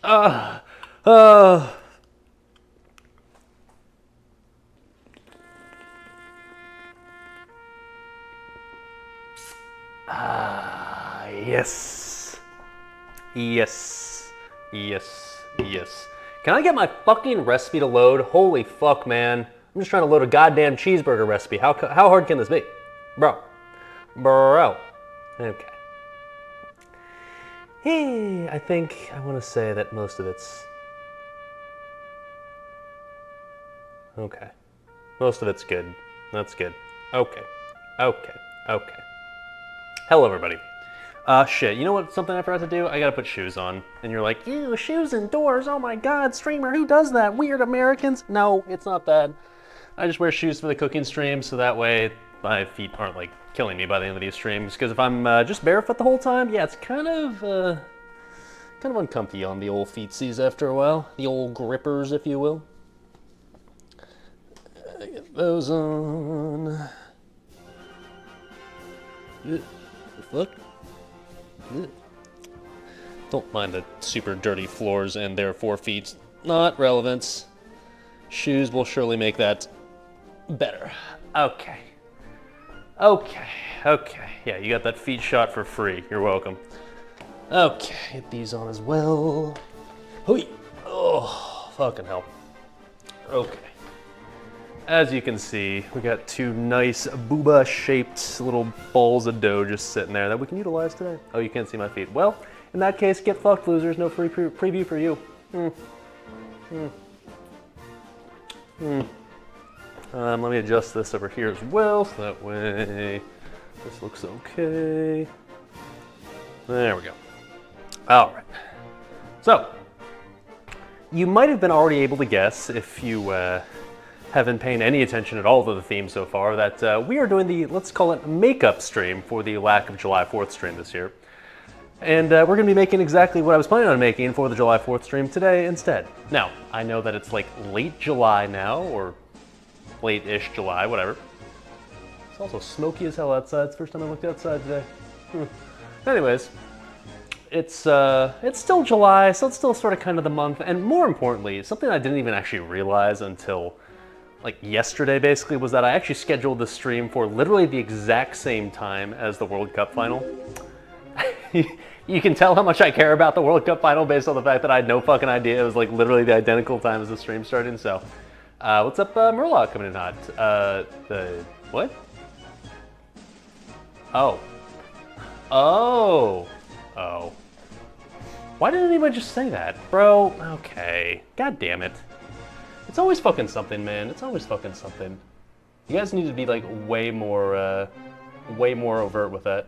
Uh, uh. Yes. Yes. Yes. Yes. Can I get my fucking recipe to load? Holy fuck, man. I'm just trying to load a goddamn cheeseburger recipe. How hard can this be? Bro. Okay. Hey, I think I want to say that most of it's... Okay. Most of it's good. That's good. Okay. Hello, everybody. Shit, you know what, something I forgot to do? I gotta put shoes on. And you're like, ew, shoes indoors, oh my god, streamer, who does that? Weird Americans? No, it's not that. I just wear shoes for the cooking stream, so that way my feet aren't, like, killing me by the end of these streams. Because if I'm just barefoot the whole time, yeah, it's kind of uncomfy on the old feetsies after a while. The old grippers, if you will. Get those on. The fuck? Don't mind the super dirty floors and their 4 feet. Not relevant. Shoes will surely make that better. Okay. Yeah, you got that feet shot for free. You're welcome. Okay, get these on as well. Hoi. Oh, fucking hell. Okay. As you can see, we got 2 nice booba-shaped little balls of dough just sitting there that we can utilize today. Oh, you can't see my feet. Well, in that case, get fucked, losers. No free preview for you. Let me adjust this over here as well, so that way this looks okay. There we go. All right. So, you might have been already able to guess if you haven't paid any attention at all to the theme so far, that we are doing the, let's call it, makeup stream for the Lack of July 4th stream this year. And we're going to be making exactly what I was planning on making for the July 4th stream today instead. Now, I know that it's like late July now, or late-ish July, whatever. It's also smoky as hell outside. It's the first time I looked outside today. Anyways, it's still July, so it's still sort of kind of the month. And more importantly, something I didn't even actually realize until like yesterday basically was that I actually scheduled the stream for literally the exact same time as the World Cup final. You can tell how much I care about the World Cup final based on the fact that I had no fucking idea it was like literally the identical time as the stream starting. So, what's up, Murloc coming in hot? The what? Oh. Why didn't anyone just say that, bro? Okay, god damn it. It's always fucking something, man. It's always fucking something. You guys need to be like way more overt with that.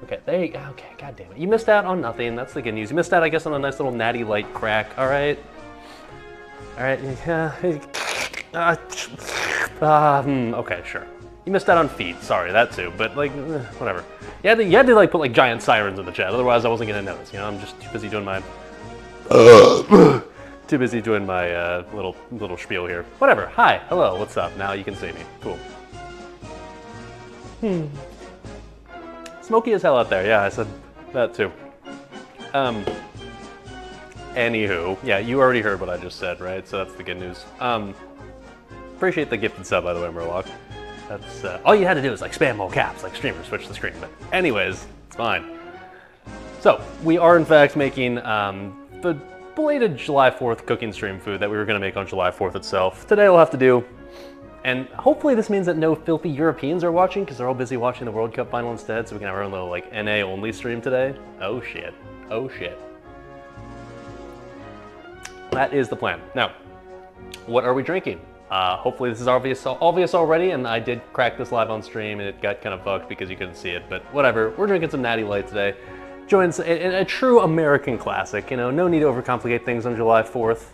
Okay, there you go. Okay, god damn it. You missed out on nothing. That's the good news. You missed out, I guess, on a nice little natty light crack. All right. Okay, sure. You missed out on feet. Sorry, that too. But like, whatever. You had to like put like giant sirens in the chat. Otherwise, I wasn't gonna notice. You know, I'm just too busy doing my little spiel here. Whatever. Hi. Hello. What's up? Now you can see me. Cool. Smoky as hell out there. Yeah, I said that too. Anywho, yeah, you already heard what I just said, right? So that's the good news. Appreciate the gifted sub, by the way, Murloc. That's all you had to do is like spam all caps, like streamer, switch the screen. But anyways, it's fine. So we are in fact making the belated July 4th cooking stream food that we were going to make on July 4th itself. Today we'll have to do, and hopefully this means that no filthy Europeans are watching because they're all busy watching the World Cup final instead, so we can have our own little like NA only stream today. Oh shit. Oh shit. That is the plan. Now, what are we drinking? Hopefully this is obvious already, and I did crack this live on stream and it got kind of fucked because you couldn't see it, but whatever. We're drinking some Natty Light today. Joins a true American classic, you know, no need to overcomplicate things on July 4th.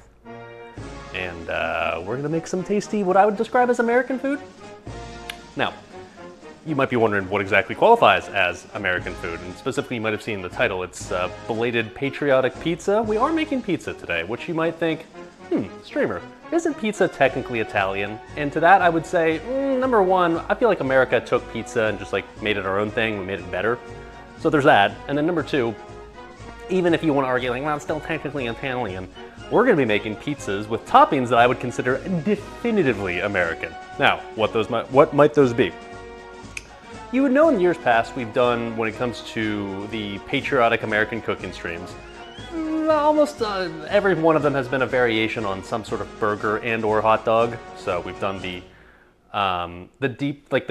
And we're gonna make some tasty, what I would describe as American food. Now, you might be wondering what exactly qualifies as American food, and specifically you might have seen the title. It's Belated Patriotic Pizza. We are making pizza today, which you might think, streamer, isn't pizza technically Italian? And to that I would say, number one, I feel like America took pizza and just like made it our own thing, we made it better. So there's that. And then number two, even if you want to argue like, well, it's still technically Italian, we're going to be making pizzas with toppings that I would consider definitively American. Now, what might those be? You would know in years past we've done, when it comes to the patriotic American cooking streams, almost every one of them has been a variation on some sort of burger and or hot dog. So we've done the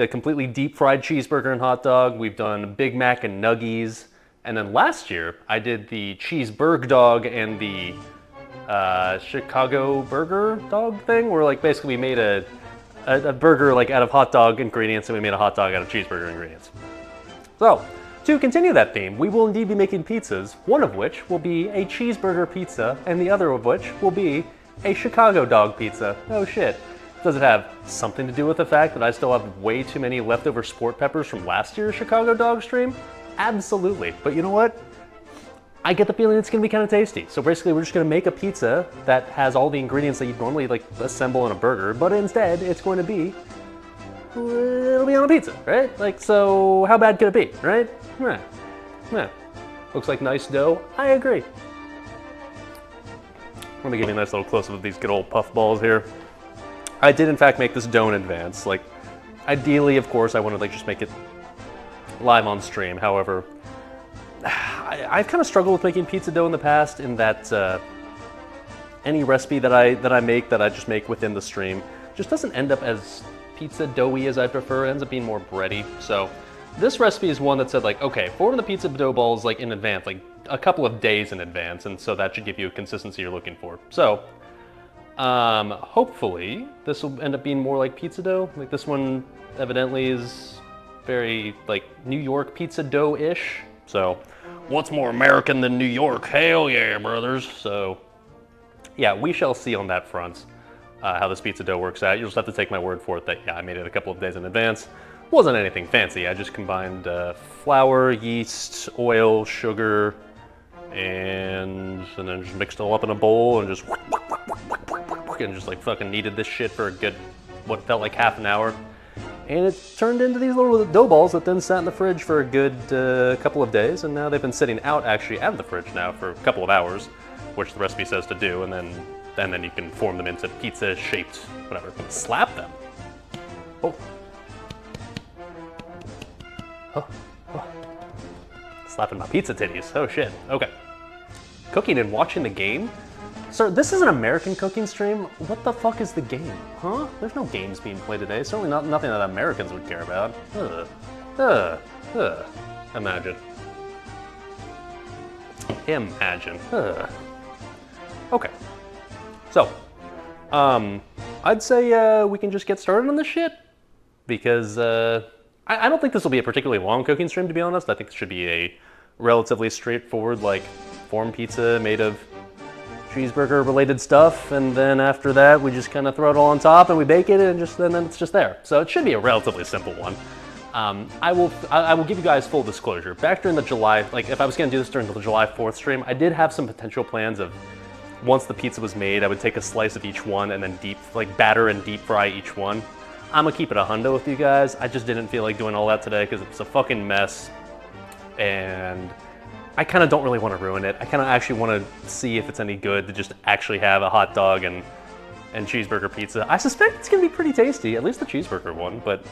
completely deep fried cheeseburger and hot dog. We've done Big Mac and nuggies. And then last year I did the cheeseburger dog and the Chicago burger dog thing, where like basically we made a burger like out of hot dog ingredients and we made a hot dog out of cheeseburger ingredients. So, to continue that theme, we will indeed be making pizzas, one of which will be a cheeseburger pizza and the other of which will be a Chicago dog pizza. Oh shit. Does it have something to do with the fact that I still have way too many leftover sport peppers from last year's Chicago dog stream? Absolutely. But you know what? I get the feeling it's gonna be kind of tasty. So basically we're just gonna make a pizza that has all the ingredients that you'd normally like assemble in a burger, but instead it's going to be, it'll be on a pizza, right? Like, so how bad could it be, right? Yeah. Looks like nice dough. I agree. Let me give you a nice little close-up of these good old puff balls here. I did in fact make this dough in advance. Like, ideally, of course, I wanted to like just make it live on stream. However, I've kind of struggled with making pizza dough in the past in that any recipe that I make that I just make within the stream just doesn't end up as pizza doughy as I prefer. It ends up being more bready. So this recipe is one that said like, okay, form the pizza dough balls like in advance, like a couple of days in advance, and so that should give you a consistency you're looking for. So hopefully this will end up being more like pizza dough. Like this one evidently is very like New York pizza dough-ish. So what's more American than New York? Hell yeah, brothers. So yeah, we shall see on that front how this pizza dough works out. You'll just have to take my word for it that yeah, I made it a couple of days in advance. Wasn't anything fancy. I just combined flour, yeast, oil, sugar, and then just mixed it all up in a bowl and just like fucking kneaded this shit for a good, what felt like half an hour. And it turned into these little dough balls that then sat in the fridge for a good couple of days, and now they've been sitting out of the fridge now for a couple of hours, which the recipe says to do, and then you can form them into pizza-shaped whatever. Slap them. Oh. Slapping my pizza titties. Oh shit. Okay. Cooking and watching the game? Sir, this is an American cooking stream. What the fuck is the game? Huh? There's no games being played today. Certainly nothing that Americans would care about. Imagine. Imagine. Okay. So, I'd say we can just get started on this shit because I don't think this will be a particularly long cooking stream, to be honest. I think this should be a relatively straightforward, like, form pizza made of cheeseburger-related stuff, and then after that, we just kind of throw it all on top and we bake it, and then it's just there. So it should be a relatively simple one. I will give you guys full disclosure. Back during the July, like, if I was going to do this during the July 4th stream, I did have some potential plans of once the pizza was made, I would take a slice of each one and then batter and deep fry each one. I'm gonna keep it a hundo with you guys. I just didn't feel like doing all that today because it's a fucking mess. And I kind of don't really want to ruin it. I kind of actually want to see if it's any good to just actually have a hot dog and cheeseburger pizza. I suspect it's gonna be pretty tasty, at least the cheeseburger one, but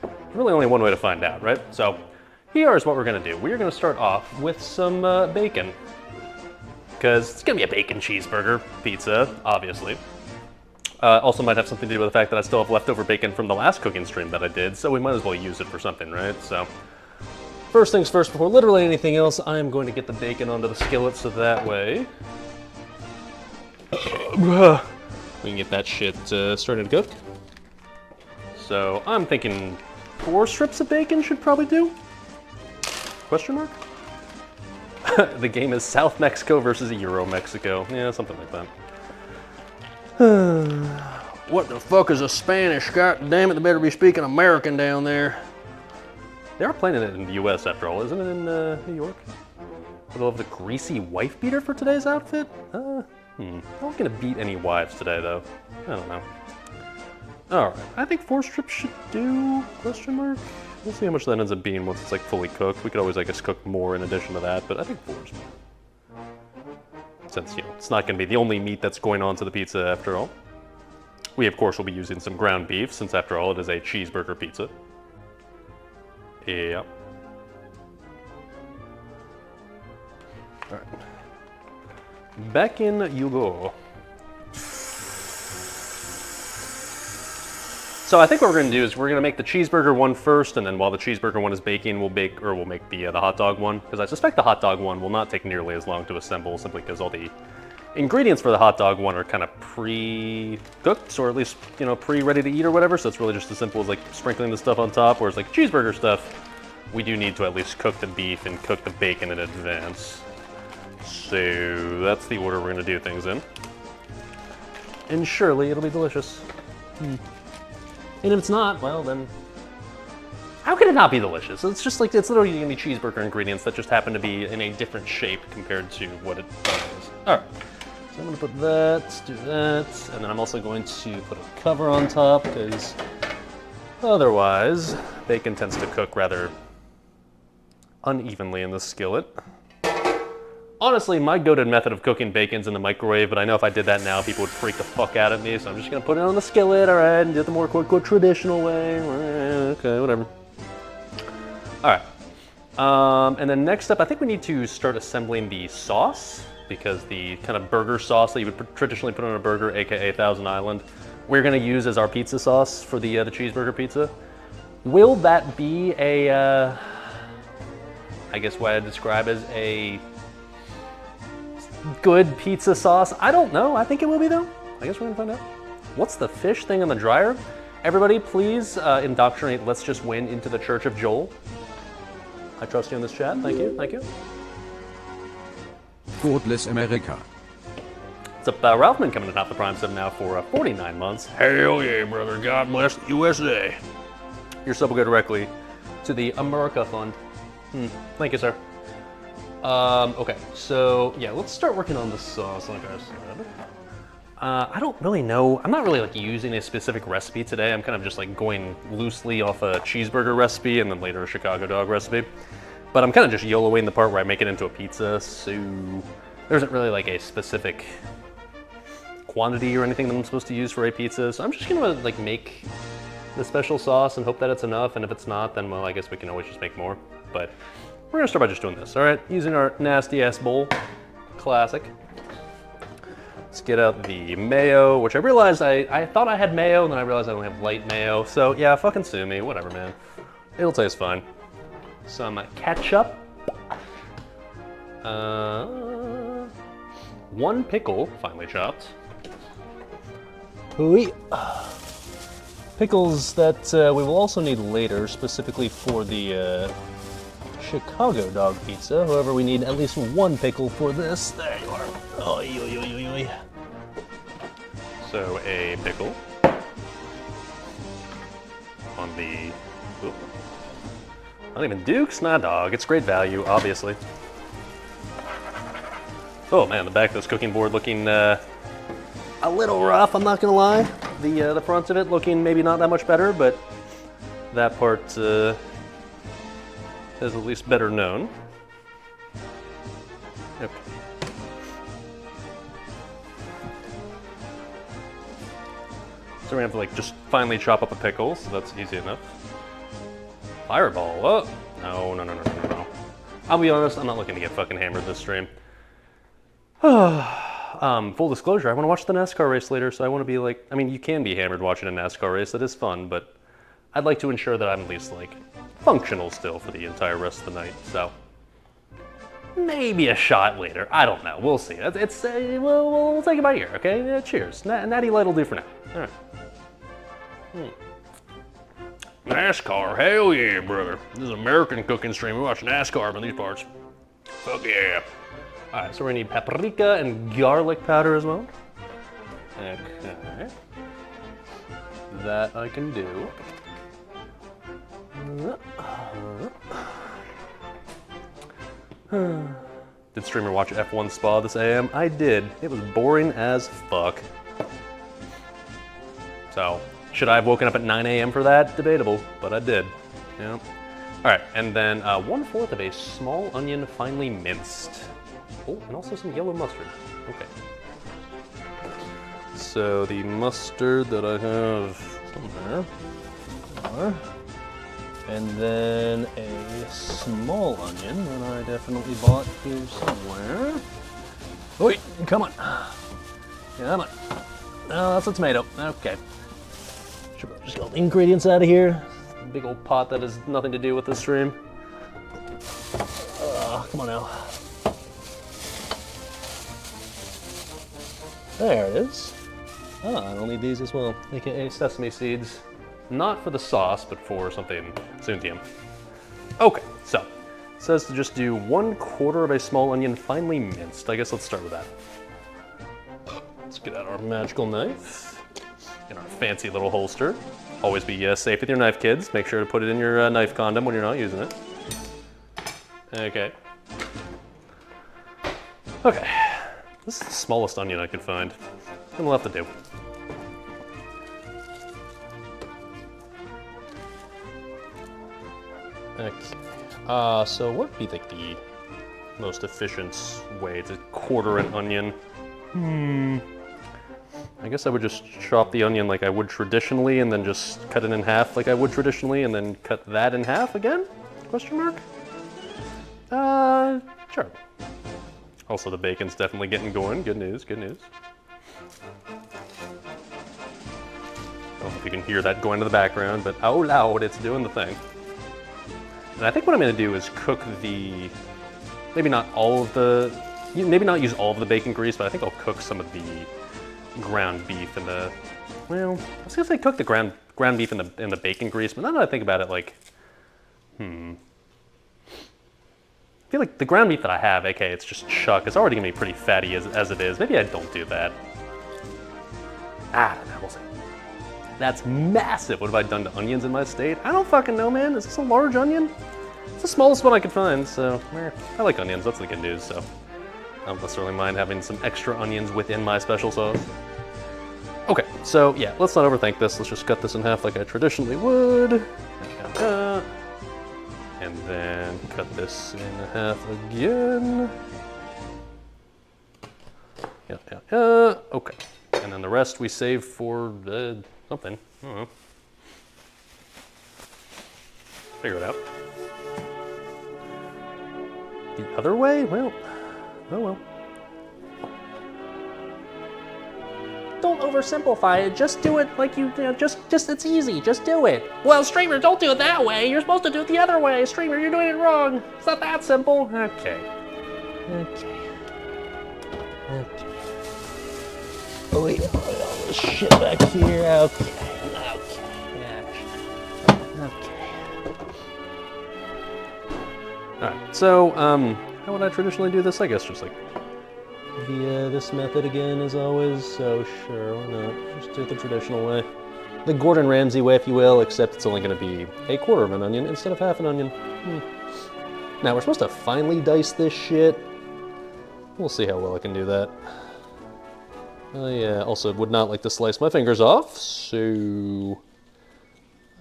there's really only one way to find out, right? So here is what we're gonna do. We're gonna start off with some bacon, because it's gonna be a bacon cheeseburger pizza, obviously. Also might have something to do with the fact that I still have leftover bacon from the last cooking stream that I did, so we might as well use it for something, right? So, first things first, before literally anything else, I am going to get the bacon onto the skillet so that way we can get that shit started to cook. So, I'm thinking 4 strips of bacon should probably do? Question mark? The game is South Mexico versus Euro Mexico. Yeah, something like that. What the fuck is a Spanish? God damn it, they better be speaking American down there. They are playing it in the US after all, isn't it in New York? Would I love the greasy wife beater for today's outfit? I'm not gonna beat any wives today though. I don't know. Alright, I think 4 strips should do, question mark? We'll see how much that ends up being once it's like fully cooked. We could always, I guess, cook more in addition to that, but I think 4 is fine. since, you know, it's not going to be the only meat that's going onto the pizza after all. We, of course, will be using some ground beef, since after all, it is a cheeseburger pizza. Yep. All right. Back in you go. So I think what we're going to do is we're going to make the cheeseburger one first, and then while the cheeseburger one is baking, we'll make the hot dog one, because I suspect the hot dog one will not take nearly as long to assemble, simply because all the ingredients for the hot dog one are kind of pre-cooked, or at least, you know, pre-ready to eat or whatever. So it's really just as simple as like sprinkling the stuff on top. Whereas like cheeseburger stuff, we do need to at least cook the beef and cook the bacon in advance. So that's the order we're going to do things in. And surely it'll be delicious. And if it's not, well then, how can it not be delicious? It's just like, it's literally going to be cheeseburger ingredients that just happen to be in a different shape compared to what it is. All right, so I'm going to put that, do that, and then I'm also going to put a cover on top because otherwise bacon tends to cook rather unevenly in the skillet. Honestly, my go-to method of cooking bacon's in the microwave, but I know if I did that now, people would freak the fuck out at me, so I'm just gonna put it on the skillet, all right, and do it the more quote-unquote traditional way. Okay, whatever. All right. And then next up, I think we need to start assembling the sauce, because the kind of burger sauce that you would traditionally put on a burger, aka Thousand Island, we're gonna use as our pizza sauce for the cheeseburger pizza. Will that be a, I guess what I'd describe as a good pizza sauce? I don't know. I think it will be though. I guess we're gonna find out. What's the fish thing in the dryer? Everybody, please indoctrinate Let's Just Win into the Church of Joel. I trust you in this chat. Thank you. Thank you. Godless America. What's up, Ralphman coming to top the Prime sub now for 49 months. Hell yeah, brother. God bless the USA. Your sub will go directly to the America Fund. Thank you, sir. Okay, so yeah, let's start working on the sauce, like I said. I don't really know. I'm not really like using a specific recipe today. I'm kind of just like going loosely off a cheeseburger recipe and then later a Chicago dog recipe. But I'm kind of just YOLOing the part where I make it into a pizza, so there isn't really like a specific quantity or anything that I'm supposed to use for a pizza. So I'm just gonna like make the special sauce and hope that it's enough. And if it's not, then well, I guess we can always just make more. But we're gonna start by just doing this, all right? Using our nasty ass bowl, classic. Let's get out the mayo, which I realized I thought I had mayo, and then I realized I only have light mayo. So yeah, fucking sue me, whatever, man. It'll taste fine. Some ketchup. One pickle, finely chopped. Pickles that we will also need later, specifically for the Chicago dog pizza. However, we need at least one pickle for this. There you are. Oy, oy, oy, oy, oy. So a pickle on the. Ooh. Not even Duke's, nah, dog. It's great value, obviously. Oh man, the back of this cooking board looking a little rough. I'm not gonna lie. The front of it looking maybe not that much better, but that part is at least better known. Okay. So we have to like just finely chop up a pickle, so that's easy enough. Fireball, oh, no. I'll be honest, I'm not looking to get fucking hammered this stream. Full disclosure, I want to watch the NASCAR race later, so I want to be like, I mean, you can be hammered watching a NASCAR race, that is fun, but I'd like to ensure that I'm at least like functional still for the entire rest of the night, so maybe a shot later, I don't know, we'll see. It's we'll take it by ear, okay? Cheers, Natty Light will do for now. All right. NASCAR, hell yeah, brother. This is an American cooking stream. We watch NASCAR in these parts. Fuck yeah. All right, so we're gonna need paprika and garlic powder as well. Okay. That I can do. Did streamer watch F1 Spa this AM? I did. It was boring as fuck. So, should I have woken up at 9 a.m. for that? Debatable, but I did. Yeah. All right, and then 1/4 of a small onion finely minced. Oh, and also some yellow mustard. Okay. So the mustard that I have somewhere. And then a small onion that I definitely bought here somewhere. Wait, come on. Come on. Oh, that's a tomato. Okay. Should probably just get all the ingredients out of here. Big old pot that has nothing to do with the stream. Come on now. There it is. Ah, I don't need these as well, aka sesame seeds. Not for the sauce, but for something Suntium. Okay, so it says to just do 1/4 of a small onion finely minced. I guess let's start with that. Let's get out our magical knife in our fancy little holster. Always be safe with your knife, kids. Make sure to put it in your knife condom when you're not using it. Okay. Okay. This is the smallest onion I could find. It'll have to do. Okay. So what would be like the most efficient way to quarter an onion? I guess I would just chop the onion like I would traditionally and then just cut it in half like I would traditionally and then cut that in half again? Question mark? Sure. Also the bacon's definitely getting going. Good news, good news. I don't know if you can hear that going to the background, but oh loud, it's doing the thing. And I think what I'm gonna do is cook the, maybe not use all of the bacon grease, but I think I'll cook some of the ground beef in the, well, I was gonna say cook the ground beef in the bacon grease, but now that I think about it, like, I feel like the ground beef that I have, aka it's just chuck, it's already gonna be pretty fatty as it is. Maybe I don't do that. I don't know, we'll see. That's massive. What have I done to onions in my state? I don't fucking know, man. Is this a large onion? It's the smallest one I could find, so I like onions. That's the good news, so I don't necessarily mind having some extra onions within my special sauce. Okay, so yeah, let's not overthink this. Let's just cut this in half like I traditionally would. And then cut this in half again. Yeah. Okay. And then the rest we save for something. I don't know. Figure it out. The other way? Well, oh well. Don't oversimplify it. Just do it like just it's easy. Just do it. Well, streamer, don't do it that way. You're supposed to do it the other way. Streamer, you're doing it wrong. It's not that simple. Okay. Oh wait, all this shit back here. Okay. Alright, so, how would I traditionally do this? I guess just like via this method again, as always. So sure, why not? Just do it the traditional way. The Gordon Ramsay way, if you will, except it's only going to be 1/4 of an onion instead of half an onion. Now, we're supposed to finely dice this shit. We'll see how well I can do that. I also would not like to slice my fingers off, so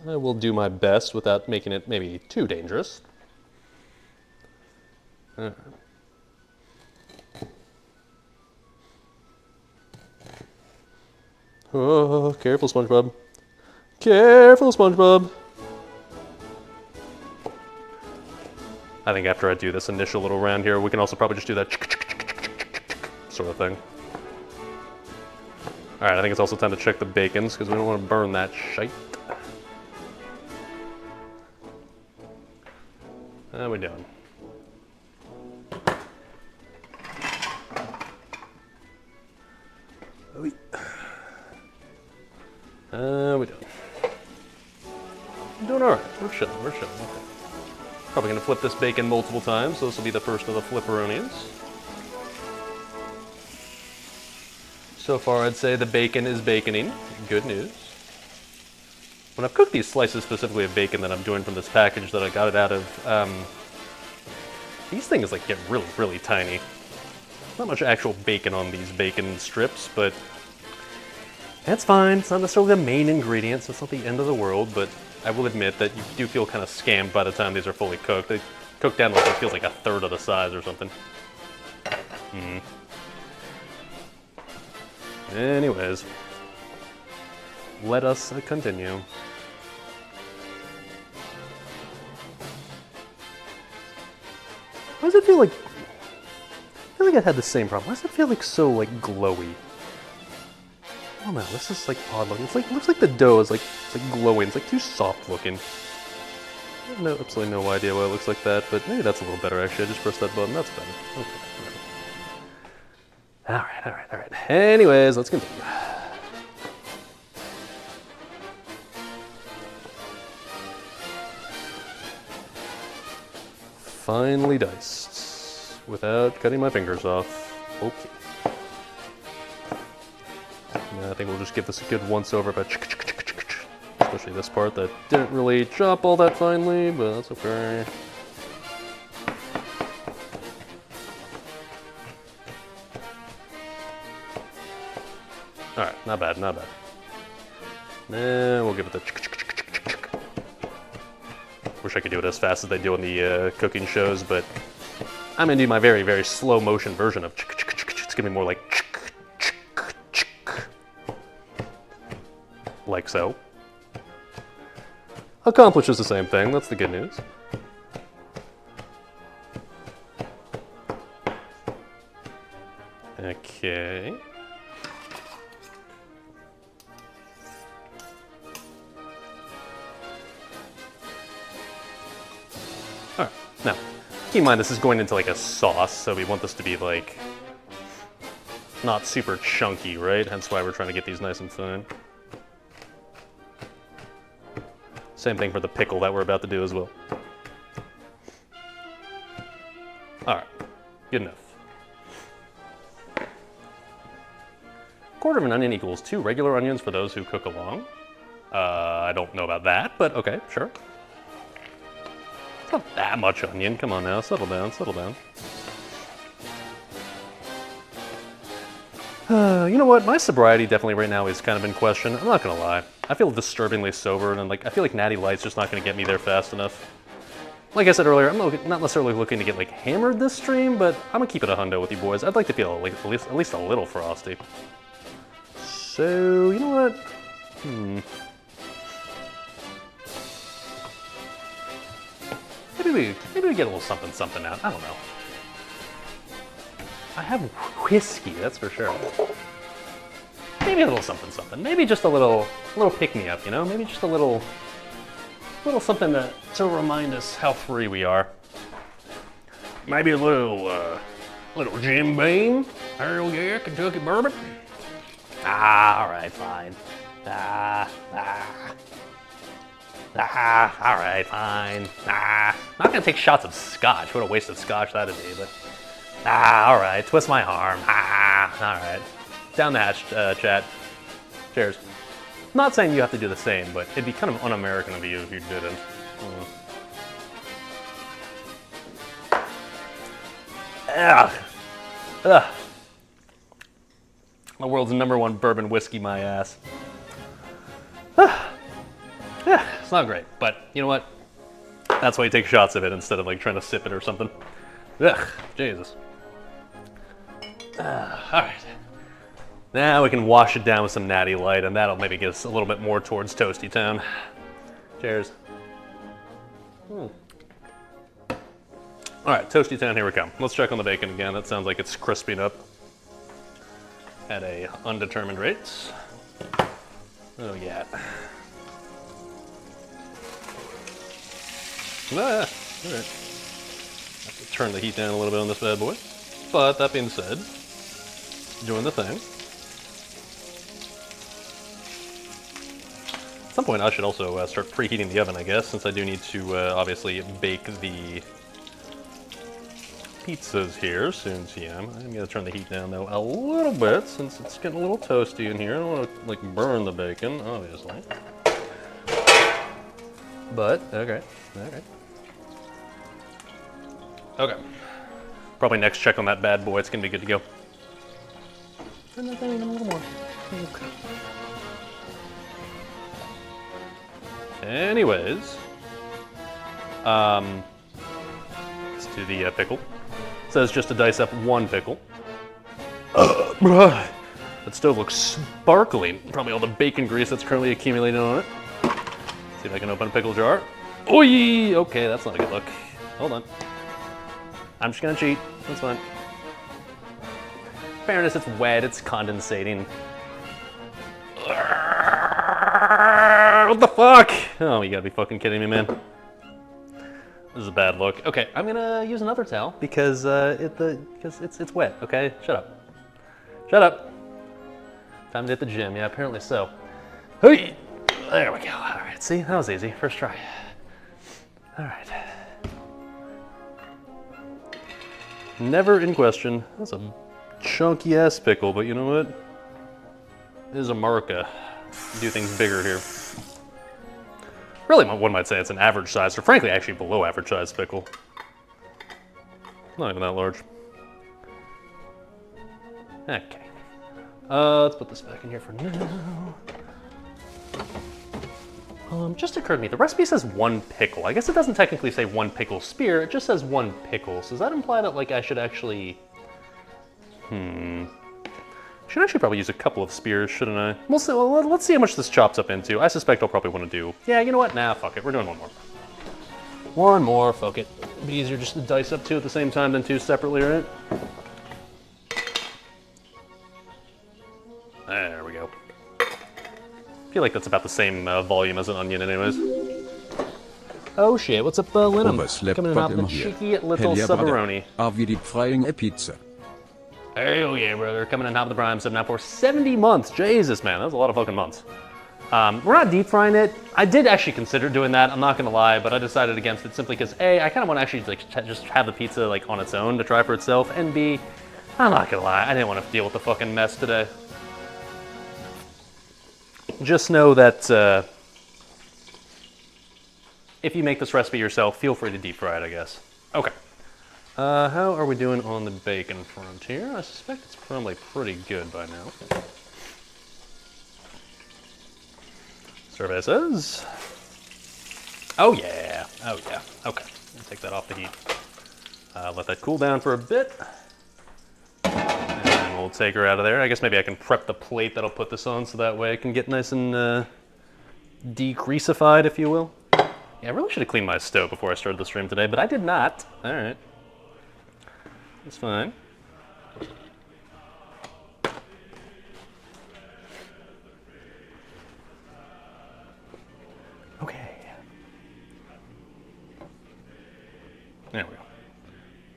I will do my best without making it maybe too dangerous. Oh, careful, SpongeBob. Careful, SpongeBob. I think after I do this initial little round here, we can also probably just do that sort of thing. Alright, I think it's also time to check the bacons, because we don't want to burn that shite. How we doing? How we doing? I'm doing alright. We're chilling. Okay. Probably going to flip this bacon multiple times, so this will be the first of the flipperonians. So far, I'd say the bacon is baconing. Good news. When I've cooked these slices specifically of bacon that I'm doing from this package that I got it out of, these things like get really, really tiny. Not much actual bacon on these bacon strips, but that's fine. It's not necessarily the main ingredient, so it's not the end of the world, but I will admit that you do feel kind of scammed by the time these are fully cooked. They cook down like it feels like 1/3 of the size or something. Anyways, let us continue. Why does it feel like... I feel like I've had the same problem. Why does it feel like so, like, glowy? Oh no, this is like odd looking. It's like, looks like the dough is like, it's like glowing. It's like too soft looking. I have absolutely no idea why it looks like that, but maybe that's a little better actually. I just pressed that button, that's better. Okay, alright. Anyways, let's continue. Finely diced, without cutting my fingers off. Okay. I think we'll just give this a good once over, but especially this part that didn't really chop all that finely, but that's okay. Alright, not bad. Then we'll give it the wish I could do it as fast as they do in the cooking shows, but I'm gonna do my very, very slow motion version of it's gonna be more like so. Accomplishes the same thing, that's the good news. Okay. Alright, now, keep in mind this is going into like a sauce, so we want this to be like not super chunky, right? Hence why we're trying to get these nice and fine. Same thing for the pickle that we're about to do as well. Alright, good enough. Quarter of an onion equals 2 regular onions for those who cook along. I don't know about that, but okay, sure. It's not that much onion, come on now, settle down. You know what, my sobriety definitely right now is kind of in question, I'm not gonna lie. I feel disturbingly sober, and like I feel like Natty Light's just not gonna get me there fast enough. Like I said earlier, I'm not necessarily looking to get like hammered this stream, but I'm gonna keep it a hundo with you boys. I'd like to feel at least a little frosty. So, you know what? Maybe we get a little something out. I don't know. I have whiskey, that's for sure. Maybe a little something. Maybe just a little pick-me-up, you know? Maybe just a little something to remind us how free we are. Maybe a little Jim Beam. Hell yeah, Kentucky bourbon. All right, fine. All right, fine. Not gonna take shots of scotch. What a waste of scotch that'd be, but all right, twist my arm. All right. Down the hatch, chat. Cheers. Not saying you have to do the same, but it'd be kind of un-American of you if you didn't. Ugh. The world's #1 bourbon whiskey, my ass. Yeah, it's not great, but you know what? That's why you take shots of it instead of like trying to sip it or something. Ugh, Jesus. Alright. Now we can wash it down with some Natty Light, and that'll maybe get us a little bit more towards Toasty Town. Cheers. Alright, Toasty Town, here we come. Let's check on the bacon again. That sounds like it's crisping up at a undetermined rate. Oh yeah. Alright. Have to turn the heat down a little bit on this bad boy. But that being said, doing the thing. At some point I should also start preheating the oven, I guess, since I do need to obviously bake the pizzas here, since, yeah, I'm gonna turn the heat down though a little bit, since it's getting a little toasty in here. I don't want to like burn the bacon, obviously. But, okay. Probably next check on that bad boy, it's gonna be good to go. A little more. Okay. Anyways, let's do the pickle. It says just to dice up 1 pickle. That stove looks sparkling. Probably all the bacon grease that's currently accumulating on it. See if I can open a pickle jar. Oi! Okay, that's not a good look. Hold on. I'm just gonna cheat. That's fine. Fairness, it's wet, it's condensating. What the fuck? Oh, you gotta be fucking kidding me, man. This is a bad look. Okay, I'm gonna use another towel because it's wet. Okay, shut up. Shut up. Time to hit the gym. Yeah, apparently so. Hey, there we go. All right, see, that was easy. First try. All right. Never in question. That's a chunky ass pickle, but you know what? This is America. Do things bigger here. Really, one might say it's an average size, or frankly, actually below average size pickle. Not even that large. Okay. Let's put this back in here for now. Just occurred to me, the recipe says 1 pickle. I guess it doesn't technically say 1 pickle spear, it just says 1 pickle. So does that imply that, like, I should actually... Should actually probably use a couple of spears, shouldn't I? We'll see, well, let's see how much this chops up into. I suspect I'll probably want to do... Yeah, you know what? Nah, fuck it. We're doing one more. One more, fuck it. It'd be easier just to dice up 2 at the same time than 2 separately, right? There we go. I feel like that's about the same volume as an onion anyways. Oh shit, what's up, Linum? Coming in off the cheeky little Subbaroni. Wie die frying a pizza. Hell yeah, brother. Coming in top of the prime, 7 out for 70 months. Jesus, man, that was a lot of fucking months. We're not deep frying it. I did actually consider doing that, I'm not gonna lie, but I decided against it simply because A, I kind of want to actually like just have the pizza like on its own to try for itself, and B, I'm not gonna lie, I didn't want to deal with the fucking mess today. Just know that if you make this recipe yourself, feel free to deep fry it, I guess. Okay. How are we doing on the bacon front here? I suspect it's probably pretty good by now. Cervezas. Oh yeah, oh yeah. Okay, I'll take that off the heat. Let that cool down for a bit. And we'll take her out of there. I guess maybe I can prep the plate that I'll put this on so that way it can get nice and degreasified, if you will. Yeah, I really should have cleaned my stove before I started the stream today, but I did not. All right. That's fine. Okay. There we go.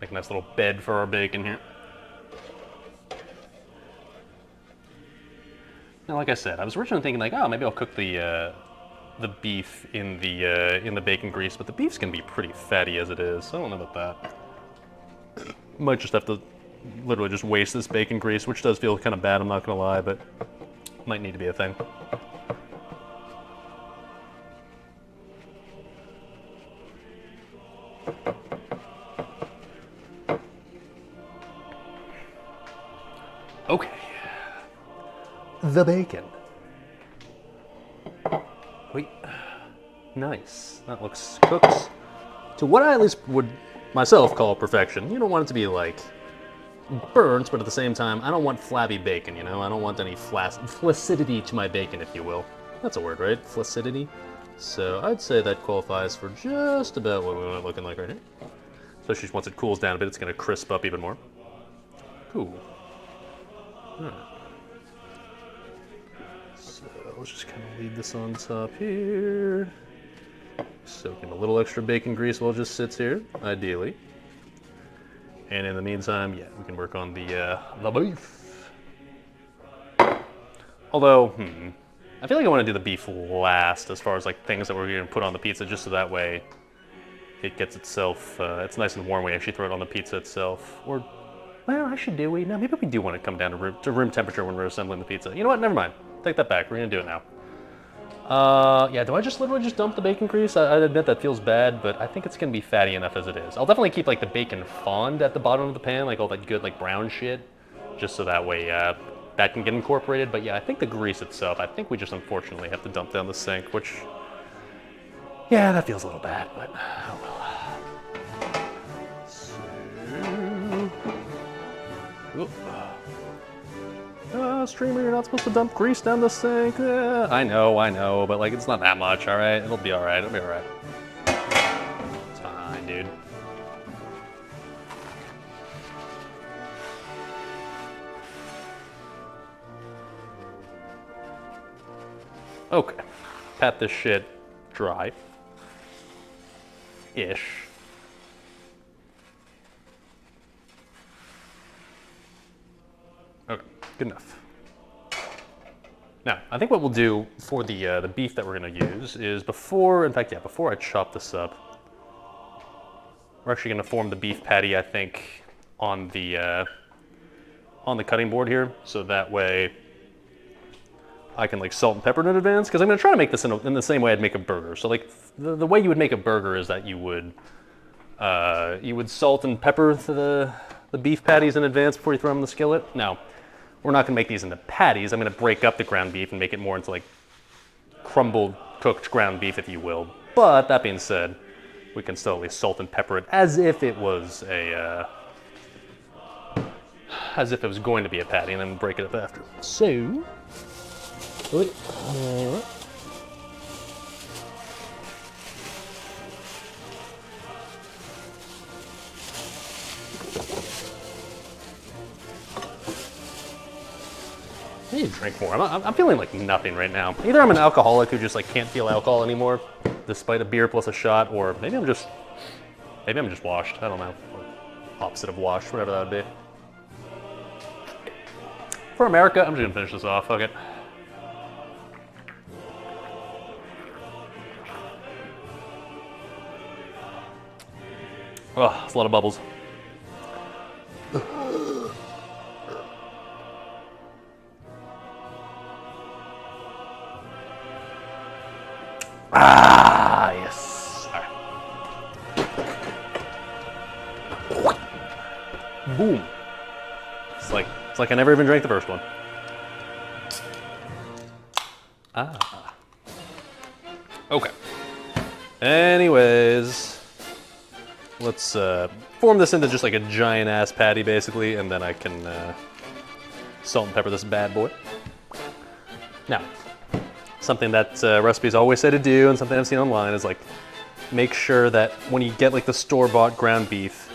Make a nice little bed for our bacon here. Now, like I said, I was originally thinking like, oh, maybe I'll cook the beef in the bacon grease, but the beef's gonna be pretty fatty as it is. So I don't know about that. Might just have to literally just waste this bacon grease, which does feel kind of bad, I'm not gonna lie, but might need to be a thing. Okay. The bacon. Wait. Nice. That looks cooked to what I at least would myself call perfection. You don't want it to be like burnt, but at the same time, I don't want flabby bacon, you know? I don't want any flaccidity to my bacon, if you will. That's a word, right? Flaccidity? So I'd say that qualifies for just about what we want it looking like right here. Especially once it cools down a bit, it's gonna crisp up even more. Cool. All right. So let's just kind of leave this on top here. Soak in a little extra bacon grease while it just sits here, ideally. And in the meantime, yeah, we can work on the beef. Although, I feel like I want to do the beef last as far as like things that we're going to put on the pizza, just so that way it gets itself, it's nice and warm. We actually throw it on the pizza itself. Or, well, actually, do we? No, maybe we do want to come down to room temperature when we're assembling the pizza. You know what? Never mind. Take that back. We're going to do it now. Yeah, do I just literally just dump the bacon grease? I admit that feels bad, but I think it's gonna be fatty enough as it is. I'll definitely keep like the bacon fond at the bottom of the pan, like all that good like brown shit, just so that way that can get incorporated. But yeah, I think the grease itself, I think we just unfortunately have to dump down the sink, which, yeah, that feels a little bad, but oh well. So, Streamer, you're not supposed to dump grease down the sink. I know, but like it's not that much, all right? It'll be all right, It's fine, dude. Okay, pat this shit dry. Ish. Okay, good enough. Now, I think what we'll do for the beef that we're gonna use is before I chop this up, we're actually gonna form the beef patty, I think, on the cutting board here, so that way I can like salt and pepper it in advance, because I'm gonna try to make this in the same way I'd make a burger. So like the way you would make a burger is that you would salt and pepper the beef patties in advance before you throw them in the skillet. Now, we're not gonna make these into patties. I'm gonna break up the ground beef and make it more into like crumbled, cooked ground beef, if you will. But that being said, we can still at least salt and pepper it as if it was going to be a patty, and then break it up after. So, I need to drink more. I'm feeling like nothing right now. Either I'm an alcoholic who just like can't feel alcohol anymore, despite a beer plus a shot, or maybe I'm just washed. I don't know. Or opposite of washed, whatever that would be. For America, I'm just gonna finish this off. Fuck it. Oh, it's a lot of bubbles. Ah, yes. All right. Boom. It's like I never even drank the first one. Ah. Okay. Anyways, let's form this into just like a giant ass patty, basically, and then I can salt and pepper this bad boy. Now, something that recipes always say to do, and something I've seen online, is like make sure that when you get like the store-bought ground beef,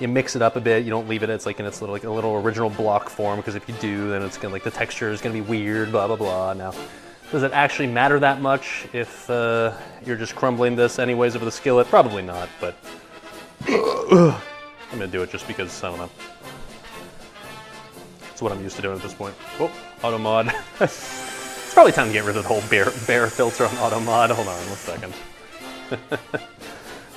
you mix it up a bit. You don't leave it in its little original block form, because if you do, then it's gonna the texture is gonna be weird. Blah blah blah. Now, does it actually matter that much if you're just crumbling this anyways over the skillet? Probably not, but I'm gonna do it just because I don't know. It's what I'm used to doing at this point. Oh, auto mod. It's probably time to get rid of the whole bear filter on auto mod. Hold on 1 second.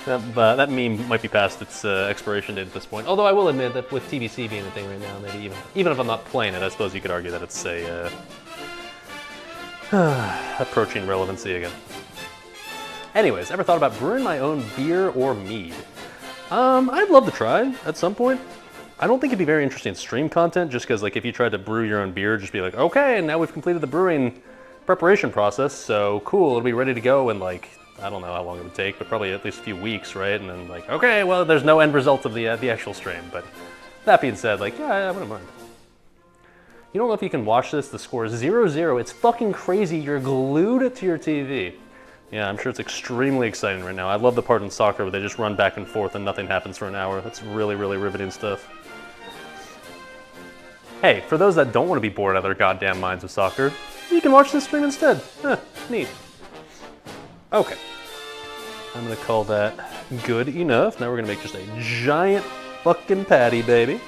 That meme might be past its expiration date at this point. Although I will admit that with TBC being a thing right now, maybe even if I'm not playing it, I suppose you could argue that it's approaching relevancy again. Anyways, ever thought about brewing my own beer or mead? I'd love to try at some point. I don't think it'd be very interesting stream content, just because like if you tried to brew your own beer, just be like, okay, and now we've completed the brewing preparation process, so cool, it'll be ready to go in like, I don't know how long it would take, but probably at least a few weeks, right? And then like, okay, well, there's no end result of the actual stream. But that being said, like, yeah, I wouldn't mind. You don't know if you can watch this. The score is 0-0. It's fucking crazy. You're glued to your TV. Yeah, I'm sure it's extremely exciting right now. I love the part in soccer where they just run back and forth and nothing happens for an hour. That's really, really riveting stuff. Hey, for those that don't want to be bored out of their goddamn minds with soccer, you can watch this stream instead. Huh, neat. Okay. I'm gonna call that good enough. Now we're gonna make just a giant fucking patty, baby.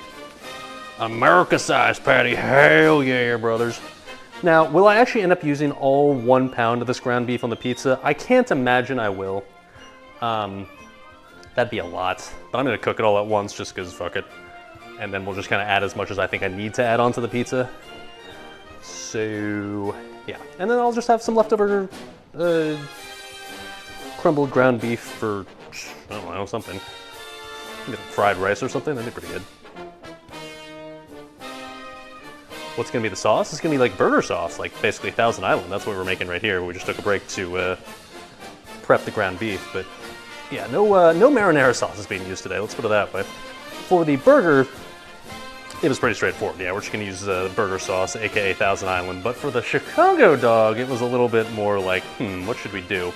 America-sized patty, hell yeah, brothers. Now, will I actually end up using all 1 pound of this ground beef on the pizza? I can't imagine I will. That'd be a lot, but I'm gonna cook it all at once just because fuck it. And then we'll just kind of add as much as I think I need to add onto the pizza. So, yeah. And then I'll just have some leftover crumbled ground beef for, I don't know, something. Maybe fried rice or something, that'd be pretty good. What's gonna be the sauce? It's gonna be like burger sauce, like basically Thousand Island. That's what we're making right here. We just took a break to prep the ground beef, but yeah, no marinara sauce is being used today. Let's put it that way. For the burger, It was pretty straightforward. Yeah, we're just gonna use burger sauce, aka Thousand Island. But for the Chicago dog, it was a little bit more like, what should we do?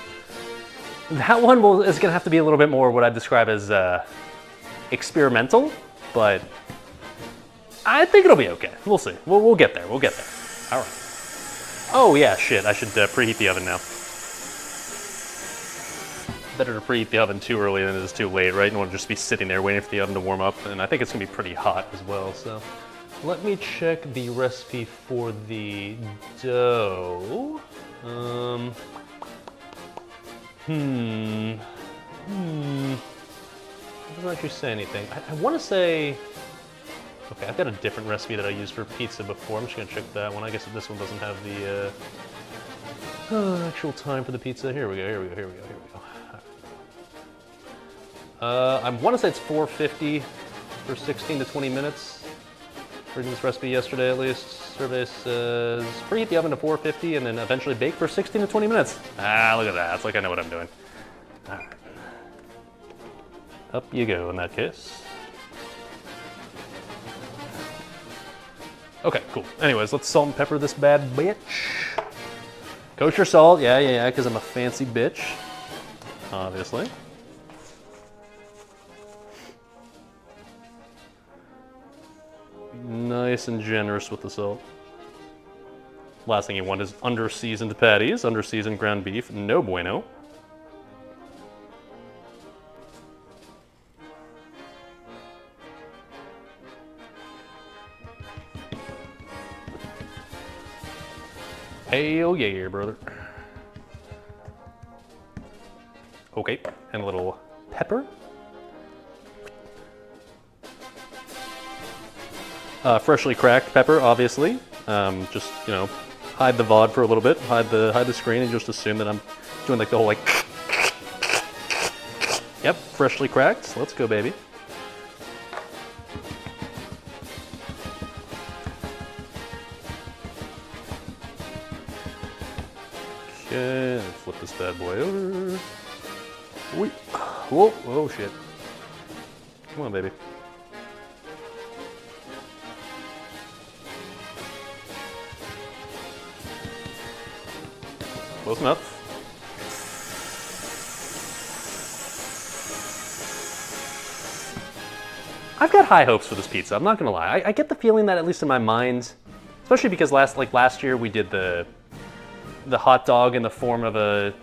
That one is gonna have to be a little bit more what I'd describe as experimental, but I think it'll be okay. We'll see. We'll get there. We'll get there. All right. Oh yeah, shit. I should preheat the oven now. Better to preheat the oven too early than it is too late, right? You don't want to just be sitting there waiting for the oven to warm up, and I think it's gonna be pretty hot as well. So let me check the recipe for the dough. It doesn't actually say anything. I want to say. Okay, I've got a different recipe that I used for pizza before. I'm just gonna check that one. I guess this one doesn't have the actual time for the pizza. Here we go. I want to say it's 450 for 16 to 20 minutes. Reading this recipe yesterday at least. Survey says preheat the oven to 450 and then eventually bake for 16 to 20 minutes. Ah, look at that. It's like I know what I'm doing. All right. Up you go in that case. Okay, cool. Anyways, let's salt and pepper this bad bitch. Kosher salt, yeah, because I'm a fancy bitch. Obviously. Nice and generous with the salt. Last thing you want is under-seasoned patties, under-seasoned ground beef, no bueno. Hell yeah, brother. Okay, and a little pepper. Freshly cracked pepper, obviously. Just, you know, hide the VOD for a little bit, hide the screen, and just assume that I'm doing like the whole like. Yep, freshly cracked. Let's go, baby. Okay, let's flip this bad boy over. Whoa, oh shit. Come on, baby. Close enough. I've got high hopes for this pizza, I'm not gonna lie. I get the feeling that, at least in my mind, especially because last year we did the hot dog in the form of a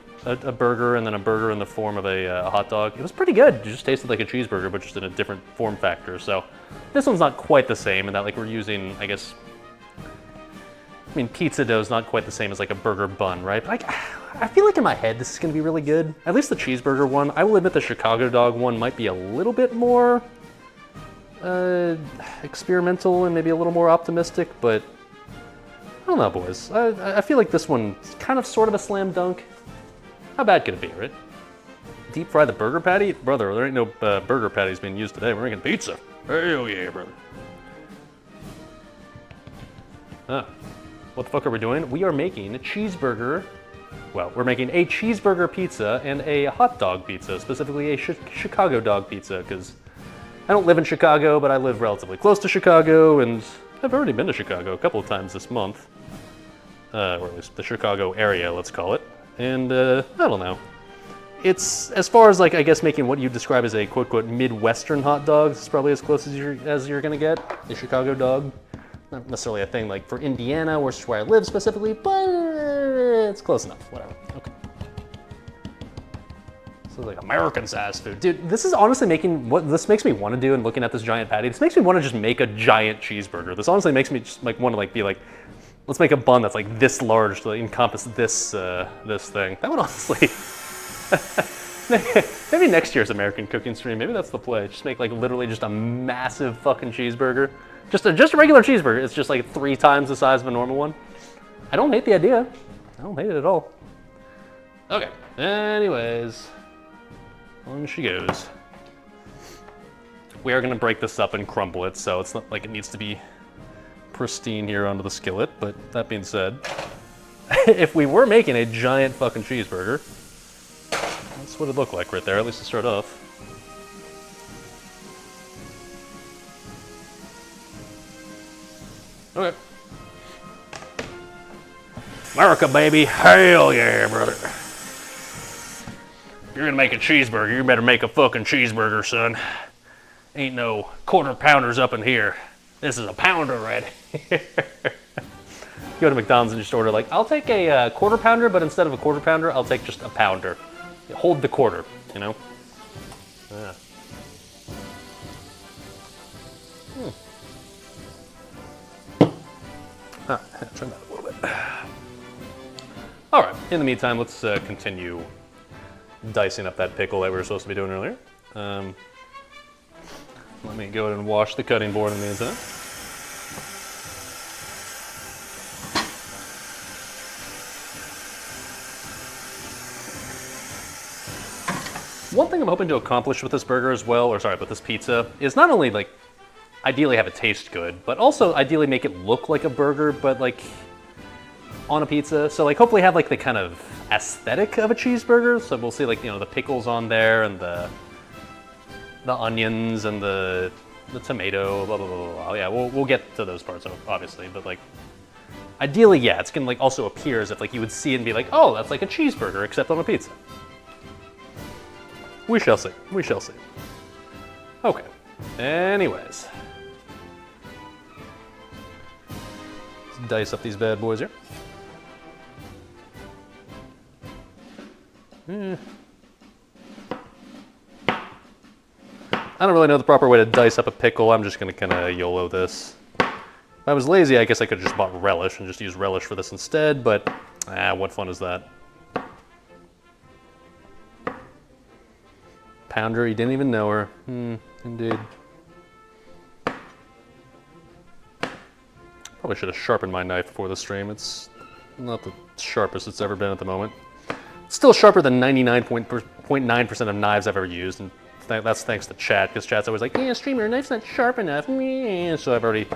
burger and then a burger in the form of a hot dog. It was pretty good. It just tasted like a cheeseburger, but just in a different form factor. So this one's not quite the same in that like we're using, I guess, I mean, pizza dough is not quite the same as like a burger bun, right? But I feel like in my head this is gonna be really good. At least the cheeseburger one. I will admit the Chicago dog one might be a little bit more experimental and maybe a little more optimistic, but I don't know, boys. I feel like this one's kind of sort of a slam dunk. How bad could it be, right? Deep fry the burger patty? Brother, there ain't no burger patties being used today. We're making pizza. Hell yeah, brother. What the fuck are we doing? We are making a cheeseburger. Well, we're making a cheeseburger pizza and a hot dog pizza, specifically a Chicago dog pizza, because I don't live in Chicago, but I live relatively close to Chicago, and I've already been to Chicago a couple of times this month. Or at least the Chicago area, let's call it. And I don't know. It's, as far as like, I guess making what you describe as a quote-unquote Midwestern hot dog, it's probably as close as you're gonna get, a Chicago dog. Not necessarily a thing like for Indiana, which is where I live specifically, but it's close enough, whatever, okay. This is like American-sized food. Dude, this is honestly making, what this makes me want to do and looking at this giant patty, this makes me want to just make a giant cheeseburger. This honestly makes me just like want to like be like, let's make a bun that's like this large to encompass this this thing. That would honestly, maybe next year's American cooking stream, maybe that's the play. Just make like literally just a massive fucking cheeseburger. Just a regular cheeseburger. It's just like 3 times the size of a normal one. I don't hate the idea. I don't hate it at all. Okay, anyways, on she goes. We are gonna break this up and crumble it, so it's not like it needs to be pristine here onto the skillet, but that being said, if we were making a giant fucking cheeseburger, that's what it'd look like right there, at least to start off. Okay. America, baby. Hell yeah, brother. If you're gonna make a cheeseburger, you better make a fucking cheeseburger, son. Ain't no quarter pounders up in here. This is a pounder right here. Go to McDonald's and just order like, I'll take a quarter pounder, but instead of a quarter pounder, I'll take just a pounder. Hold the quarter, you know? Yeah. Turn that a little bit. All right, in the meantime, let's continue dicing up that pickle that we were supposed to be doing earlier. Let me go ahead and wash the cutting board in the meantime. One thing I'm hoping to accomplish with this burger as well, or sorry, with this pizza, is not only like ideally have it taste good, but also ideally make it look like a burger, but like on a pizza. So like hopefully have like the kind of aesthetic of a cheeseburger. So we'll see like, you know, the pickles on there and the onions and the tomato, blah, blah, blah, blah. Yeah, we'll get to those parts obviously, but like ideally, yeah, it's gonna like also appear as if like you would see it and be like, oh, that's like a cheeseburger except on a pizza. We shall see. We shall see. Okay. Anyways. Let's dice up these bad boys here. I don't really know the proper way to dice up a pickle. I'm just going to kind of YOLO this. If I was lazy, I guess I could have just bought relish and just use relish for this instead, but what fun is that? Pounder, you didn't even know her. Indeed. Probably should have sharpened my knife before the stream. It's not the sharpest it's ever been at the moment. It's still sharper than 99.9% of knives I've ever used, and that's thanks to chat, because chat's always like, yeah, streamer, your knife's not sharp enough. So I've already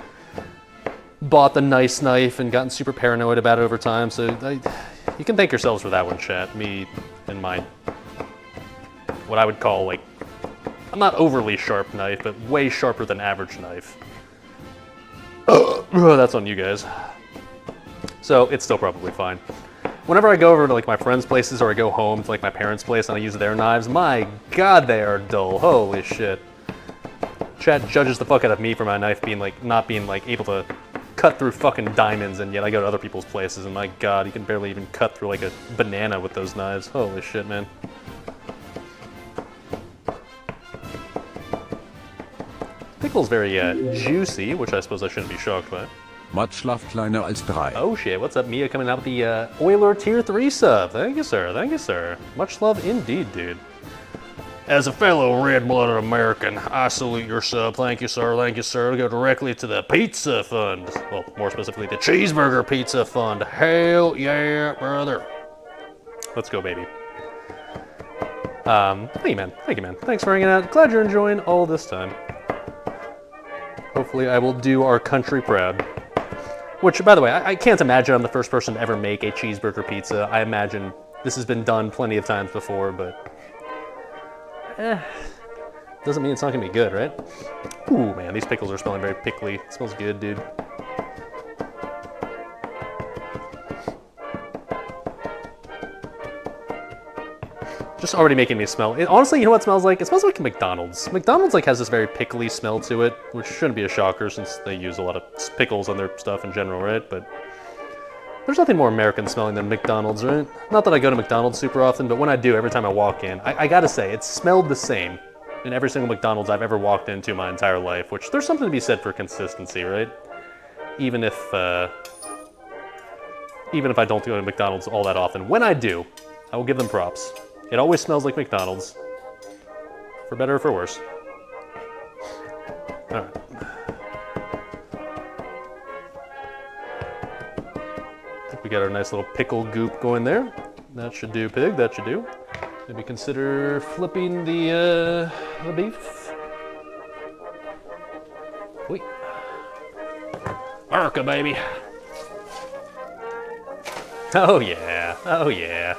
bought the nice knife and gotten super paranoid about it over time, so you can thank yourselves for that one, chat. Me and my, what I would call like, I'm not overly sharp knife, but way sharper than average knife. That's on you guys. So it's still probably fine. Whenever I go over to like my friends' places or I go home to like my parents' place and I use their knives, my god, they are dull. Holy shit. Chat judges the fuck out of me for my knife being like, not being like able to cut through fucking diamonds, and yet I go to other people's places and my god, you can barely even cut through like a banana with those knives. Holy shit, man. Pickle's very juicy, which I suppose I shouldn't be shocked by. Much love, kleiner als 3. Oh shit, what's up, Mia, coming out with the Euler Tier 3 sub. Thank you, sir. Thank you, sir. Much love indeed, dude. As a fellow red-blooded American, I salute your sub. Thank you, sir. Thank you, sir. Go directly to the Pizza Fund. Well, more specifically, the Cheeseburger Pizza Fund. Hell yeah, brother. Let's go, baby. Thank you, man. Thank you, man. Thanks for hanging out. Glad you're enjoying all this time. Hopefully I will do our country proud. Which, by the way, I can't imagine I'm the first person to ever make a cheeseburger pizza. I imagine this has been done plenty of times before, but doesn't mean it's not gonna be good, right? Ooh, man, these pickles are smelling very pickly. It smells good, dude. Just already making me smell. Honestly, you know what it smells like? It smells like McDonald's. McDonald's like has this very pickly smell to it, which shouldn't be a shocker since they use a lot of pickles on their stuff in general, right? But there's nothing more American smelling than McDonald's, right? Not that I go to McDonald's super often, but when I do, every time I walk in, I gotta say, it smelled the same in every single McDonald's I've ever walked into my entire life, which there's something to be said for consistency, right? Even if I don't go to McDonald's all that often. When I do, I will give them props. It always smells like McDonald's, for better or for worse. All right. I think we got our nice little pickle goop going there. That should do, pig, that should do. Maybe consider flipping the beef. Wait. America, baby. Oh yeah, oh yeah.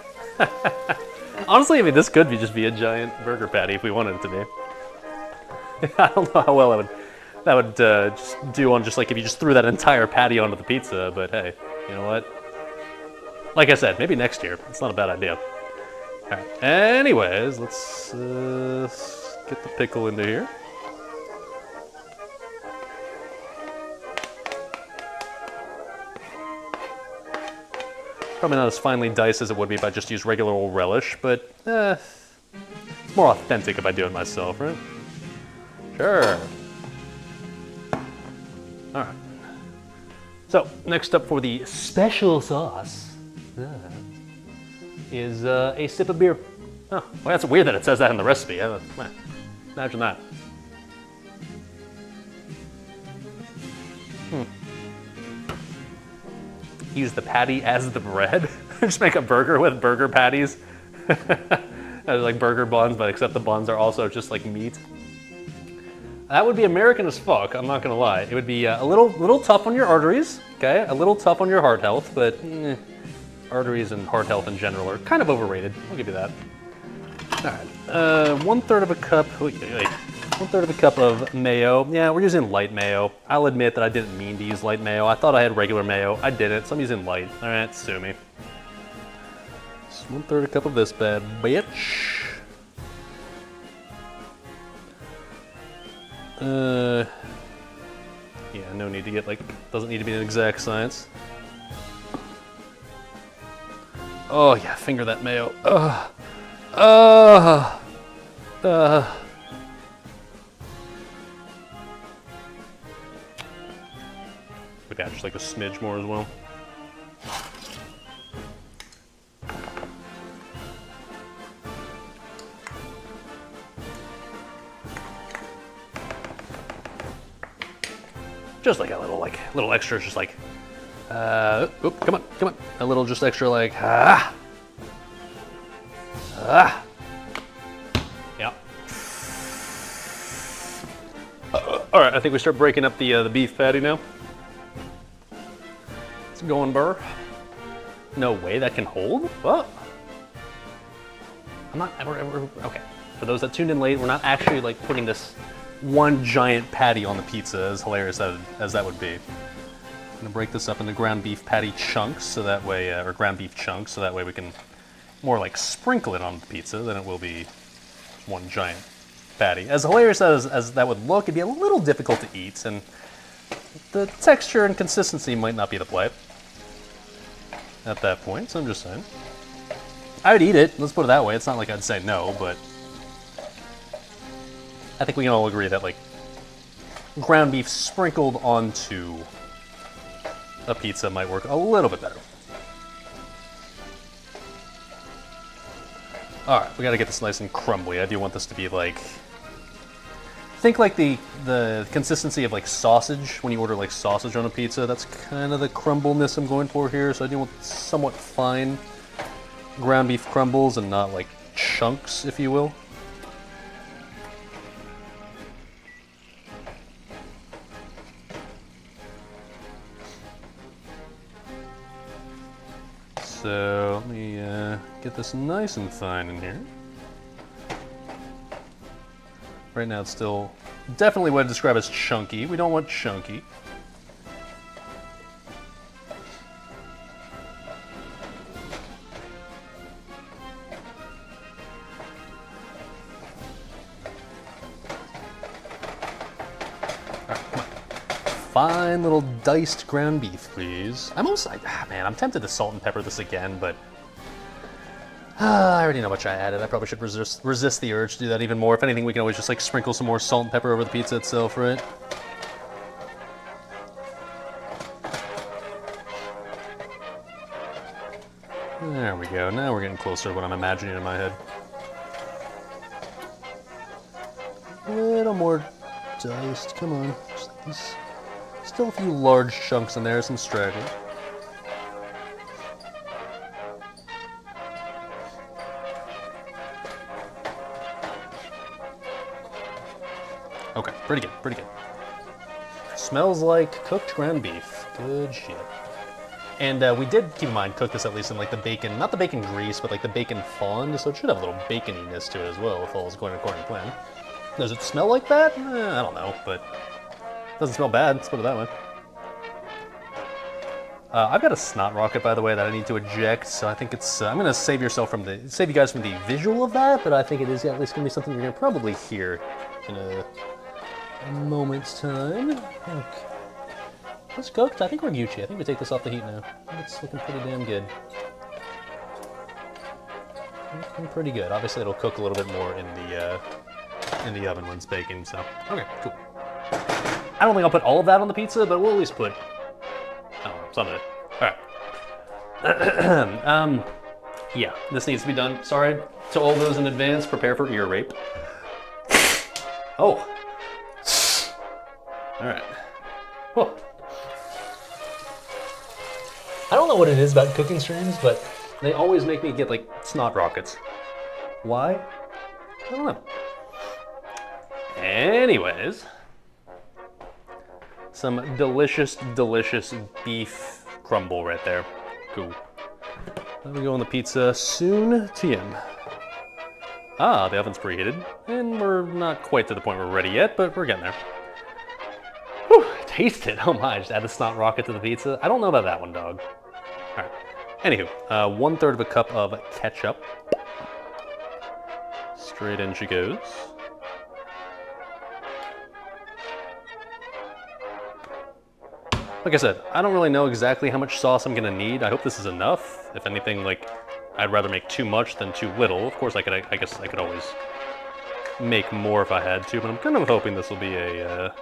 Honestly, I mean, this could just be a giant burger patty if we wanted it to be. I don't know how well I would that would just do on just like if you just threw that entire patty onto the pizza. But hey, you know what? Like I said, maybe next year. It's not a bad idea. All right. Anyways, let's get the pickle into here. Probably not as finely diced as it would be if I just used regular old relish, but it's more authentic if I do it myself, right? Sure. All right. So next up for the special sauce is a sip of beer. Oh, well, that's weird that it says that in the recipe. Imagine that. Use the patty as the bread. Just make a burger with burger patties. Like burger buns, but except the buns are also just like meat. That would be American as fuck, I'm not gonna lie. It would be a little tough on your arteries, okay? A little tough on your heart health, but arteries and heart health in general are kind of overrated. I'll give you that. All right, 1/3 of a cup, wait. 1/3 of a cup of mayo. Yeah, we're using light mayo. I'll admit that I didn't mean to use light mayo. I thought I had regular mayo. I didn't, so I'm using light. All right, sue me. Just 1/3 a cup of this bad bitch. Yeah, no need to get like, doesn't need to be an exact science. Oh yeah, finger that mayo. Maybe add just like a smidge more as well. Just like a little extra, just like, oop, come on. A little just extra like, yeah. All right, I think we start breaking up the beef patty now. It's going, burr. No way that can hold? What? I'm not ever, okay. For those that tuned in late, we're not actually like putting this one giant patty on the pizza, as hilarious as that would be. I'm gonna break this up into ground beef patty chunks, so that way, or ground beef chunks, so that way we can more like sprinkle it on the pizza than it will be one giant patty. As hilarious as that would look, it'd be a little difficult to eat, and the texture and consistency might not be the play at that point, so I'm just saying. I would eat it, let's put it that way. It's not like I'd say no, but I think we can all agree that like ground beef sprinkled onto a pizza might work a little bit better. All right, we gotta get this nice and crumbly. I do want this to be like, think like the consistency of like sausage when you order like sausage on a pizza. That's kind of the crumbleness I'm going for here. So I do want somewhat fine ground beef crumbles and not like chunks, if you will. So let me get this nice and fine in here. Right now it's still definitely what I'd describe as chunky. We don't want chunky. Fine little diced ground beef, please. I'm tempted to salt and pepper this again, but I already know how much I added. I probably should resist the urge to do that even more. If anything, we can always just like sprinkle some more salt and pepper over the pizza itself, right? There we go. Now we're getting closer to what I'm imagining in my head. A little more diced. Come on. Just like this. Still a few large chunks in there, some straggling. Okay, pretty good, pretty good. Smells like cooked ground beef. Good shit. And we did, keep in mind, cook this at least in like the bacon, not the bacon grease, but like the bacon fond, so it should have a little baconiness to it as well if all is going according to plan. Does it smell like that? I don't know, but Doesn't smell bad, let's put it that way. I've got a snot rocket, by the way, that I need to eject, so I think it's, I'm gonna save you guys from the visual of that, but I think it is at least gonna be something you're gonna probably hear in a moment's time. Okay. It's cooked. I think we're Gucci. I think we take this off the heat now. I think it's looking pretty damn good. Looking pretty good. Obviously, it'll cook a little bit more in the oven when it's baking. So, okay, cool. I don't think I'll put all of that on the pizza, but we'll at least put, I don't know, some of it. All right. Yeah, this needs to be done. Sorry to all those in advance. Prepare for ear rape. Oh. All right. Whoa. I don't know what it is about cooking streams, but they always make me get like snot rockets. Why? I don't know. Anyways, some delicious, delicious beef crumble right there. Cool. Let me go on the pizza soon TM. Ah, the oven's preheated, and we're not quite to the point where we're ready yet, but we're getting there. Whew, taste it. Oh my, just add a snot rocket to the pizza. I don't know about that one, dog. All right. Anywho, 1/3 of a cup of ketchup. Straight in she goes. Like I said, I don't really know exactly how much sauce I'm gonna need. I hope this is enough. If anything, like, I'd rather make too much than too little. Of course, I guess I could always make more if I had to, but I'm kind of hoping this will be a,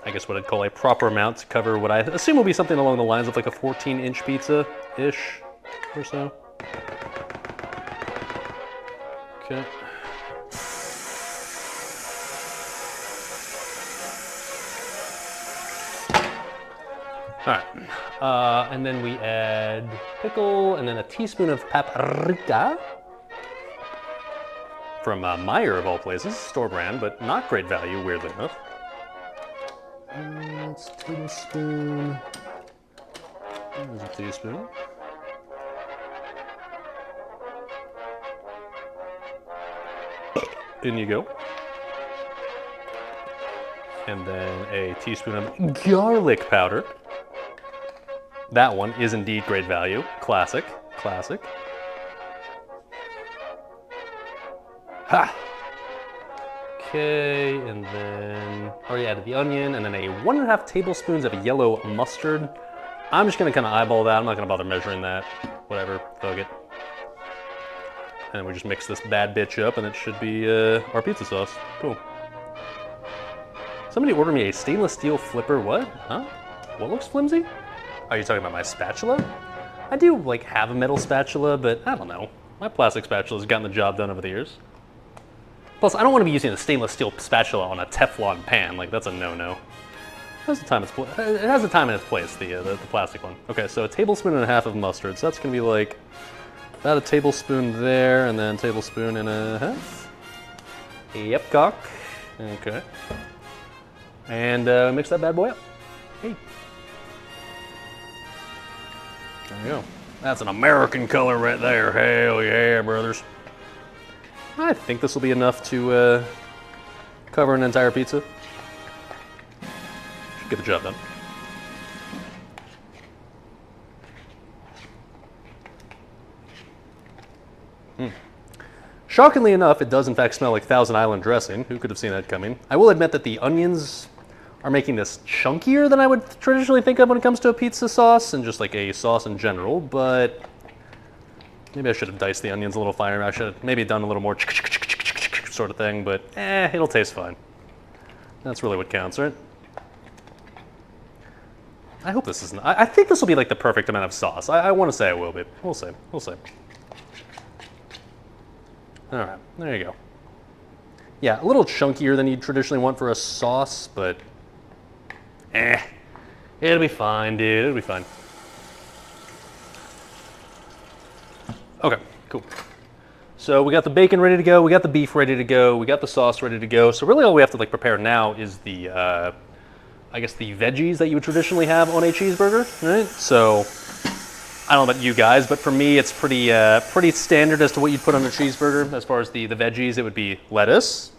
I guess what I'd call a proper amount to cover what I assume will be something along the lines of like a 14-inch pizza-ish or so. Okay. All right, and then we add pickle and then a teaspoon of paprika from Meyer of all places, store brand, but not great value, weirdly enough. That's a tablespoon. There's a teaspoon. In you go. And then a teaspoon of garlic powder. That one is indeed great value. Classic, classic. Ha! Okay, and then already added the onion, and then a 1.5 tablespoons of yellow mustard. I'm just gonna kind of eyeball that. I'm not gonna bother measuring that. Whatever, thug it. And we just mix this bad bitch up, and it should be our pizza sauce. Cool. Somebody ordered me a stainless steel flipper. What? Huh? What looks flimsy? Are you talking about my spatula? I do like have a metal spatula, but I don't know. My plastic spatula's gotten the job done over the years. Plus, I don't want to be using a stainless steel spatula on a Teflon pan. Like, that's a no-no. It has a time and its place, the plastic one. Okay, so a tablespoon and a half of mustard. So that's gonna be like about a tablespoon there, and then a tablespoon and a half. Yep, cock. Okay. And mix that bad boy up. Hey. There you go. That's an American color right there. Hell yeah, brothers. I think this will be enough to cover an entire pizza. Should get the job done. Shockingly enough, it does in fact smell like Thousand Island dressing. Who could have seen that coming? I will admit that the onions are making this chunkier than I would traditionally think of when it comes to a pizza sauce and just like a sauce in general, but maybe I should have diced the onions a little finer. I should have maybe done a little more sort of thing, but it'll taste fine. That's really what counts, right? I hope this isn't. I think this will be like the perfect amount of sauce. I want to say it will be. We'll see. We'll see. All right, there you go. Yeah, a little chunkier than you'd traditionally want for a sauce, but it'll be fine, dude. It'll be fine. Okay, cool. So we got the bacon ready to go, we got the beef ready to go, we got the sauce ready to go. So really all we have to like prepare now is the, I guess the veggies that you would traditionally have on a cheeseburger, right? So I don't know about you guys, but for me it's pretty standard as to what you'd put on a cheeseburger. As far as the veggies, it would be lettuce,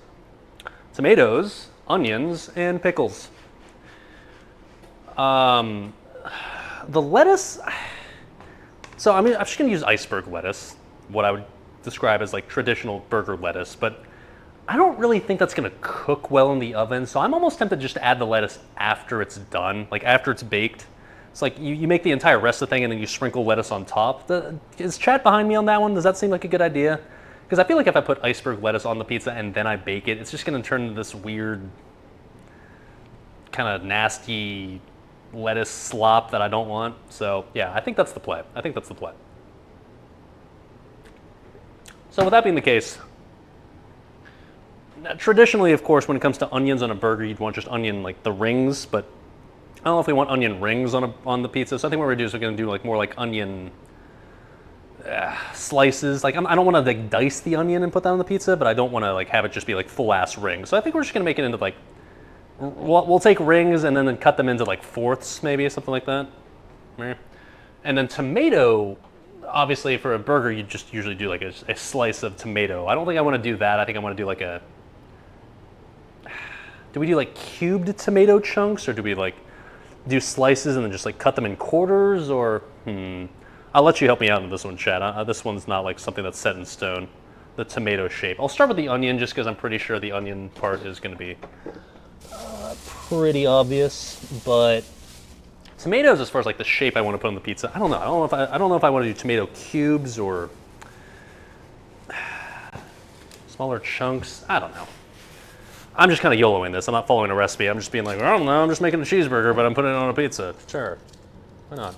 tomatoes, onions, and pickles. The lettuce, so I mean, I'm just gonna use iceberg lettuce, what I would describe as like traditional burger lettuce, but I don't really think that's gonna cook well in the oven, so I'm almost tempted just to add the lettuce after it's done, like after it's baked. It's like you make the entire rest of the thing and then you sprinkle lettuce on top. Is chat behind me on that one? Does that seem like a good idea? Because I feel like if I put iceberg lettuce on the pizza and then I bake it, it's just gonna turn into this weird, kind of nasty lettuce slop that I don't want. So yeah, I think that's the play. So with that being the case, traditionally, of course, when it comes to onions on a burger, you'd want just onion, like the rings, but I don't know if we want onion rings on the pizza. So I think what we're gonna do is we're gonna do like more like onion slices. Like I don't want to like dice the onion and put that on the pizza, but I don't want to like have it just be like full ass rings. So I think we're just gonna make it into like, we'll take rings and then cut them into like fourths, maybe something like that. And then tomato, obviously for a burger, you just usually do like a slice of tomato. I don't think I want to do that. I think I want to do like do we do like cubed tomato chunks, or do we like do slices and then just like cut them in quarters, or I'll let you help me out on this one, Chad. This one's not like something that's set in stone, the tomato shape. I'll start with the onion just because I'm pretty sure the onion part is going to be pretty obvious, but tomatoes, as far as like the shape I want to put on the pizza, I don't know. I don't know if I want to do tomato cubes or smaller chunks. I don't know. I'm just kind of YOLOing this. I'm not following a recipe. I'm just being like, I don't know, I'm just making a cheeseburger, but I'm putting it on a pizza. Sure, why not?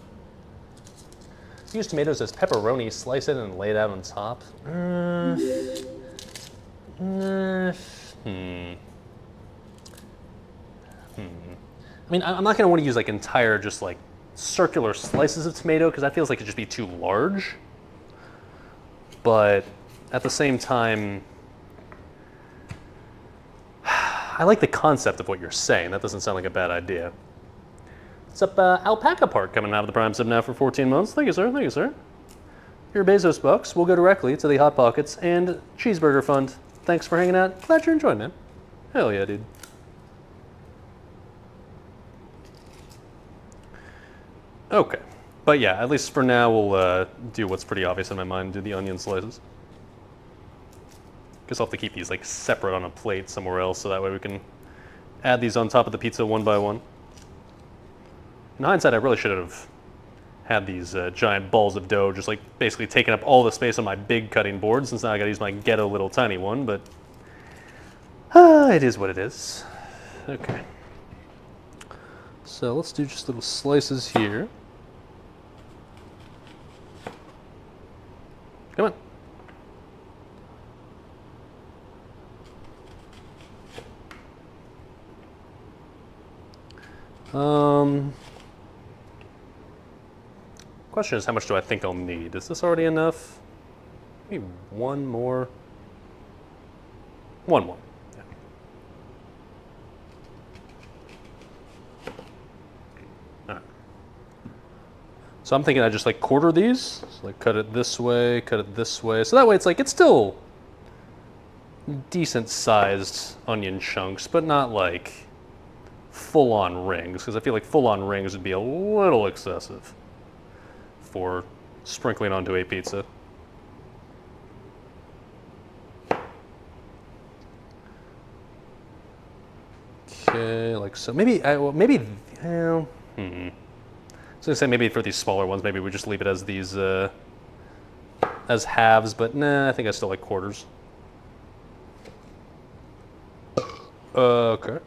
Use tomatoes as pepperoni, slice it and lay it out on top. I mean, I'm not gonna want to use like entire, just like circular slices of tomato because that feels like it'd just be too large. But at the same time, I like the concept of what you're saying. That doesn't sound like a bad idea. What's up, Alpaca Park coming out of the Prime sub now for 14 months. Thank you, sir. Thank you, sir. Your Bezos bucks will go directly to the Hot Pockets and Cheeseburger Fund. Thanks for hanging out. Glad you're enjoying, man. Hell yeah, dude. Okay. But yeah, at least for now, we'll do what's pretty obvious in my mind, do the onion slices. Guess I'll have to keep these like separate on a plate somewhere else so that way we can add these on top of the pizza one by one. In hindsight, I really should have had these giant balls of dough just like basically taking up all the space on my big cutting board, since now I gotta use my ghetto little tiny one, but it is what it is. Okay. So let's do just little slices here. Come on. Question is, how much do I think I'll need? Is this already enough? Maybe one more. One more. Yeah. All right. So I'm thinking I just like quarter these. So like cut it this way, cut it this way. So that way it's like, it's still decent sized onion chunks, but not like full-on rings, because I feel like full-on rings would be a little excessive for sprinkling onto a pizza. Okay, like so. Maybe I was gonna say maybe for these smaller ones, maybe we just leave it as these as halves, but nah, I think I still like quarters. Okay.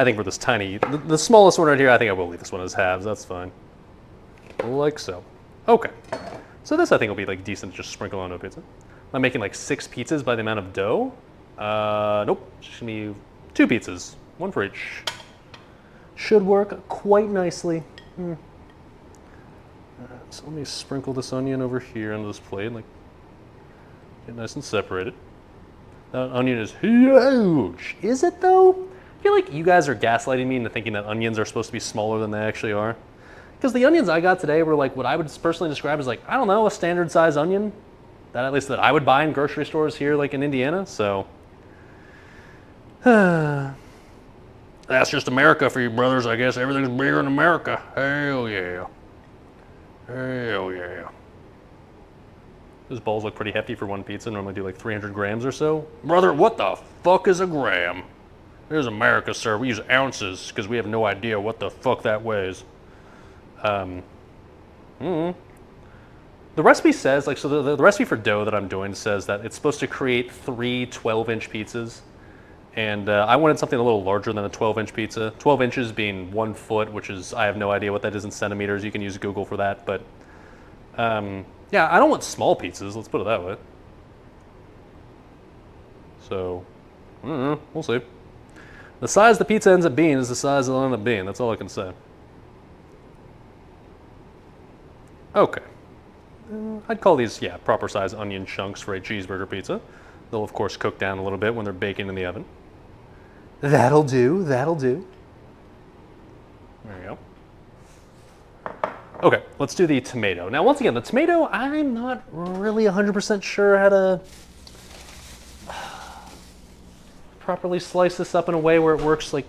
I think for this tiny, the smallest one right here, I think I will leave this one as halves. That's fine. Like so. Okay. So this I think will be like decent, just sprinkle on a pizza. Am I making like 6 pizzas by the amount of dough? Nope. Just gonna be 2 pizzas, 1 for each. Should work quite nicely. So let me sprinkle this onion over here onto this plate, like get nice and separated. That onion is huge. Is it though? I feel like you guys are gaslighting me into thinking that onions are supposed to be smaller than they actually are. Because the onions I got today were like what I would personally describe as like, I don't know, a standard size onion. That at least that I would buy in grocery stores here like in Indiana. So That's just America for you brothers, I guess. Everything's bigger in America. Hell yeah. Hell yeah. Those balls look pretty hefty for one pizza. Normally do like 300 grams or so. Brother, what the fuck is a gram? There's America, sir. We use ounces because we have no idea what the fuck that weighs. The recipe says, like, so the recipe for dough that I'm doing says that it's supposed to create 3 12-inch pizzas. And I wanted something a little larger than a 12-inch pizza. 12 inches being 1 foot, which is, I have no idea what that is in centimeters. You can use Google for that. But yeah, I don't want small pizzas. Let's put it that way. So, I don't know. We'll see. The size the pizza ends up being is the size it'll end up being. That's all I can say. Okay. I'd call these, yeah, proper size onion chunks for a cheeseburger pizza. They'll, of course, cook down a little bit when they're baking in the oven. That'll do, that'll do. There you go. Okay, let's do the tomato. Now, once again, the tomato, I'm not really 100% sure how to properly slice this up in a way where it works, like,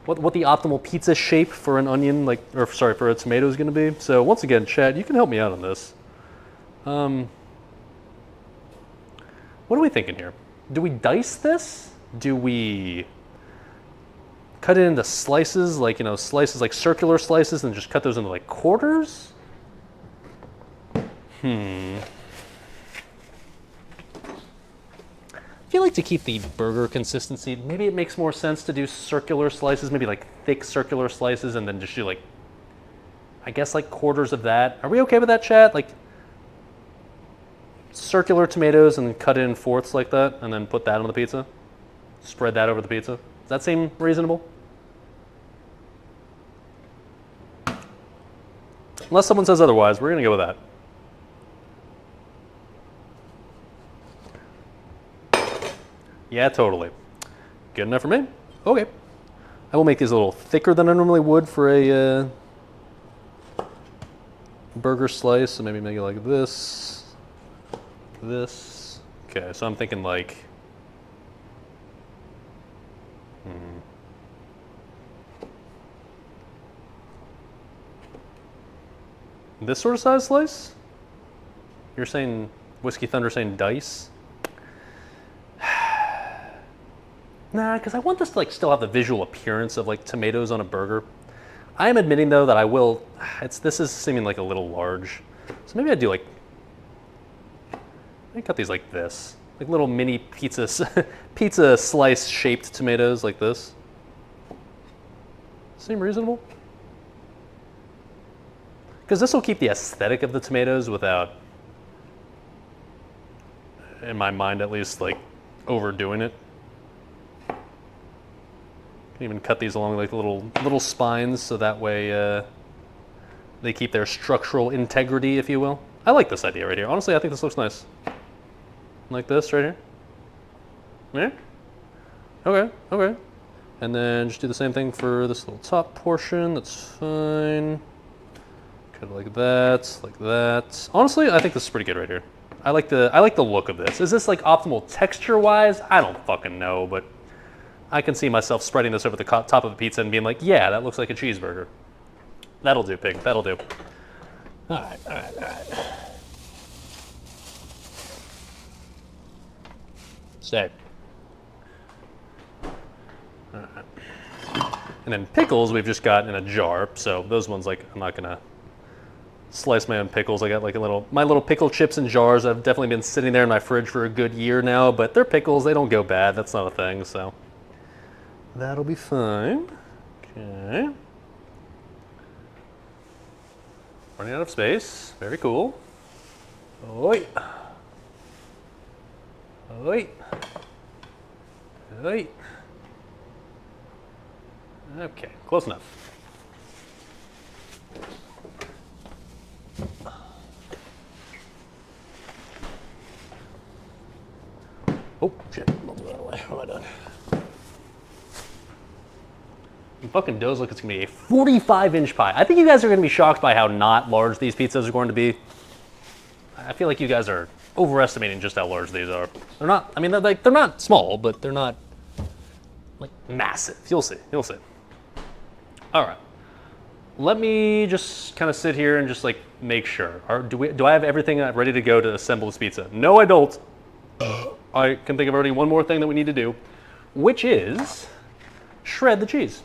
what the optimal pizza shape for an onion, like, or sorry, for a tomato is going to be. So once again, Chad, you can help me out on this. What are we thinking here? Do we dice this? Do we cut it into slices, like, you know, slices, like circular slices, and just cut those into like quarters? I feel like to keep the burger consistency, maybe it makes more sense to do circular slices, maybe like thick circular slices, and then just do like, I guess like quarters of that. Are we okay with that, chat? Like circular tomatoes and cut it in fourths like that, and then put that on the pizza? Spread that over the pizza? Does that seem reasonable? Unless someone says otherwise, we're gonna go with that. Yeah, totally. Good enough for me? Okay. I will make these a little thicker than I normally would for a burger slice. So maybe make it like this. This. Okay, so I'm thinking like... This sort of size slice? You're saying, Whiskey Thunder saying dice? Nah, because I want this to like still have the visual appearance of like tomatoes on a burger. I am admitting though that I will, this is seeming like a little large. So maybe I do like, I cut these like this. Like little mini pizza slice shaped tomatoes like this. Seem reasonable? Because this will keep the aesthetic of the tomatoes without, in my mind at least, like overdoing it. Can even cut these along like little spines so that way they keep their structural integrity, if you will. I like this idea right here. Honestly, I think this looks nice. Like this right here. Yeah? Okay, okay. And then just do the same thing for this little top portion. That's fine. Cut it like that, like that. Honestly, I think this is pretty good right here. I like the look of this. Is this like optimal texture-wise? I don't fucking know, but I can see myself spreading this over the top of a pizza and being like, yeah, that looks like a cheeseburger. That'll do, pig. That'll do. All right, all right, all right. Stay. All right. And then pickles we've just got in a jar, so those ones, like, I'm not gonna slice my own pickles. I got like my little pickle chips in jars. I've definitely been sitting there in my fridge for a good year now, but they're pickles, they don't go bad. That's not a thing, so that'll be fine. Okay. Running out of space. Very cool. Oi. Oi. Oi. Okay, close enough. Oh, shit. Don't do that away. What am I doing? The fucking doughs look, it's going to be a 45-inch pie. I think you guys are going to be shocked by how not large these pizzas are going to be. I feel like you guys are overestimating just how large these are. They're not, I mean, they're not small, but they're not like massive. You'll see, you'll see. All right. Let me just kind of sit here and just like make sure. Do I have everything ready to go to assemble this pizza? No, I don't. I can think of already one more thing that we need to do, which is shred the cheese.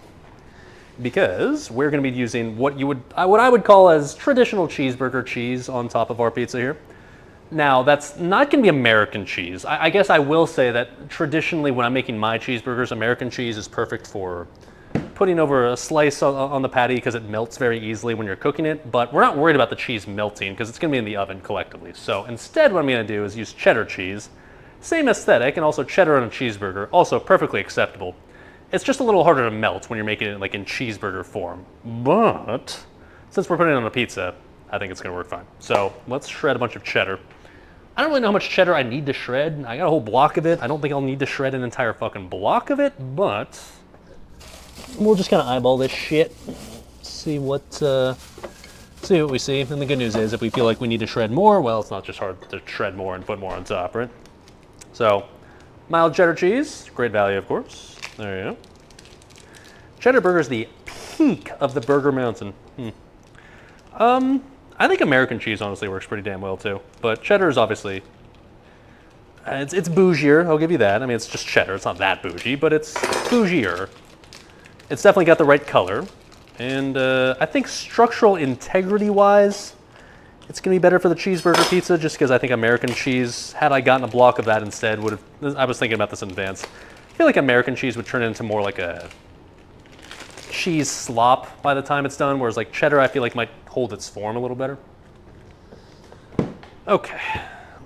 Because we're going to be using what I would call as traditional cheeseburger cheese on top of our pizza here. Now, that's not going to be American cheese. I guess I will say that traditionally when I'm making my cheeseburgers, American cheese is perfect for putting over a slice on the patty because it melts very easily when you're cooking it, but we're not worried about the cheese melting because it's going to be in the oven collectively. So instead what I'm going to do is use cheddar cheese. Same aesthetic, and also cheddar on a cheeseburger, also perfectly acceptable. It's just a little harder to melt when you're making it like in cheeseburger form. But since we're putting it on a pizza, I think it's going to work fine. So let's shred a bunch of cheddar. I don't really know how much cheddar I need to shred. I got a whole block of it. I don't think I'll need to shred an entire fucking block of it, but we'll just kind of eyeball this shit. See what we see. And the good news is if we feel like we need to shred more, well, it's not just hard to shred more and put more on top, right? So mild cheddar cheese, great value, of course. There you go. Cheddar burger is the peak of the burger mountain. I think American cheese honestly works pretty damn well too, but cheddar is obviously it's bougier. I'll give you that. I mean, it's just cheddar. It's not that bougie, but it's bougier. It's definitely got the right color, and I think structural integrity-wise, it's gonna be better for the cheeseburger pizza, just because I think American cheese, had I gotten a block of that instead, would have. I was thinking about this in advance. I feel like American cheese would turn into more like a cheese slop by the time it's done, whereas like cheddar I feel like might hold its form a little better. Okay,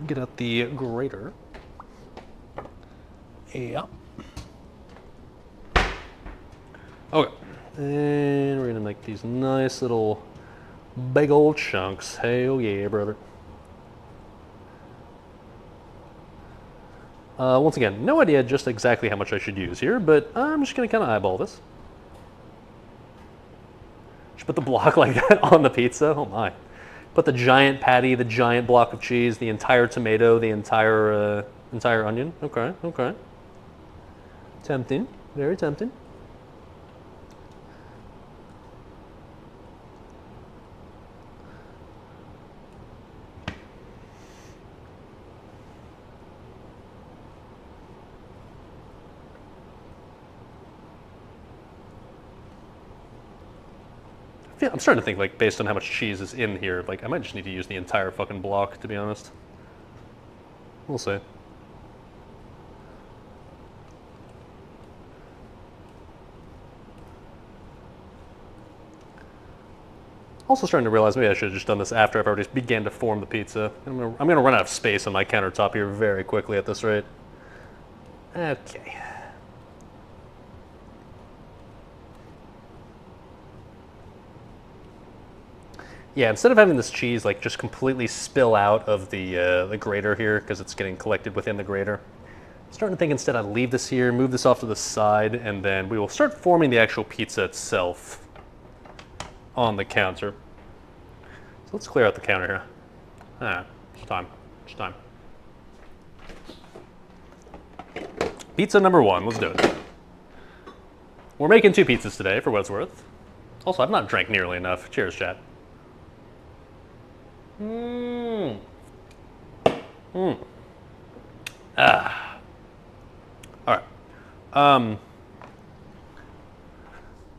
get out the grater. Yeah. Okay, and we're gonna make these nice little big old chunks. Hell yeah, brother. Once again, no idea just exactly how much I should use here, but I'm just gonna kind of eyeball this. Just put the block like that on the pizza, oh my. Put the giant patty, the giant block of cheese, the entire tomato, the entire onion. Okay, okay. Tempting, very tempting. I'm starting to think, like, based on how much cheese is in here, like, I might just need to use the entire fucking block, to be honest. We'll see. Also starting to realize maybe I should have just done this after I've already began to form the pizza. I'm gonna run out of space on my countertop here very quickly at this rate. Okay. Yeah, instead of having this cheese like just completely spill out of the grater here because it's getting collected within the grater, I'm starting to think instead I'd leave this here, move this off to the side, and then we will start forming the actual pizza itself on the counter. So let's clear out the counter here. It's time. It's time. Pizza number one. Let's do it. We're making 2 pizzas today, for what it's worth. Also, I've not drank nearly enough. Cheers, chat. All right.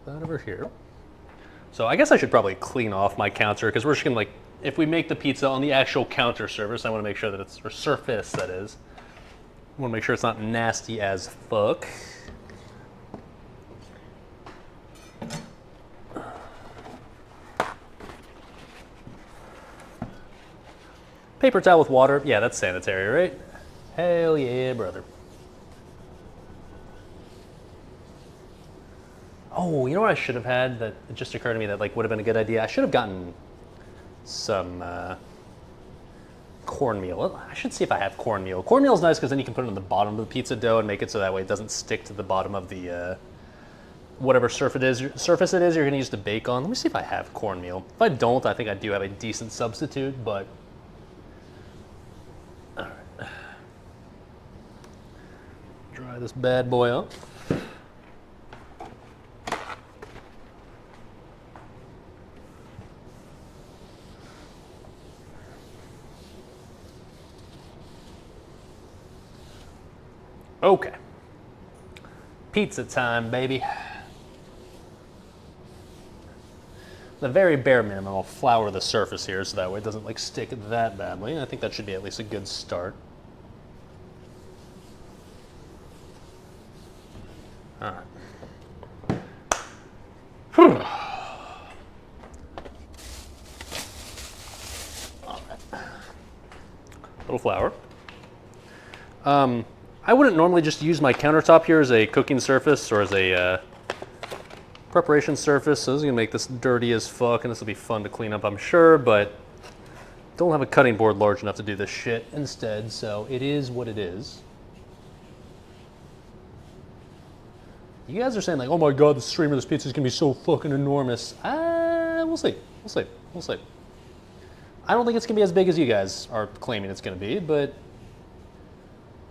That over here. So I guess I should probably clean off my counter because we're just gonna like, if we make the pizza on the actual counter surface, I want to make sure that it's, or surface that is. I want to make sure it's not nasty as fuck. Paper towel with water. Yeah, that's sanitary, right? Hell yeah, brother. Oh, you know what I should have had that it just occurred to me that like would have been a good idea? I should have gotten some cornmeal. I should see if I have cornmeal. Cornmeal is nice because then you can put it on the bottom of the pizza dough and make it so that way it doesn't stick to the bottom of the whatever surface it is you're going to use to bake on. Let me see if I have cornmeal. If I don't, I think I do have a decent substitute, but dry this bad boy up. Okay. Pizza time, baby. The very bare minimum, I'll flour the surface here so that way it doesn't like stick that badly. I think that should be at least a good start. All right. Whew. All right. Little flour. I wouldn't normally just use my countertop here as a cooking surface or as a preparation surface, so this is gonna make this dirty as fuck, and this will be fun to clean up, I'm sure, but don't have a cutting board large enough to do this shit instead, so it is what it is. You guys are saying like, oh my god, the stream of this pizza is gonna be so fucking enormous. We'll see, we'll see, we'll see. I don't think it's gonna be as big as you guys are claiming it's gonna be, but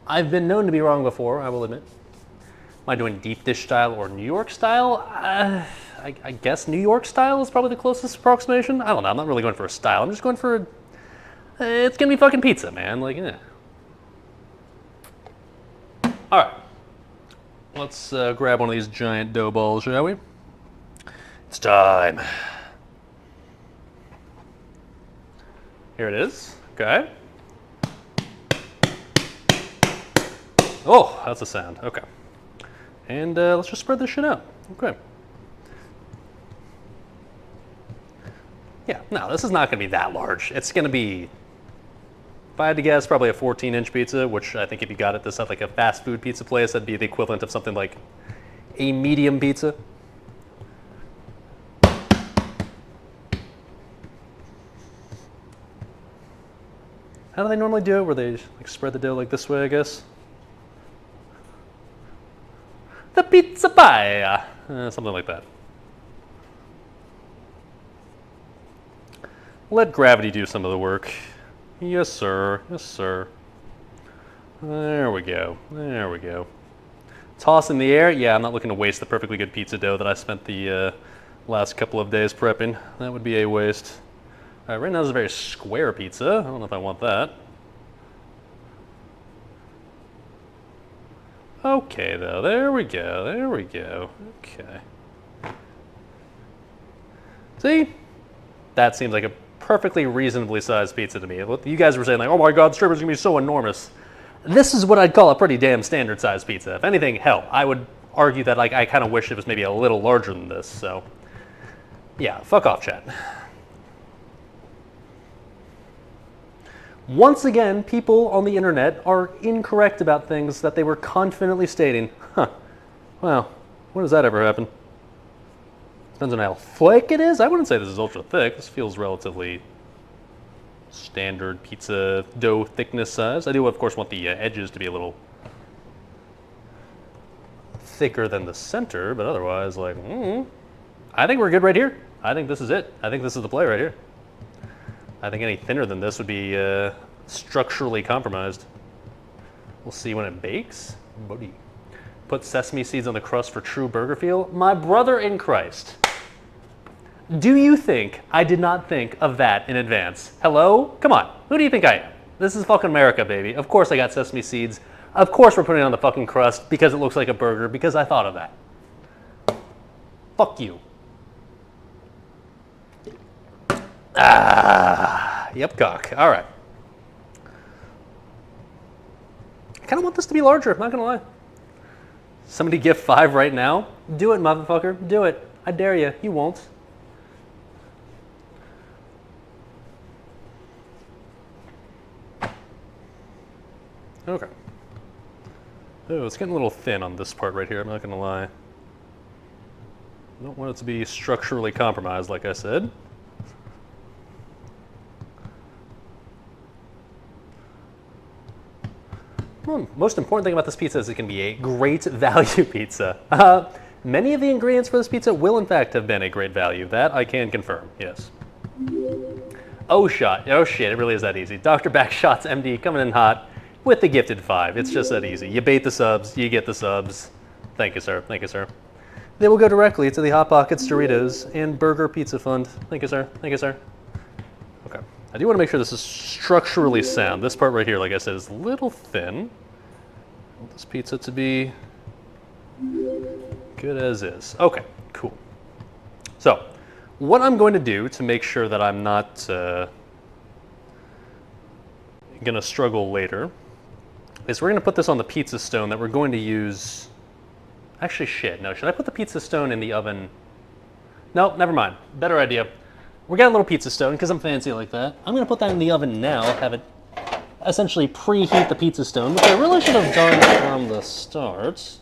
I've been known to be wrong before, I will admit. Am I doing deep dish style or New York style? I guess New York style is probably the closest approximation. I don't know, I'm not really going for a style. I'm just going for, it's gonna be fucking pizza, man. Like, yeah. All right, let's grab one of these giant dough balls, shall we? It's time. Here it is, okay. Oh, that's a sound, okay. And let's just spread this shit out. Okay. Yeah, no, this is not gonna be that large. It's gonna be, if I had to guess, probably a 14-inch pizza, which I think if you got it this at like a fast food pizza place, that'd be the equivalent of something like a medium pizza. How do they normally do it? Where they like spread the dough like this way, I guess? The pizza pie, something like that. Let gravity do some of the work. Yes, sir. Yes, sir. There we go. There we go. Toss in the air. Yeah, I'm not looking to waste the perfectly good pizza dough that I spent the last couple of days prepping. That would be a waste. All right, right now this is a very square pizza. I don't know if I want that. Okay, though. There we go. There we go. Okay. See? That seems like a perfectly reasonably sized pizza to me. You guys were saying like, oh my god, the stripper's gonna be so enormous. This is what I'd call a pretty damn standard sized pizza. If anything, hell, I would argue that like I kind of wish it was maybe a little larger than this. So, yeah, fuck off, chat. Once again, people on the internet are incorrect about things that they were confidently stating. Huh. Well, when does that ever happen? Depends on how thick it is. I wouldn't say this is ultra thick. This feels relatively standard pizza dough thickness size. I do, of course, want the edges to be a little thicker than the center, but otherwise, like, I think we're good right here. I think this is it. I think this is the play right here. I think any thinner than this would be structurally compromised. We'll see when it bakes. Buddy. Put sesame seeds on the crust for true burger feel. My brother in Christ. Do you think I did not think of that in advance? Hello? Come on. Who do you think I am? This is fucking America, baby. Of course I got sesame seeds. Of course we're putting it on the fucking crust because it looks like a burger, because I thought of that. Fuck you. Yep, cock. All right. I kind of want this to be larger, I'm not gonna lie. Somebody give 5 right now? Do it, motherfucker. Do it. I dare you. You won't. Okay. Oh, it's getting a little thin on this part right here, I'm not gonna lie. I don't want it to be structurally compromised, like I said. Most important thing about this pizza is it can be a great value pizza. Many of the ingredients for this pizza will in fact have been a great value. That I can confirm, yes. Oh shit, it really is that easy. Dr. Backshots MD coming in hot with the gifted 5. It's just that easy. You bait the subs, you get the subs. Thank you, sir. Thank you, sir. They will go directly to the Hot Pockets Doritos and Burger Pizza Fund. Thank you, sir. Thank you, sir. Okay. I do want to make sure this is structurally sound. This part right here, like I said, is a little thin. I want this pizza to be good as is. Okay, cool. So, what I'm going to do to make sure that I'm not going to struggle later is we're going to put this on the pizza stone that we're going to use. Actually, shit, no. Should I put the pizza stone in the oven? No, never mind. Better idea. We got a little pizza stone because I'm fancy like that. I'm going to put that in the oven now, have it essentially preheat the pizza stone, which I really should have done from the start.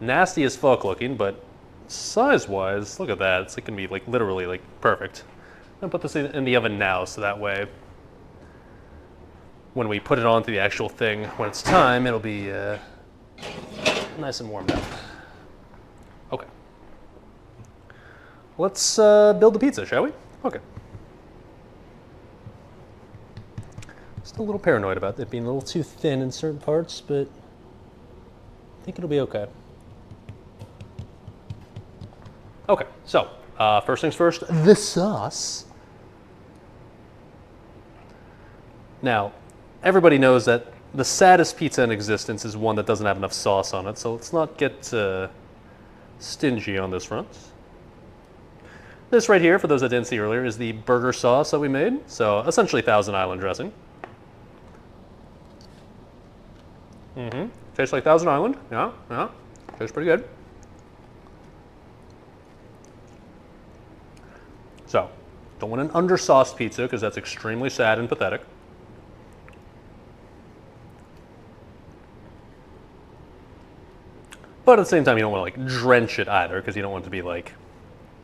Nasty as fuck looking, but size-wise, look at that. It's going to be like literally like perfect. I'm going to put this in the oven now so that way when we put it onto the actual thing, when it's time, it'll be nice and warmed up. Okay. Let's build the pizza, shall we? Okay. Just a little paranoid about it being a little too thin in certain parts, but I think it'll be okay. Okay, so first things first, the sauce. Now, everybody knows that the saddest pizza in existence is one that doesn't have enough sauce on it, so let's not get stingy on this front. This right here, for those that didn't see earlier, is the burger sauce that we made. So essentially Thousand Island dressing. Tastes like Thousand Island. Yeah, yeah. Tastes pretty good. So, don't want an undersauced pizza because that's extremely sad and pathetic. But at the same time, you don't want to like drench it either because you don't want it to be like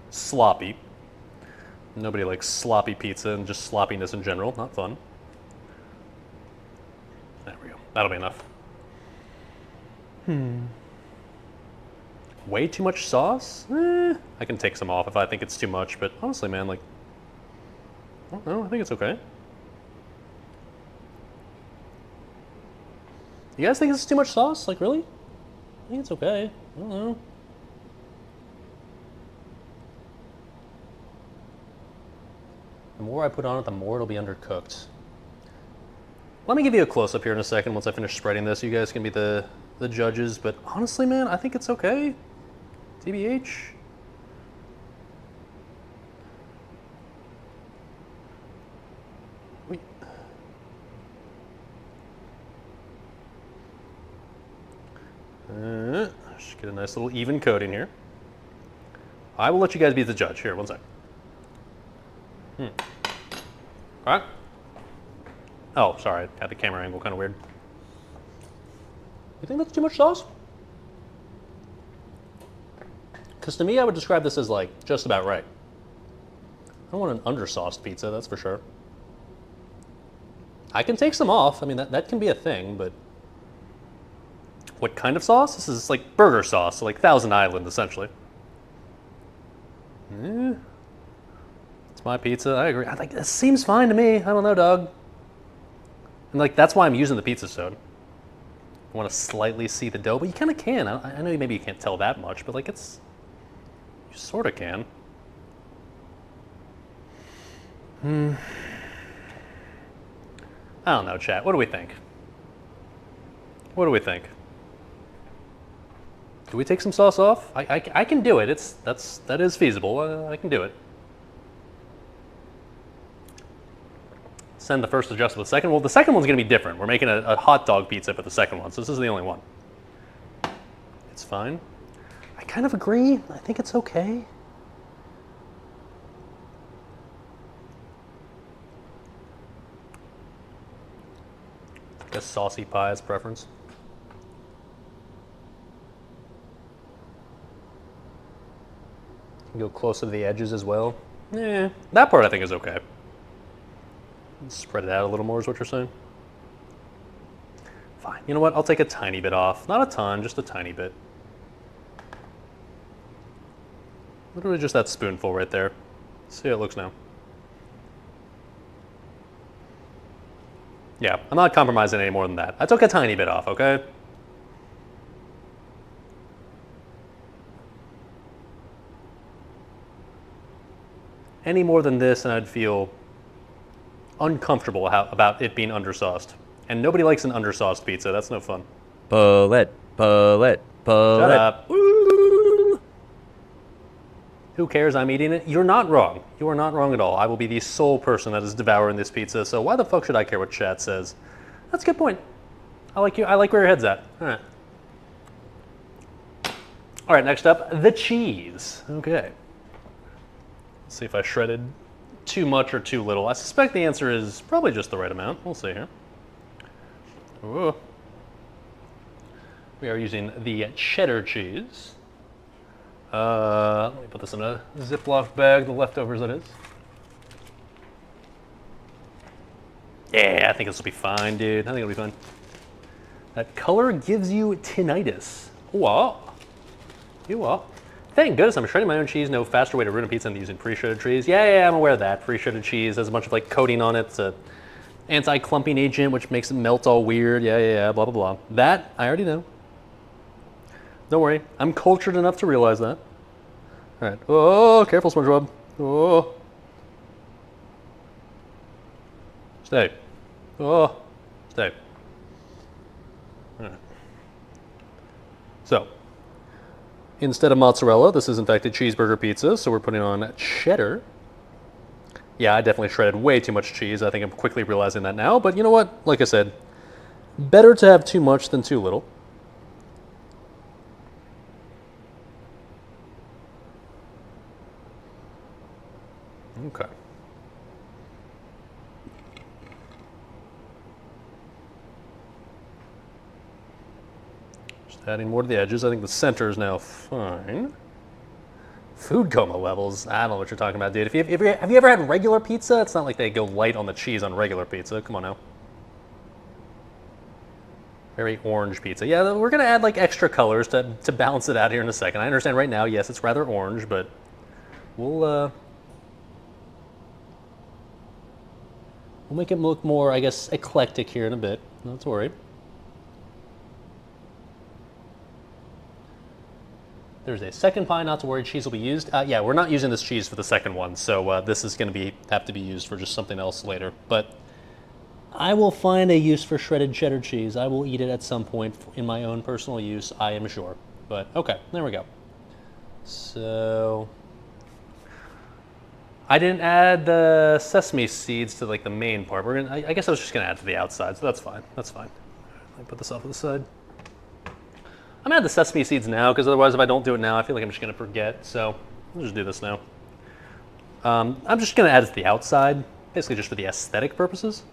sloppy. Nobody likes sloppy pizza and just sloppiness in general. Not fun. There we go. That'll be enough. Way too much sauce? I can take some off if I think it's too much, but honestly, man, like, I don't know. I think it's okay. You guys think this is too much sauce? Like, really? I think it's okay. I don't know. The more I put on it, the more it'll be undercooked. Let me give you a close-up here in a second once I finish spreading this. You guys can be the judges, but honestly, man, I think it's okay. TBH. Just get a nice little even coating here. I will let you guys be the judge. Here, one sec. All right. Oh, sorry. I had the camera angle kind of weird. You think that's too much sauce? Because to me, I would describe this as like just about right. I don't want an undersauced pizza, that's for sure. I can take some off. I mean, that can be a thing, but what kind of sauce? This is like burger sauce, so like Thousand Island, essentially. It's my pizza. I agree. I like, it seems fine to me. I don't know, dog. And like that's why I'm using the pizza stone. I want to slightly see the dough, but you kind of can. I know maybe you can't tell that much, but like it's, you sort of can. I don't know, chat. What do we think? What do we think? Do we take some sauce off? I can do it. That is feasible. I can do it. Send the first adjust to the second. Well, the second one's going to be different. We're making a hot dog pizza for the second one, so this is the only one. It's fine. I kind of agree. I think it's okay. I guess saucy pie is preference. Go closer to the edges as well. That part I think is okay. Spread it out a little more is what you're saying? Fine. You know what? I'll take a tiny bit off. Not a ton, just a tiny bit. Literally just that spoonful right there. See how it looks now. Yeah, I'm not compromising any more than that. I took a tiny bit off, okay? Any more than this, and I'd feel uncomfortable about it being undersauced. And nobody likes an undersauced pizza. That's no fun. Bullet, bullet, bullet. Shut up. Woo! Who cares? I'm eating it. You're not wrong. You are not wrong at all. I will be the sole person that is devouring this pizza, so why the fuck should I care what chat says? That's a good point. I like you. I like where your head's at. All right. All right, next up, the cheese. Okay. Let's see if I shredded too much or too little. I suspect the answer is probably just the right amount. We'll see here. Ooh. We are using the cheddar cheese. Let me put this in a Ziploc bag, the leftovers that is. Yeah, I think this will be fine, dude. I think it'll be fine. That color gives you tinnitus. Wow. You are. Thank goodness I'm shredding my own cheese. No faster way to ruin a pizza than using pre-shredded cheese. Yeah, I'm aware of that. Pre-shredded cheese has a bunch of like coating on it. It's a anti-clumping agent, which makes it melt all weird. Yeah, blah, blah, blah. That, I already know. Don't worry. I'm cultured enough to realize that. All right. Oh, careful, SpongeBob. Oh. Stay. Oh. Stay. All right. So, instead of mozzarella, this is in fact a cheeseburger pizza, so we're putting on cheddar. Yeah, I definitely shredded way too much cheese. I think I'm quickly realizing that now, but you know what? Like I said, better to have too much than too little. Okay. Just adding more to the edges. I think the center is now fine. Food coma levels. I don't know what you're talking about, dude. Have you ever had regular pizza? It's not like they go light on the cheese on regular pizza. Come on now. Very orange pizza. Yeah, we're going to add like extra colors to balance it out here in a second. I understand right now, yes, it's rather orange, but we'll make it look more, I guess, eclectic here in a bit. Not to worry. There's a second pie, not to worry, cheese will be used. Yeah, we're not using this cheese for the second one, so this is going to have to be used for just something else later. But I will find a use for shredded cheddar cheese. I will eat it at some point in my own personal use, I am sure. But okay, there we go. So I didn't add the sesame seeds to like the main part. I guess I was just gonna add to the outside, so that's fine. That's fine. Let me put this off to the side. I'm gonna add the sesame seeds now, because otherwise if I don't do it now, I feel like I'm just gonna forget. So I'll just do this now. I'm just gonna add it to the outside, basically just for the aesthetic purposes.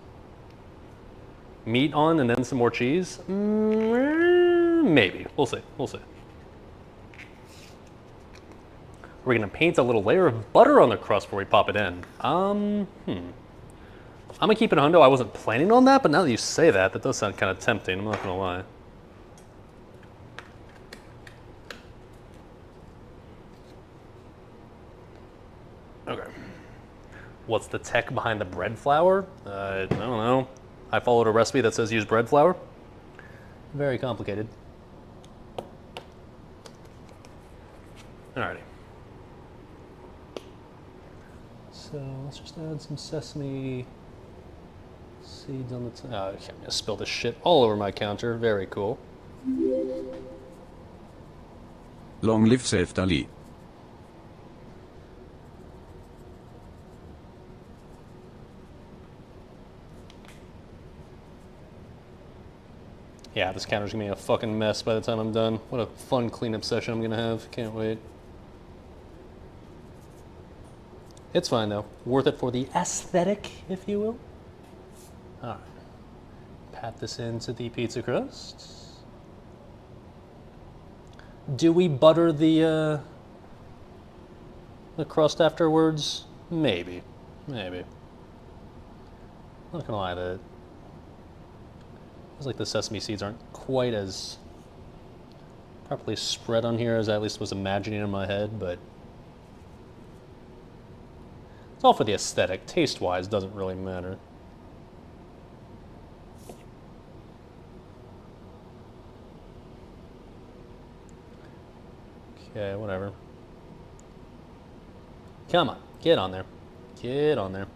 Meat on and then some more cheese? Maybe. We'll see. We'll see. We're gonna paint a little layer of butter on the crust before we pop it in. I'm gonna keep it a hundo. I wasn't planning on that, but now that you say that, that does sound kind of tempting. I'm not gonna lie. Okay. What's the tech behind the bread flour? I don't know. I followed a recipe that says use bread flour. Very complicated. Alrighty. So let's just add some sesame seeds on the top. Oh, I'm gonna spill this shit all over my counter. Very cool. Long live SalvDali. Yeah, this counter's gonna be a fucking mess by the time I'm done. What a fun cleanup session I'm gonna have. Can't wait. It's fine though. Worth it for the aesthetic, if you will. Alright. Pat this into the pizza crust. Do we butter the crust afterwards? Maybe. Maybe. I'm not gonna lie, it feels like the sesame seeds aren't quite as properly spread on here as I at least was imagining in my head, but it's all for the aesthetic. Taste-wise, doesn't really matter. Okay, whatever. Come on, get on there. Get on there.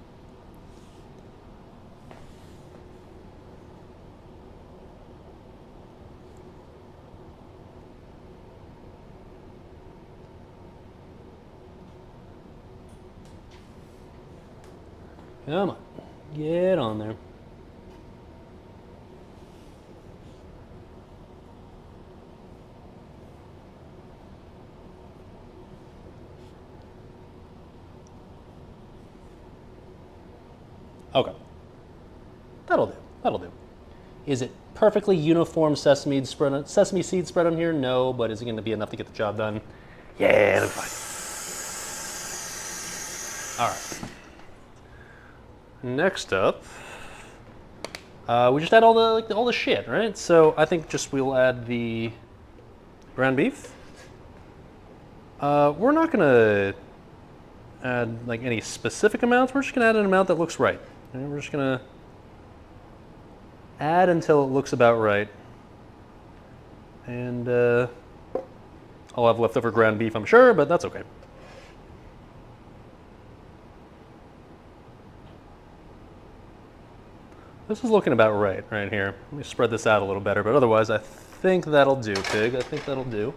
Come on, get on there. Okay. That'll do. That'll do. Is it perfectly uniform sesame seed spread on here? No, but is it going to be enough to get the job done? Yeah, it'll be fine. All right. Next up, we just add all the shit, right? So I think just we'll add the ground beef. We're not gonna add like any specific amounts. We're just gonna add an amount that looks right. And we're just gonna add until it looks about right. And I'll have leftover ground beef, I'm sure, but that's okay. This is looking about right here. Let me spread this out a little better, but otherwise I think that'll do, Pig. I think that'll do.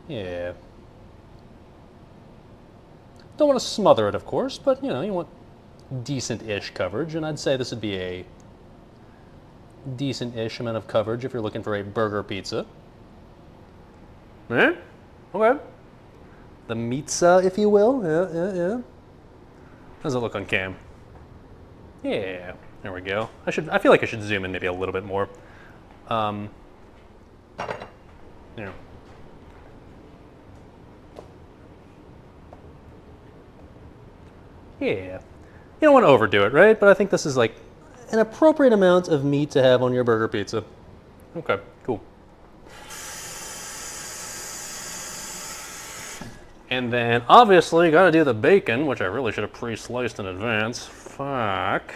Yeah. Don't want to smother it, of course, but you know, you want decent-ish coverage, and I'd say this would be a decent-ish amount of coverage if you're looking for a burger pizza. Eh? Okay. The pizza, if you will. Yeah. How does it look on cam? Yeah, there we go. I feel like I should zoom in maybe a little bit more. Yeah. Yeah. You don't want to overdo it, right? But I think this is like an appropriate amount of meat to have on your burger pizza. Okay, cool. And then obviously got to do the bacon, which I really should have pre-sliced in advance. Fuck.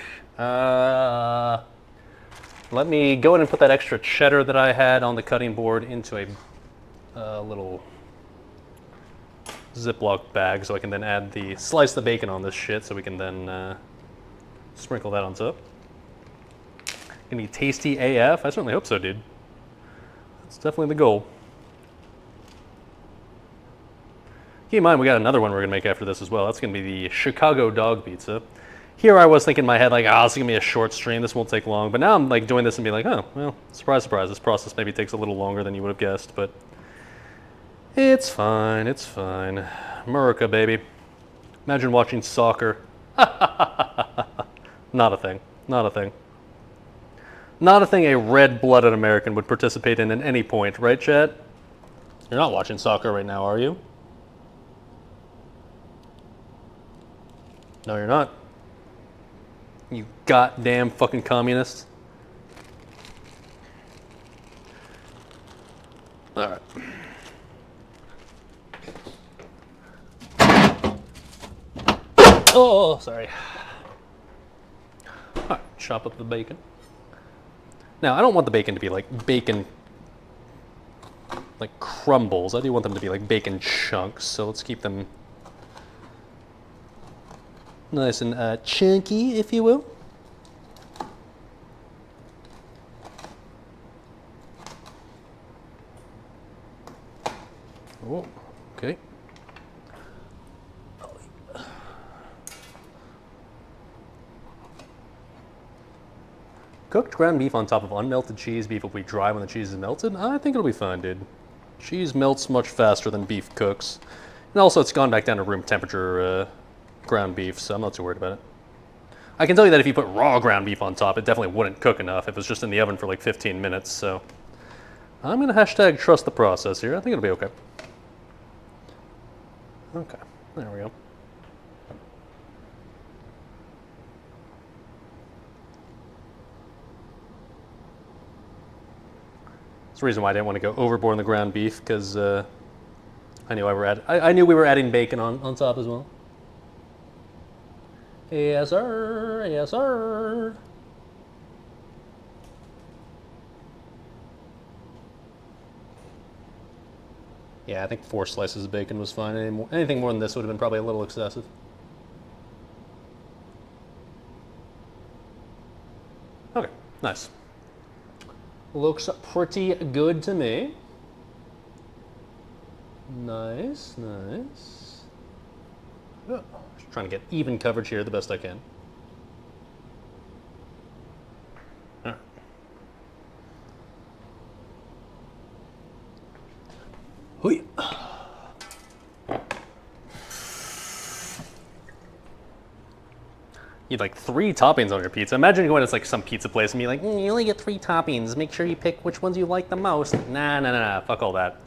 Let me go ahead and put that extra cheddar that I had on the cutting board into a little Ziploc bag so I can then slice the bacon on this shit so we can then sprinkle that on top. Gonna be tasty AF? I certainly hope so, dude. That's definitely the goal. Keep in mind, we got another one we're gonna make after this as well. That's gonna be the Chicago dog pizza. Here I was thinking in my head, like, this is gonna be a short stream, this won't take long. But now I'm like doing this and being like, oh, well, surprise, surprise, this process maybe takes a little longer than you would have guessed, but it's fine, it's fine. America, baby. Imagine watching soccer. Not a thing, not a thing. Not a thing a red-blooded American would participate in at any point, right, Chad? You're not watching soccer right now, are you? No, you're not. You goddamn fucking communist. All right. Oh, sorry. All right, chop up the bacon. Now, I don't want the bacon to be like bacon, like crumbles. I do want them to be like bacon chunks, so let's keep them nice and chunky, if you will. Oh, okay. Cooked ground beef on top of unmelted cheese. Beef will be dry when the cheese is melted. I think it'll be fine, dude. Cheese melts much faster than beef cooks. And also, it's gone back down to room temperature ground beef, so I'm not too worried about it. I can tell you that if you put raw ground beef on top, it definitely wouldn't cook enough if it was just in the oven for like 15 minutes, so I'm going to hashtag trust the process here. I think it'll be okay. Okay, there we go. That's the reason why I didn't want to go overboard on the ground beef, because I knew we were adding bacon on top as well. Yes, sir. Yes, sir. Yeah, I think 4 slices of bacon was fine. Anything more than this would have been probably a little excessive. Okay, nice. Looks pretty good to me. Nice, nice. Oh, just trying to get even coverage here the best I can. All right. Hoi. You'd like 3 toppings on your pizza. Imagine going to like some pizza place and be like, you only get 3 toppings. Make sure you pick which ones you like the most. Nah. Fuck all that.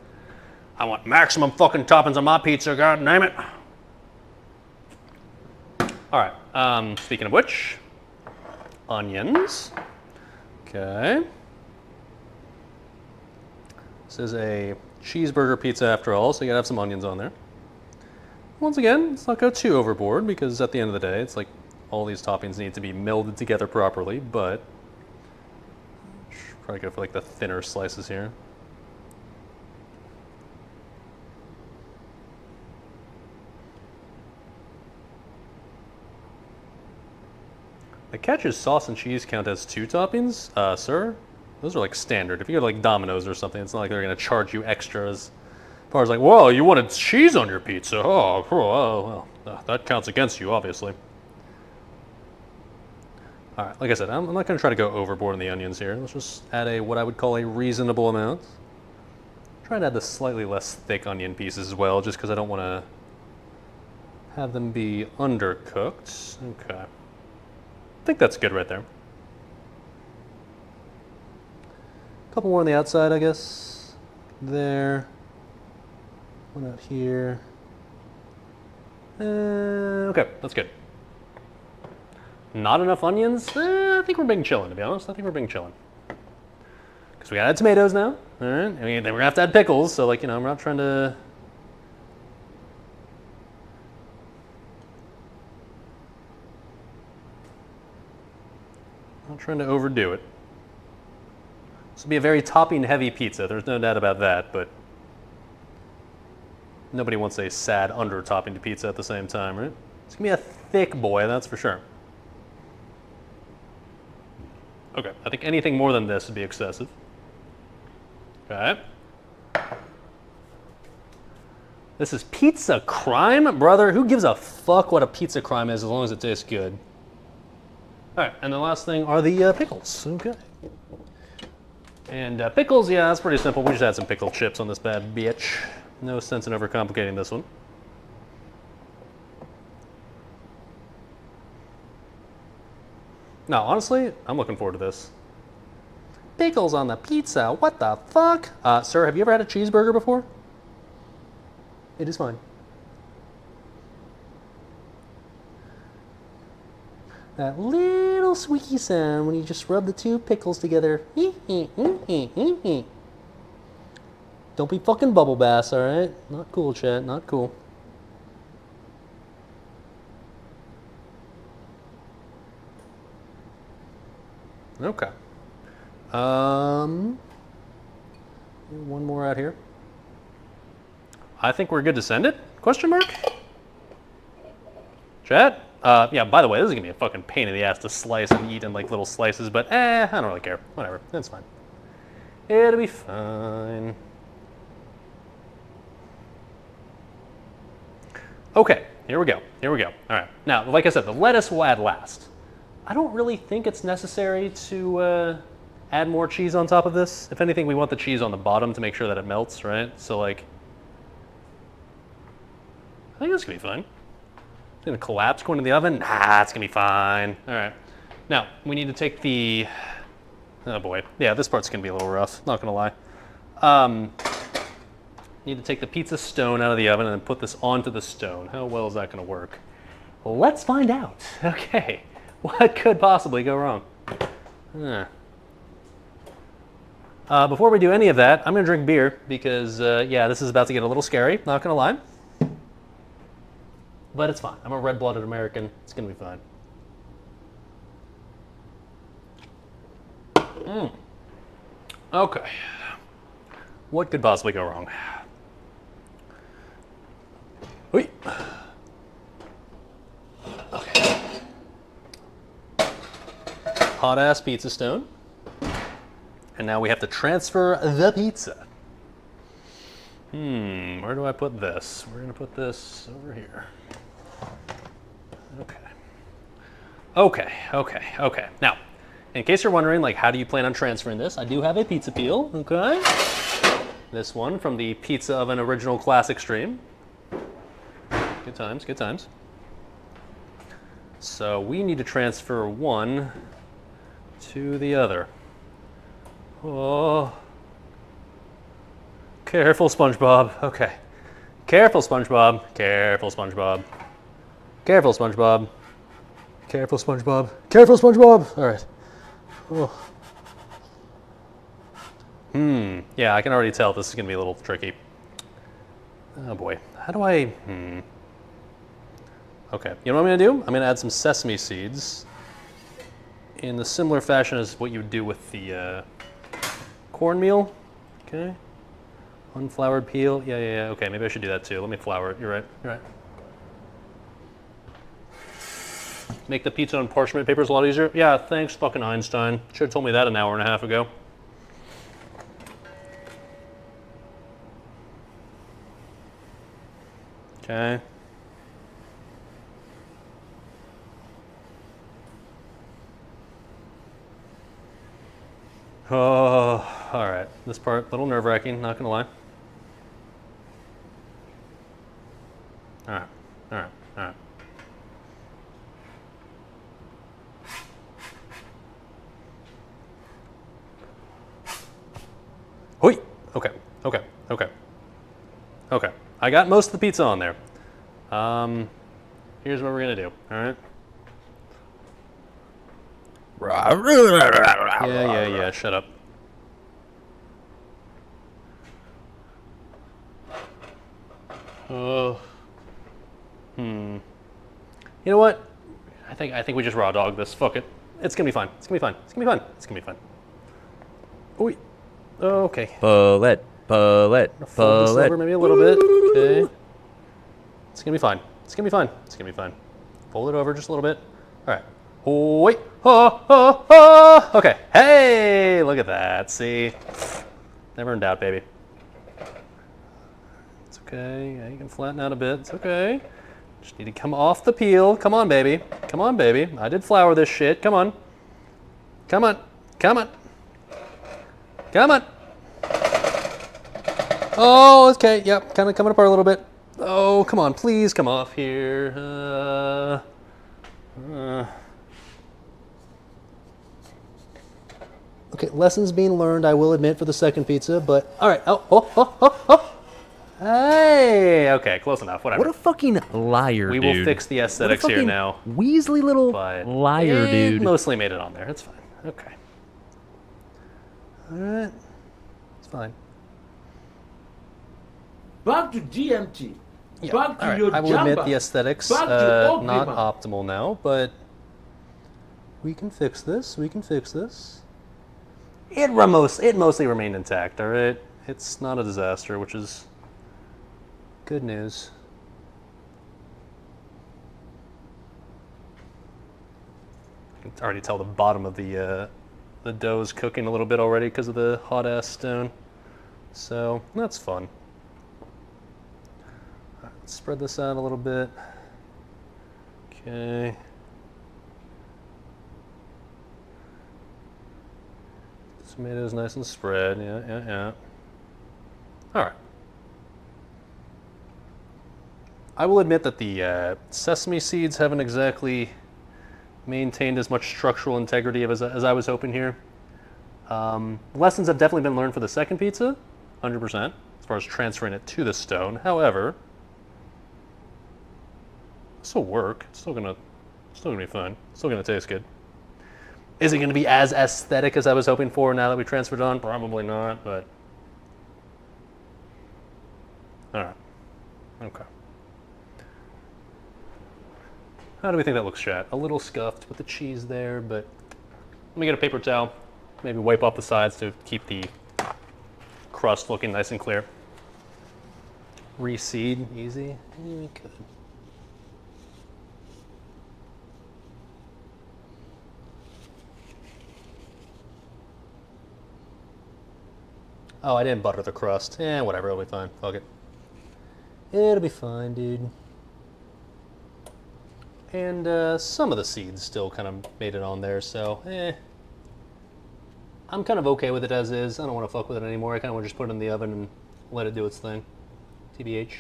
I want maximum fucking toppings on my pizza. God damn it. All right. Speaking of which, onions. Okay. This is a cheeseburger pizza after all, so you gotta have some onions on there. Once again, let's not go too overboard because at the end of the day, it's like all these toppings need to be melded together properly, but probably go for like the thinner slices here. The catch is sauce and cheese count as 2 toppings, sir. Those are like standard. If you go to like Domino's or something, it's not like they're gonna charge you extras. As far as like, whoa, you wanted cheese on your pizza? Oh, well, that counts against you, obviously. All right, like I said, I'm not gonna try to go overboard on the onions here. Let's just add what I would call a reasonable amount. Try and add the slightly less thick onion pieces as well, just because I don't want to have them be undercooked. Okay. I think that's good right there. A couple more on the outside, I guess. There. One out here. Okay, that's good. Not enough onions? I think we're being chillin', to be honest. I think we're being chillin'. Because we gotta add tomatoes now. All right. I mean, then we're gonna have to add pickles. So, like, you know, I'm not trying to. Not trying to overdo it. This will be a very topping-heavy pizza. There's no doubt about that, but nobody wants a sad under-topping to pizza at the same time, right? It's gonna be a thick boy, that's for sure. Okay, I think anything more than this would be excessive. Okay. This is pizza crime, brother. Who gives a fuck what a pizza crime is as long as it tastes good? All right, and the last thing are the pickles. Okay. And pickles, yeah, that's pretty simple. We just add some pickled chips on this bad bitch. No sense in overcomplicating this one. No, honestly, I'm looking forward to this. Pickles on the pizza, what the fuck? Sir, have you ever had a cheeseburger before? It is fine. That little squeaky sound when you just rub the 2 pickles together. Don't be fucking bubble bass, alright? Not cool, chat, not cool. Okay. One more out here. I think we're good to send it? Question mark? Chat? Yeah, by the way, this is gonna be a fucking pain in the ass to slice and eat in like little slices, but I don't really care. Whatever, that's fine. It'll be fine. Okay, here we go. All right, now, like I said, the lettuce we'll add last. I don't really think it's necessary to add more cheese on top of this. If anything, we want the cheese on the bottom to make sure that it melts, right? So like, I think this could be fine. It's gonna collapse going to the oven? Nah, it's gonna be fine. All right. Now, we need to take the, oh boy. Yeah, this part's gonna be a little rough, not gonna lie. Need to take the pizza stone out of the oven and then put this onto the stone. How well is that gonna work? Well, let's find out. Okay, what could possibly go wrong? Before we do any of that, I'm gonna drink beer because, yeah, this is about to get a little scary, not gonna lie. But it's fine. I'm a red-blooded American. It's gonna be fine. Okay. What could possibly go wrong? Wait. Okay. Hot ass pizza stone. And now we have to transfer the pizza. Where do I put this? We're gonna put this over here. Okay. Now, in case you're wondering, like, how do you plan on transferring this? I do have a pizza peel, okay? This one from the Pizza Oven Original Classic stream. Good times, good times. So we need to transfer one to the other. Oh. Careful, SpongeBob. Okay. Careful, SpongeBob. Careful, SpongeBob. Careful, SpongeBob. Careful, SpongeBob. Careful, SpongeBob. All right. Oh. Yeah, I can already tell this is going to be a little tricky. Oh boy. How do I... Okay. You know what I'm going to do? I'm going to add some sesame seeds in the similar fashion as what you would do with the cornmeal. Okay. Unfloured peel. Yeah. Okay, maybe I should do that too. Let me flour it. You're right. Make the pizza and parchment papers a lot easier. Yeah, thanks fucking Einstein. Should have told me that an hour and a half ago. Okay. Oh, all right. This part, a little nerve-wracking, not gonna lie. All right. Hoi! Okay. I got most of the pizza on there. Here's what we're gonna do, all right? Yeah, shut up. Oh. You know what? I think we just raw dog this. Fuck it. It's gonna be fine. It's gonna be fine. Oi. Okay. Bullet. Fold this over maybe a little bit. Okay. It's gonna be fine. Fold it over just a little bit. All right. Oh, wait. Oh. Okay. Hey, look at that. See? Never in doubt, baby. It's okay. Yeah, you can flatten out a bit. It's okay. Just need to come off the peel. Come on, baby. I did flour this shit. Come on. Oh, okay. Yep. Kind of coming apart a little bit. Oh, come on. Please come off here. Okay, lessons being learned, I will admit, for the second pizza, but all right. Oh. Hey, okay, close enough. Whatever. What a fucking liar, we dude. will fix the aesthetics here now. Weasley little But liar, it dude. mostly made it on there. It's fine. Okay. All right. It's fine. Back to GMT. Yeah. Back to all right. your I will admit jamba. the aesthetics Back to not Oklahoma. optimal now, but we can fix this. It mostly remained intact. All right. It's not a disaster, which is good news. I can already tell the bottom of the dough is cooking a little bit already because of the hot ass stone. So that's fun. All right, let's spread this out a little bit. Okay. Tomatoes nice and spread. Yeah. All right. I will admit that the sesame seeds haven't exactly maintained as much structural integrity as I was hoping here. Lessons have definitely been learned for the second pizza, 100%, as far as transferring it to the stone. However, this will work. It's still gonna be fun. It's still gonna taste good. Is it gonna be as aesthetic as I was hoping for now that we transferred it on? Probably not, but all right. Okay. How do we think that looks, chat? A little scuffed with the cheese there, but let me get a paper towel. Maybe wipe off the sides to keep the crust looking nice and clear. reseed easy? Yeah, we could. Oh, I didn't butter the crust. Whatever, it'll be fine. Fuck it. It'll be fine, dude. And some of the seeds still kind of made it on there, so I'm kind of okay with it as is. I don't want to fuck with it anymore. I kind of want to just put it in the oven and let it do its thing. TBH.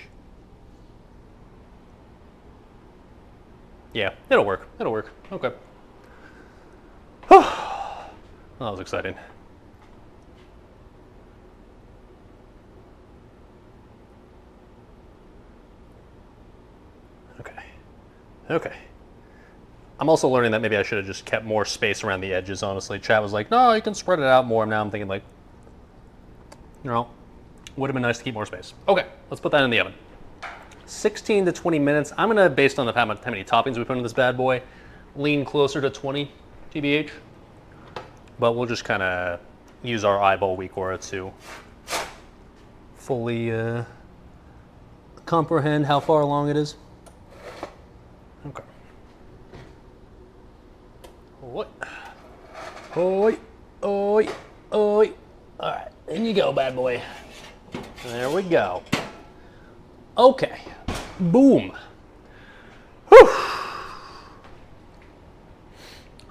Yeah, it'll work. It'll work. Okay. That was exciting. Okay. I'm also learning that maybe I should have just kept more space around the edges, honestly. Chat was like, no, you can spread it out more. Now I'm thinking like, would have been nice to keep more space. Okay, let's put that in the oven. 16 to 20 minutes. I'm gonna, based on how many toppings we put in this bad boy, lean closer to 20 TBH. But we'll just kind of use our eyeball WeakAura to fully comprehend how far along it is. Okay. Oi. Oi. Oi. Oi. All right, in you go, bad boy. There we go. Okay. Boom. Whew.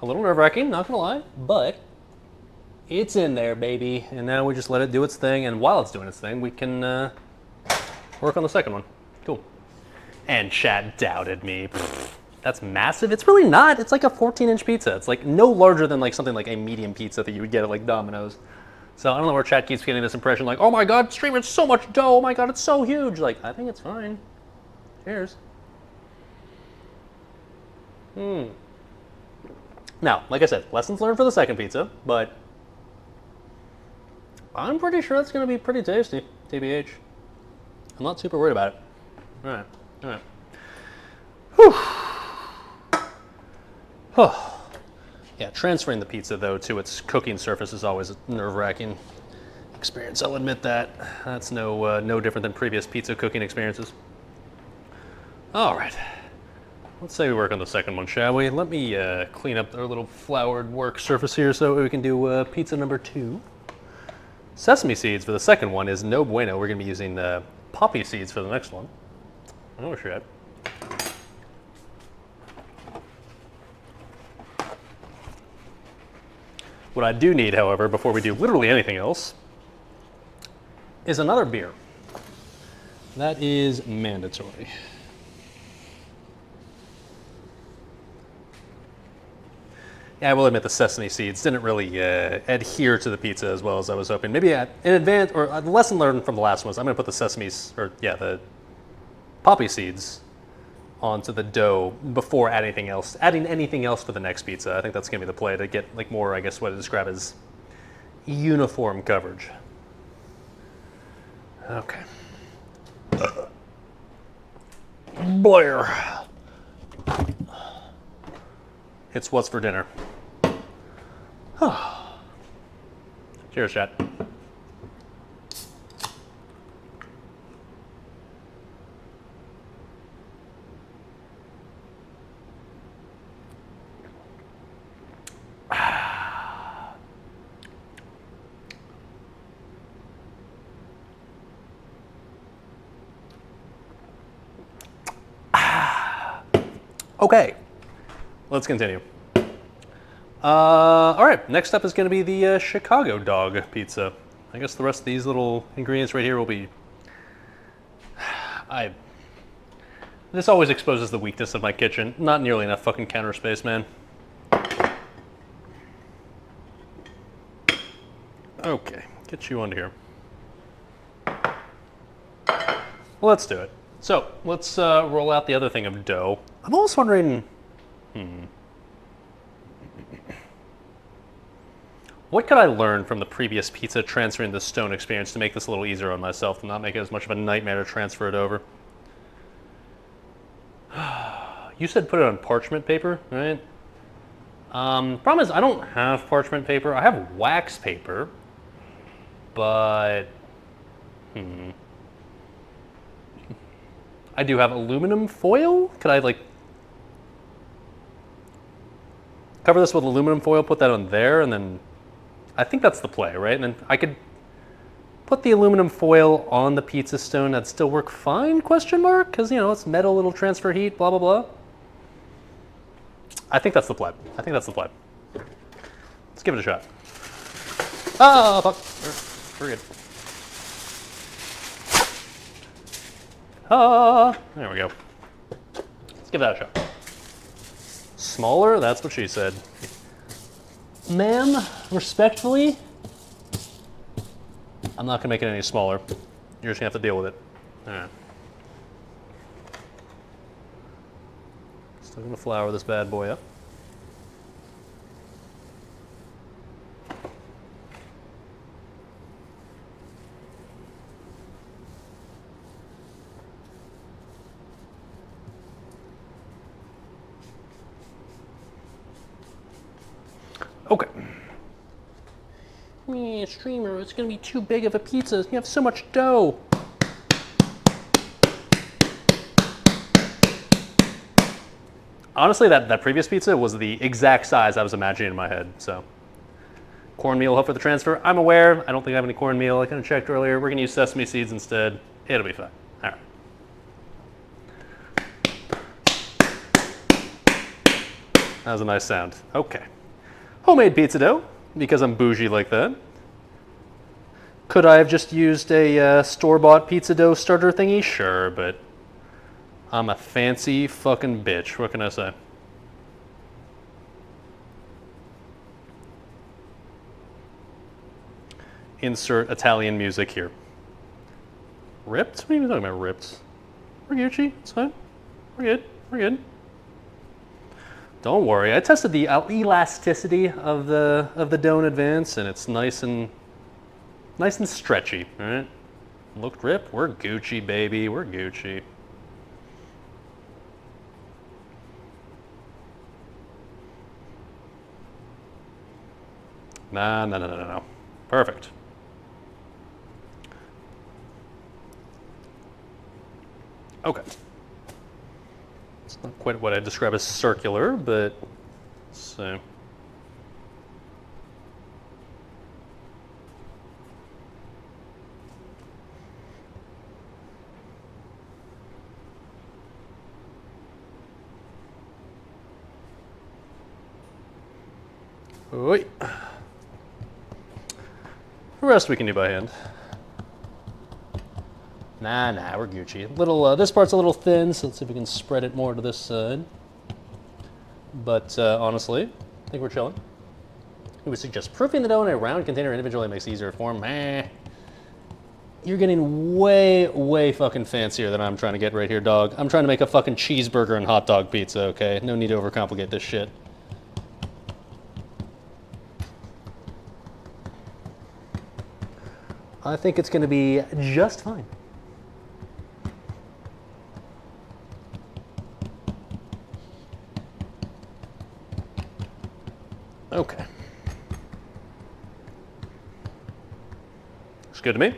A little nerve-wracking, not gonna lie, but it's in there, baby. And now we just let it do its thing, and while it's doing its thing, we can work on the second one. Cool. And chat doubted me. That's massive. It's really not. It's like a 14-inch pizza. It's like no larger than like something like a medium pizza that you would get at like Domino's. So I don't know where chat keeps getting this impression like, oh my god, streamer, it's so much dough. Oh my god, it's so huge. Like, I think it's fine. Cheers. Now, like I said, lessons learned for the second pizza, but I'm pretty sure it's going to be pretty tasty, TBH. I'm not super worried about it. All right. Whew. Yeah, transferring the pizza, though, to its cooking surface is always a nerve-wracking experience. I'll admit that. That's no different than previous pizza cooking experiences. All right. Let's say we work on the second one, shall we? Let me clean up our little floured work surface here so we can do pizza number 2. Sesame seeds for the second one is no bueno. We're going to be using poppy seeds for the next one. Oh, shit. What I do need, however, before we do literally anything else, is another beer. That is mandatory. Yeah, I will admit the sesame seeds didn't really adhere to the pizza as well as I was hoping. Maybe in advance, or the lesson learned from the last one is I'm going to put the poppy seeds onto the dough before adding anything else for the next pizza. I think that's going to be the play to get like more, I guess, what I describe as uniform coverage. Okay. Blair. It's what's for dinner. Cheers, chat. Okay, let's continue. All right, next up is going to be the Chicago dog pizza. I guess the rest of these little ingredients right here will be... This always exposes the weakness of my kitchen. Not nearly enough fucking counter space, man. Okay, get you onto here. Let's do it. So, let's roll out the other thing of dough. I'm almost wondering... What could I learn from the previous pizza transferring the stone experience to make this a little easier on myself and not make it as much of a nightmare to transfer it over? You said put it on parchment paper, right? Problem is I don't have parchment paper. I have wax paper, but I do have aluminum foil. Could I like cover this with aluminum foil, put that on there, and then I think that's the play, right? And then I could put the aluminum foil on the pizza stone. That'd still work fine, question mark? Because, you know, it's metal, it'll transfer heat, blah, blah, blah. I think that's the play. I think that's the play. Let's give it a shot. Oh, fuck. We're good. Ah, there we go. Let's give that a shot. Smaller? That's what she said. Ma'am, respectfully, I'm not gonna make it any smaller. You're just gonna have to deal with it. All right. Still gonna flour this bad boy up. Okay. Streamer, it's gonna be too big of a pizza. You have so much dough. Honestly, that previous pizza was the exact size I was imagining in my head, so. Cornmeal, help for the transfer. I'm aware, I don't think I have any cornmeal. I kind of checked earlier. We're gonna use sesame seeds instead. It'll be fine. All right. That was a nice sound. Okay. Homemade pizza dough, because I'm bougie like that. Could I have just used a store-bought pizza dough starter thingy? Sure, but I'm a fancy fucking bitch. What can I say? Insert Italian music here. Ripped? What are you talking about, ripped? We're Gucci. It's fine. We're good. We're good. Don't worry. I tested the elasticity of the dough in advance, and it's nice and stretchy. All right. Looked ripped. We're Gucci, baby. We're Gucci. No. Perfect. Okay. It's not quite what I describe as circular, but so. Oi. The rest we can do by hand. Nah, we're Gucci. Little, this part's a little thin, so let's see if we can spread it more to this side. But honestly, I think we're chilling. We would suggest proofing the dough in a round container individually makes it easier to form. You're getting way fucking fancier than I'm trying to get right here, dog. I'm trying to make a fucking cheeseburger and hot dog pizza, okay? No need to overcomplicate this shit. I think it's gonna be just fine. Okay. Looks good to me.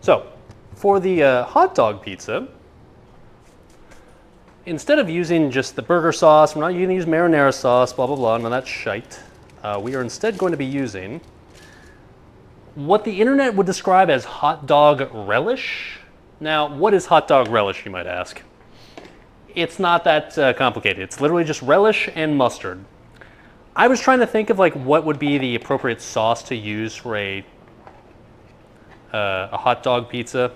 So, for the hot dog pizza, instead of using just the burger sauce, we're not going to use marinara sauce, blah, blah, blah, none of that shite. We are instead going to be using what the internet would describe as hot dog relish. Now, what is hot dog relish, you might ask? It's not that complicated. It's literally just relish and mustard. I was trying to think of like what would be the appropriate sauce to use for a hot dog pizza.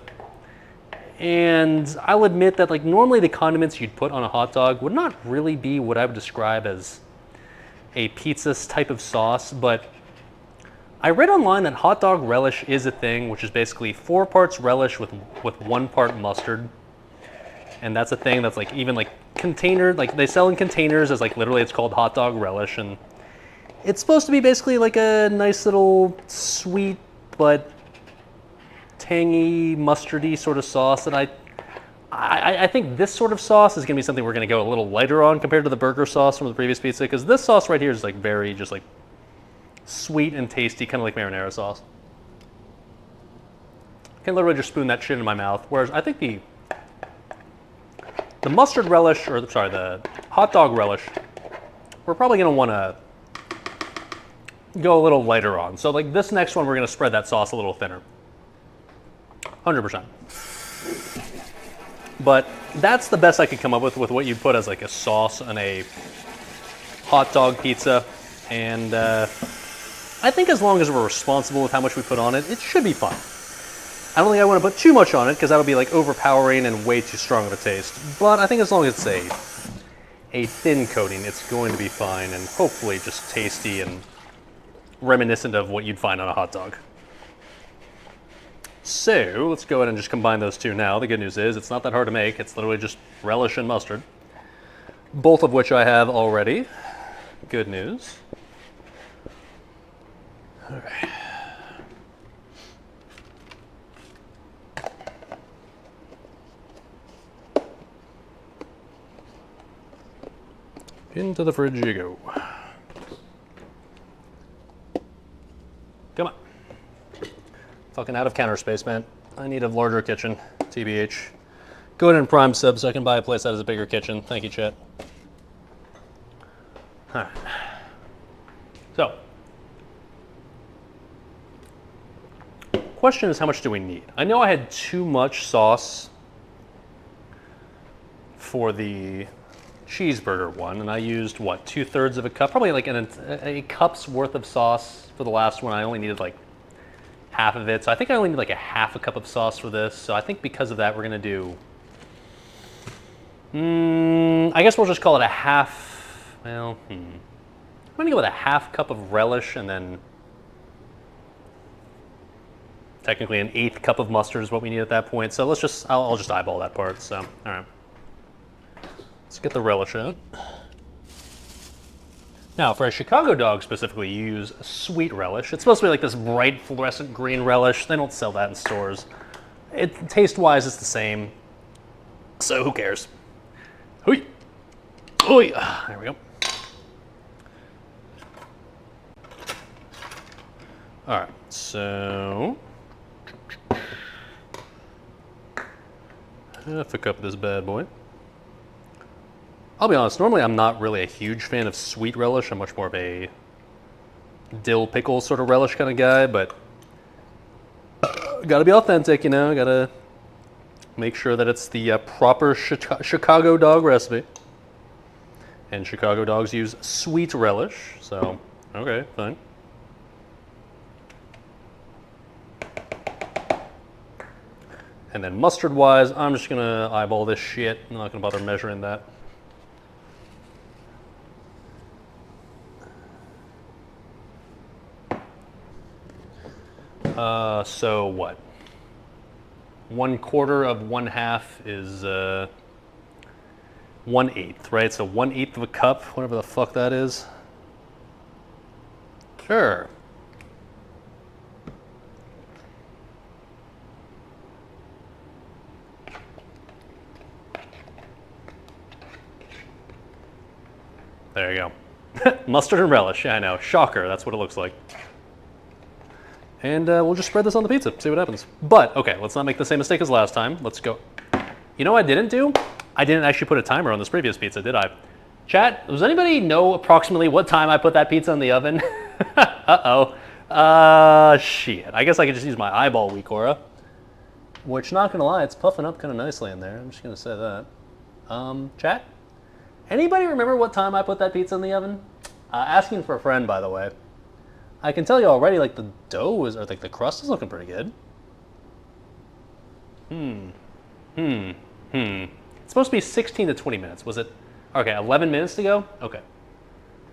And I'll admit that like normally the condiments you'd put on a hot dog would not really be what I would describe as a pizza type of sauce, but I read online that hot dog relish is a thing, which is basically 4 parts relish with 1 part mustard. And that's a thing that's like even like container, like they sell in containers as like literally it's called hot dog relish, and it's supposed to be basically like a nice little sweet but tangy mustardy sort of sauce that I think this sort of sauce is gonna be something we're gonna go a little lighter on compared to the burger sauce from the previous pizza, because this sauce right here is like very just like sweet and tasty, kind of like marinara sauce. can literally just spoon that shit in my mouth. Whereas I think the mustard relish, or sorry, the hot dog relish, we're probably gonna wanna go a little lighter on. So like this next one, we're gonna spread that sauce a little thinner. 100%. But that's the best I could come up with what you put as like a sauce on a hot dog pizza. And I think as long as we're responsible with how much we put on it, it should be fine. I don't think I want to put too much on it because that'll be like overpowering and way too strong of a taste. But I think as long as it's a thin coating, it's going to be fine and hopefully just tasty and reminiscent of what you'd find on a hot dog. So let's go ahead and just combine those two now. The good news is it's not that hard to make. It's literally just relish and mustard, both of which I have already. Good news. All right. Into the fridge you go. Come on. Fucking out of counter space, man. I need a larger kitchen, TBH. Go ahead and prime sub so I can buy a place that has a bigger kitchen. Thank you, chat. All right. So, question is, how much do we need? I know I had too much sauce for the cheeseburger one, and I used, what, 2/3 of a cup? Probably like a cup's worth of sauce for the last one. I only needed like half of it. So I think I only need like a half a cup of sauce for this. So I think because of that, we're gonna do, I guess we'll just call it a half, well, I'm gonna go with a half cup of relish and then technically an 1/8 cup of mustard is what we need at that point. So let's just, I'll just eyeball that part. So, all right. Let's get the relish out. Now, for a Chicago dog specifically, you use sweet relish. It's supposed to be like this bright fluorescent green relish. They don't sell that in stores. Taste-wise, it's the same. So who cares? Hoi. Hoi. There we go. All right, so half a cup of this bad boy. I'll be honest, normally I'm not really a huge fan of sweet relish. I'm much more of a dill pickle sort of relish kind of guy, but gotta be authentic, you know, gotta make sure that it's the proper Chicago dog recipe. And Chicago dogs use sweet relish, so okay, fine. And then mustard-wise, I'm just gonna eyeball this shit. I'm not gonna bother measuring that. So what? 1/4 of 1/2 is 1/8, right? So 1/8 of a cup, whatever the fuck that is. Sure. There you go. Mustard and relish, yeah, I know. Shocker, that's what it looks like. And we'll just spread this on the pizza, see what happens. But, okay, let's not make the same mistake as last time. Let's go. You know what I didn't do? I didn't actually put a timer on this previous pizza, did I? Chat, does anybody know approximately what time I put that pizza in the oven? Uh-oh. Shit. I guess I could just use my eyeball Wecora. Which, not gonna lie, it's puffing up kind of nicely in there. I'm just gonna say that. Chat? Anybody remember what time I put that pizza in the oven? Asking for a friend, by the way. I can tell you already, like, the dough is, or like the crust is looking pretty good. It's supposed to be 16 to 20 minutes. Was it? Okay, 11 minutes to go? Okay.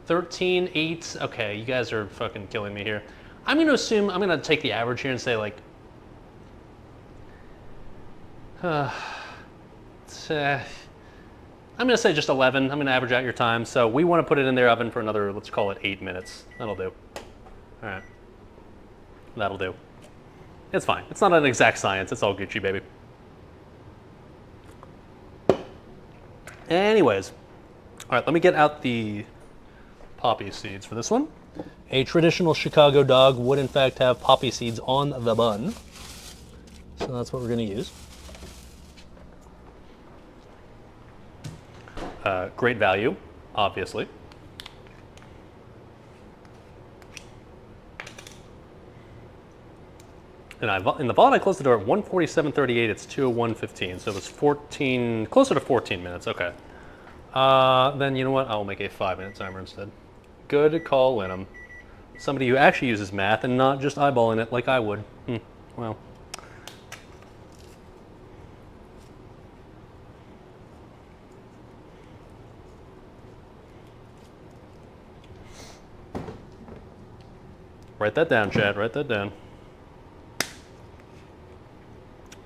13, 8. Okay, you guys are fucking killing me here. I'm going to assume, I'm going to take the average here and say, like, I'm going to say just 11. I'm going to average out your time. So we want to put it in their oven for another, let's call it 8 minutes. That'll do. All right. That'll do. It's fine. It's not an exact science. It's all Gucci, baby. Anyways. All right, let me get out the poppy seeds for this one. A traditional Chicago dog would, in fact, have poppy seeds on the bun. So that's what we're going to use. Great value, obviously. And in the VOD, I closed the door at 1:47:38. It's 2:01:15, so it was 14, closer to 14 minutes. Okay. Then you know what? I'll make a 5-minute timer instead. Good call, Linham. Somebody who actually uses math and not just eyeballing it like I would. Well. Write that down, Chad. Write that down.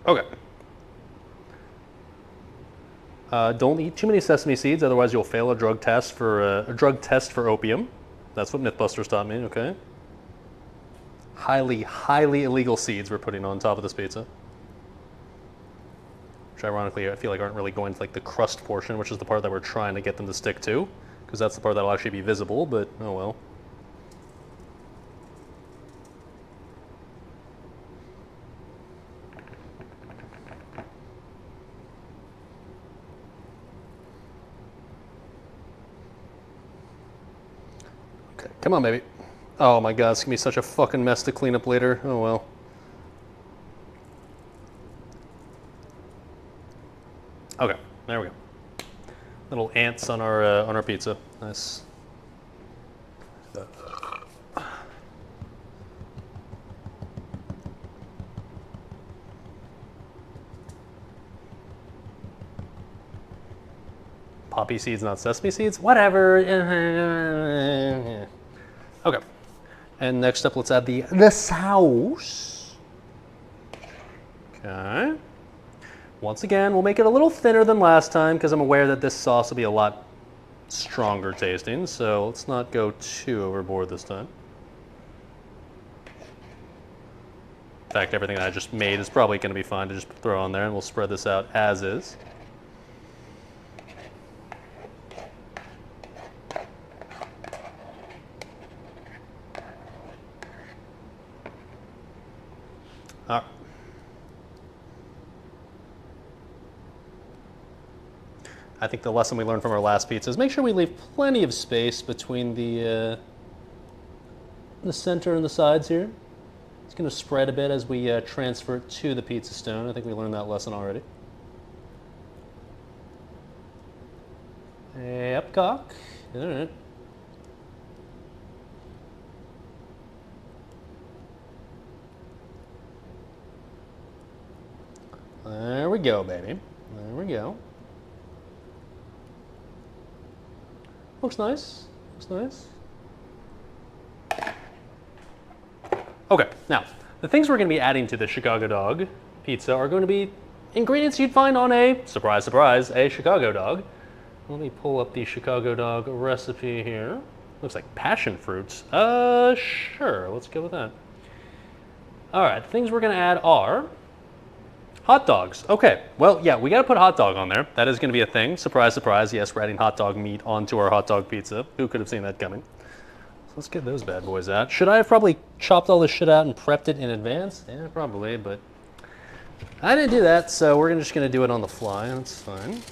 Okay. Don't eat too many sesame seeds, otherwise you'll fail a drug test for opium. That's what Mythbusters taught me. Okay. Highly, highly illegal seeds we're putting on top of this pizza. Which, ironically, I feel like aren't really going to like the crust portion, which is the part that we're trying to get them to stick to, because that's the part that'll actually be visible. But oh well. Come on, baby. Oh my god, it's gonna be such a fucking mess to clean up later. Oh well. Okay, there we go. Little ants on our pizza. Nice. Poppy seeds, not sesame seeds? Whatever. Okay. And next up, let's add the sauce. Okay. Once again, we'll make it a little thinner than last time because I'm aware that this sauce will be a lot stronger tasting. So let's not go too overboard this time. In fact, everything that I just made is probably going to be fine to just throw on there, and we'll spread this out as is. All right. I think the lesson we learned from our last pizza is make sure we leave plenty of space between the center and the sides here. It's going to spread a bit as we transfer it to the pizza stone. I think we learned that lesson already. Yep, cock. All right. There we go, baby. There we go. Looks nice. Looks nice. Okay, now, the things we're going to be adding to the Chicago dog pizza are going to be ingredients you'd find on a, surprise, surprise, a Chicago dog. Let me pull up the Chicago dog recipe here. Looks like passion fruits. Sure, let's go with that. All right, the things we're going to add are hot dogs. Okay, well, yeah, we got to put hot dog on there. That is going to be a thing. Surprise, surprise. Yes, we're adding hot dog meat onto our hot dog pizza. Who could have seen that coming? So let's get those bad boys out. Should I have probably chopped all this shit out and prepped it in advance? Yeah, probably, but I didn't do that, so we're just going to do it on the fly. That's fine.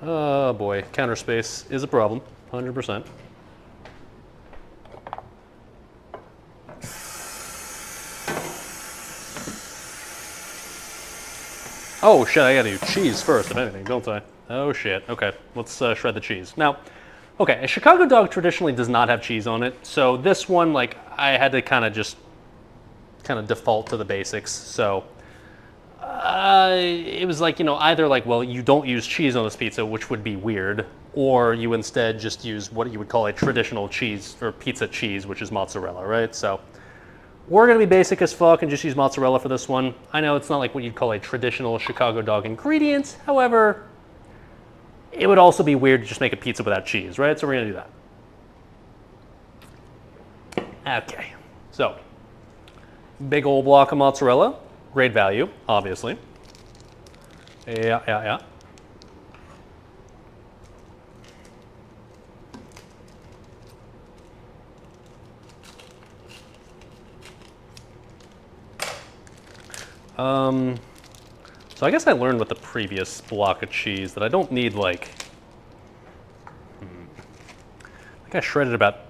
Oh boy, counter space is a problem, 100%. Oh shit, I gotta do cheese first, if anything, don't I? Oh shit, okay, let's shred the cheese. Now, okay, a Chicago dog traditionally does not have cheese on it, so this one, like, I had to kind of default to the basics, so it was like, you know, either like, well, you don't use cheese on this pizza, which would be weird, or you instead just use what you would call a traditional cheese, or pizza cheese, which is mozzarella, right? So we're going to be basic as fuck and just use mozzarella for this one. I know it's not like what you'd call a traditional Chicago dog ingredient. However, it would also be weird to just make a pizza without cheese, right? So we're going to do that. Okay. So, big old block of mozzarella. Great value, obviously. Yeah. So I guess I learned with the previous block of cheese that I don't need like, I think I shredded about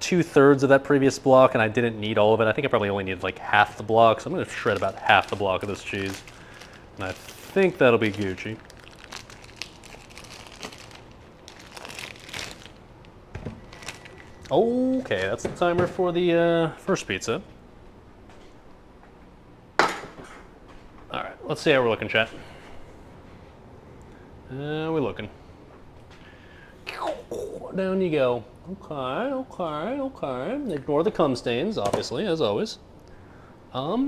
2/3 of that previous block and I didn't need all of it. I think I probably only needed like half the block, so I'm gonna shred about half the block of this cheese. And I think that'll be Gucci. Okay, that's the timer for the first pizza. All right, let's see how we're looking, chat. We're looking. Down you go. Okay. Ignore the cum stains, obviously, as always. Let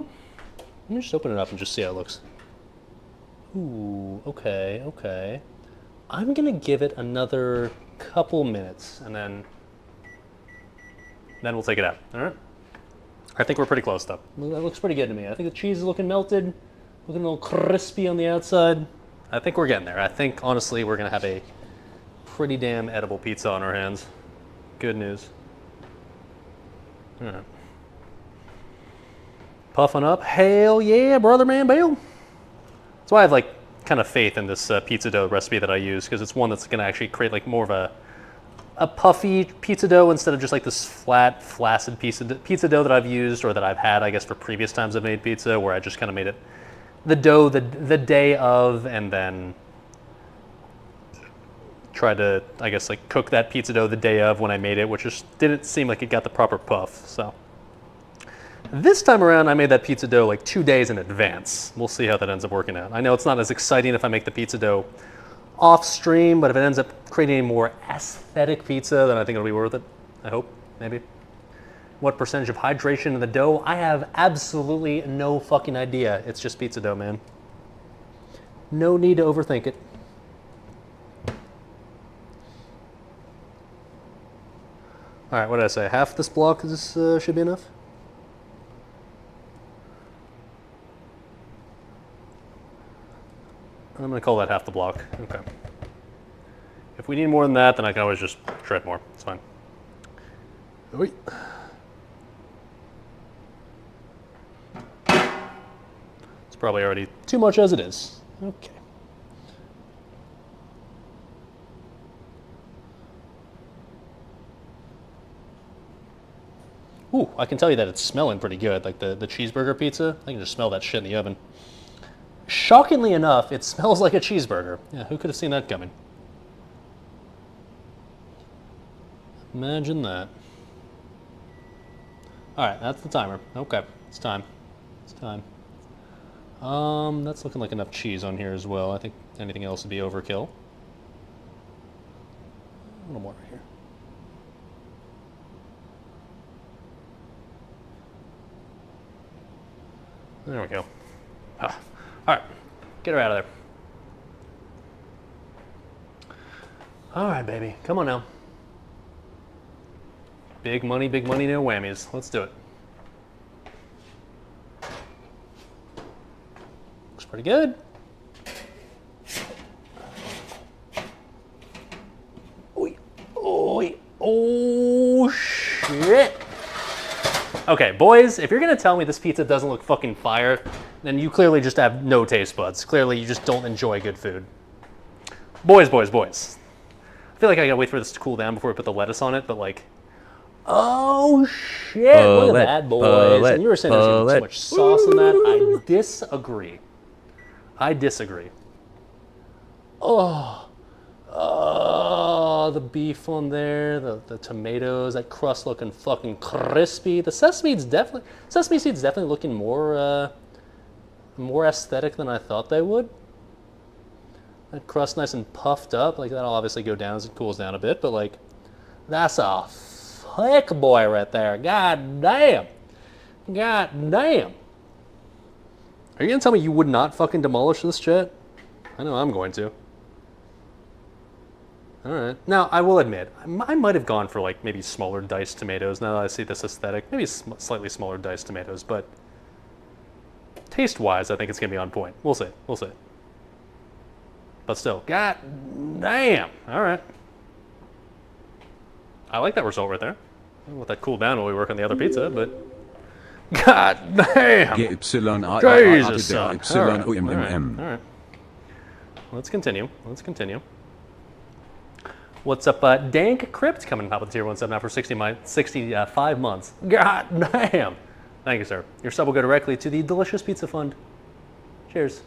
me just open it up and just see how it looks. Ooh, okay. I'm gonna give it another couple minutes, and then we'll take it out, all right? I think we're pretty close, though. That looks pretty good to me. I think the cheese is looking melted, looking a little crispy on the outside. I think we're getting there. I think, honestly, we're gonna have a pretty damn edible pizza on our hands. Good news. All right. Puffing up. Hell yeah, brother man, Bill. That's why I have like kind of faith in this pizza dough recipe that I use, because it's one that's gonna actually create like more of a puffy pizza dough instead of just like this flat, flaccid pizza dough that I've used or that I've had, I guess, for previous times I've made pizza, where I just kind of made it the dough the day of and then tried to, I guess, like cook that pizza dough the day of when I made it, which just didn't seem like it got the proper puff. So this time around, I made that pizza dough like 2 days in advance. We'll see how that ends up working out. I know it's not as exciting if I make the pizza dough off stream, but if it ends up creating a more aesthetic pizza, then I think it'll be worth it. I hope, maybe. What percentage of hydration in the dough? I have absolutely no fucking idea. It's just pizza dough, man. No need to overthink it. All right, what did I say? Half this block should be enough? I'm gonna call that half the block. Okay. If we need more than that, then I can always just shred more. It's fine. Oy. It's probably already too much as it is. Okay. Ooh, I can tell you that it's smelling pretty good. Like the cheeseburger pizza, I can just smell that shit in the oven. Shockingly enough, it smells like a cheeseburger. Yeah, who could have seen that coming? Imagine that. All right, that's the timer. Okay, it's time. It's time. That's looking like enough cheese on here as well. I think anything else would be overkill. A little more right here. There we go. Ah. All right, get her out of there. All right, baby, come on now. Big money, no whammies. Let's do it. Looks pretty good. Oh, shit. Okay, boys, if you're gonna tell me this pizza doesn't look fucking fire, then you clearly just have no taste buds. Clearly, you just don't enjoy good food. Boys. I feel like I gotta wait for this to cool down before we put the lettuce on it, but like, oh shit, look at that, boys. And you were saying there's too much sauce in that. I disagree. Oh, the beef on there, the tomatoes, that crust looking fucking crispy. The sesame seeds definitely looking more aesthetic than I thought they would. That crust nice and puffed up, like that'll obviously go down as it cools down a bit, but like, that's a thick boy right there. God damn. Are you gonna tell me you would not fucking demolish this shit? I know I'm going to. All right. Now, I will admit, I might have gone for like maybe smaller diced tomatoes now that I see this aesthetic. Maybe slightly smaller diced tomatoes, but taste-wise, I think it's going to be on point. We'll see. But still, god damn. All right. I like that result right there. I don't know if that cooled down while we work on the other pizza, but God damn! Jesus, son. All right. All right. Let's continue. What's up, Dank Crypt coming up with tier 1 sub now for 65 months. God damn! Thank you, sir. Your sub will go directly to the Delicious Pizza Fund. Cheers.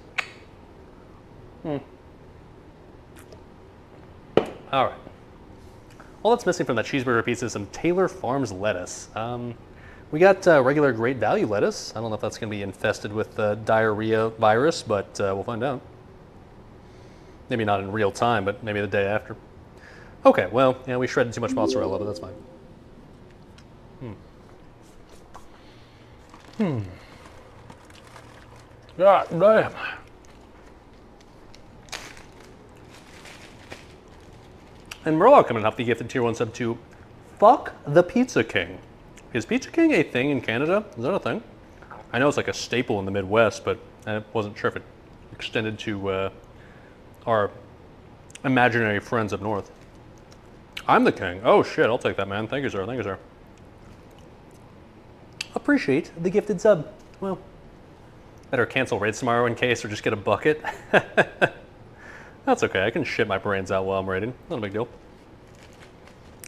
All right. All that's missing from that cheeseburger pizza is some Taylor Farms lettuce. We got regular great value lettuce. I don't know if that's going to be infested with diarrhea virus, but we'll find out. Maybe not in real time, but maybe the day after. Okay, well, yeah, we shredded too much mozzarella, but that's fine. God damn. And Murloc coming up, the gifted tier 1 sub to Fuck the Pizza King. Is Pizza King a thing in Canada? Is that a thing? I know it's like a staple in the Midwest, but I wasn't sure if it extended to our imaginary friends up north. I'm the king. Oh shit, I'll take that, man. Thank you, sir. Thank you, sir. Appreciate the gifted sub. Well, better cancel raids tomorrow in case, or just get a bucket. That's okay. I can shit my brains out while I'm raiding. Not a big deal.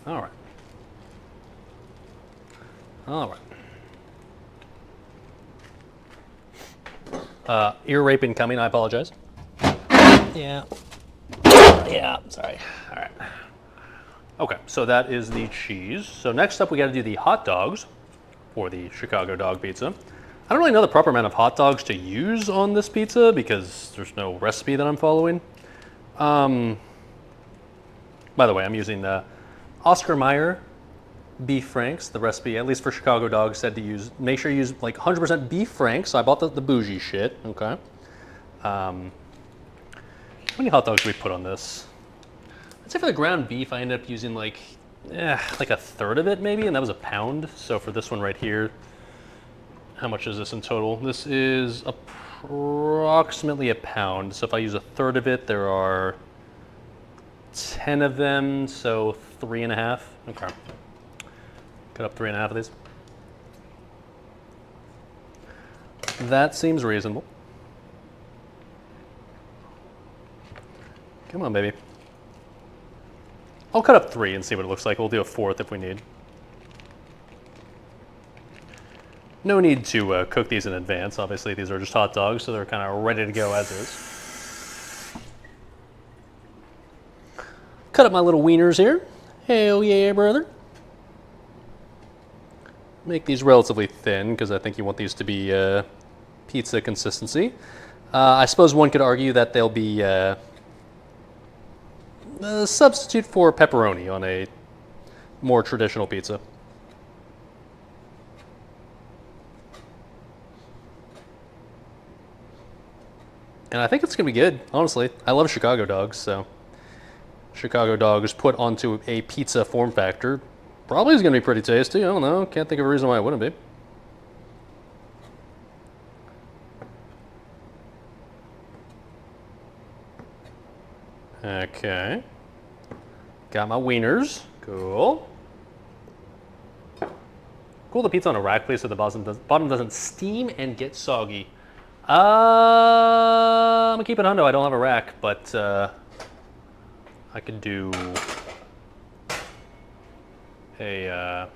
All right. All right. Ear rape incoming. I apologize. Yeah. Yeah. Sorry. All right. Okay. So that is the cheese. So next up, we got to do the hot dogs for the Chicago dog pizza. I don't really know the proper amount of hot dogs to use on this pizza because there's no recipe that I'm following. By the way, I'm using Oscar Mayer beef franks. The recipe, at least for Chicago dogs, said to make sure you use like 100% beef franks. So I bought the bougie shit. Okay. How many hot dogs do we put on this? I'd say for the ground beef, I ended up using like a third of it maybe, and that was a pound. So for this one right here, how much is this in total? This is approximately a pound. So if I use a third of it, there are 10 of them, so 3.5. Okay. Cut up 3.5 of these. That seems reasonable. Come on, baby. I'll cut up 3 and see what it looks like. We'll do a 4th if we need. No need to cook these in advance. Obviously, these are just hot dogs, so they're kind of ready to go as is. Cut up my little wieners here. Hell yeah, brother. Make these relatively thin, because I think you want these to be pizza consistency. I suppose one could argue that they'll be a substitute for pepperoni on a more traditional pizza. And I think it's going to be good, honestly. I love Chicago dogs, so Chicago dogs put onto a pizza form factor probably is going to be pretty tasty. I don't know. Can't think of a reason why it wouldn't be. Okay. Got my wieners. Cool. Cool the pizza on a rack, please, so the bottom doesn't steam and get soggy. I'm gonna keep it hundo. I don't have a rack, but I could do a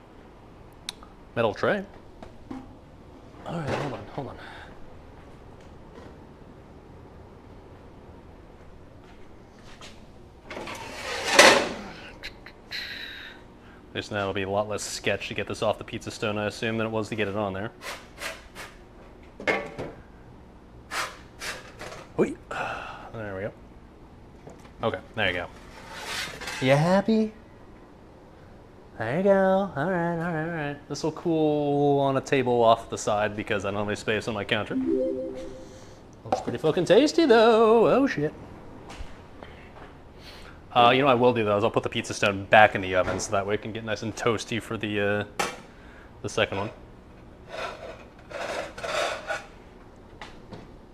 metal tray. All right, hold on. This now will be a lot less sketch to get this off the pizza stone, I assume, than it was to get it on there. Oy. There we go. Okay, there you go. You happy? There you go. All right. This will cool on a table off the side because I don't have any space on my counter. Looks pretty fucking tasty though. Oh shit. You know what I will do though is I'll put the pizza stone back in the oven so that way it can get nice and toasty for the second one.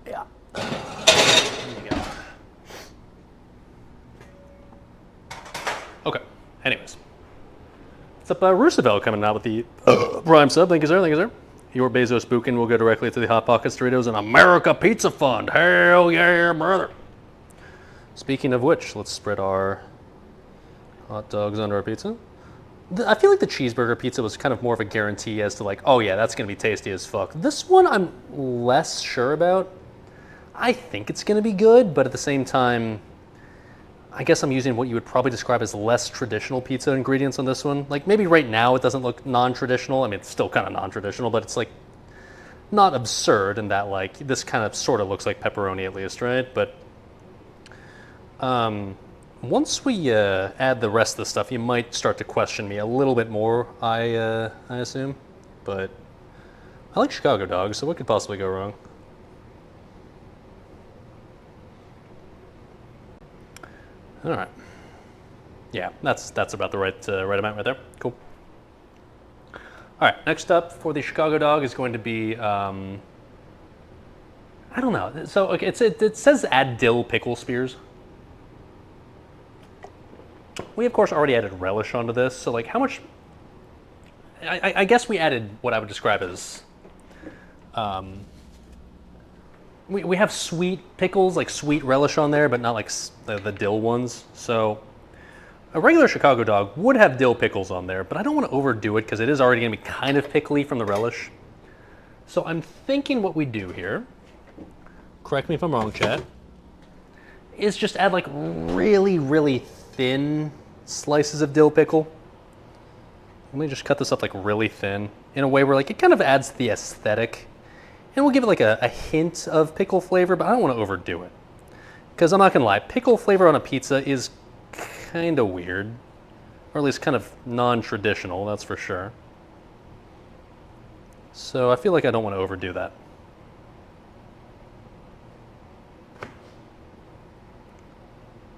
Yeah. There you go. Okay. Anyways. What's up, Roosevelt coming out with the Prime sub. Thank you, sir. your Bezos Bukin will go directly to the Hot Pockets Doritos and America Pizza Fund. Hell yeah, brother. Speaking of which, let's spread our hot dogs under our pizza. I feel like the cheeseburger pizza was kind of more of a guarantee as to like, oh yeah, that's gonna be tasty as fuck. This one I'm less sure about. I think it's gonna be good, but at the same time, I guess I'm using what you would probably describe as less traditional pizza ingredients on this one. Like maybe right now it doesn't look non-traditional. I mean, it's still kind of non-traditional, but it's like not absurd in that like this kind of sort of looks like pepperoni at least, right? But once we add the rest of the stuff, you might start to question me a little bit more, I assume. But I like Chicago dogs, so what could possibly go wrong? All right. Yeah, that's about the right amount right there. Cool. All right, next up for the Chicago dog is going to be, I don't know. So okay, it says add dill pickle spears. We, of course, already added relish onto this, so like how much... I guess we added what I would describe as... We have sweet pickles, like sweet relish on there, but not like the dill ones. So a regular Chicago dog would have dill pickles on there, but I don't want to overdo it because it is already going to be kind of pickly from the relish. So I'm thinking what we do here, correct me if I'm wrong, chat, is just add like really, really thin slices of dill pickle. Let me just cut this up like really thin in a way where like it kind of adds the aesthetic. And we'll give it like a hint of pickle flavor, but I don't want to overdo it. Because I'm not going to lie, pickle flavor on a pizza is kind of weird. Or at least kind of non-traditional, that's for sure. So I feel like I don't want to overdo that.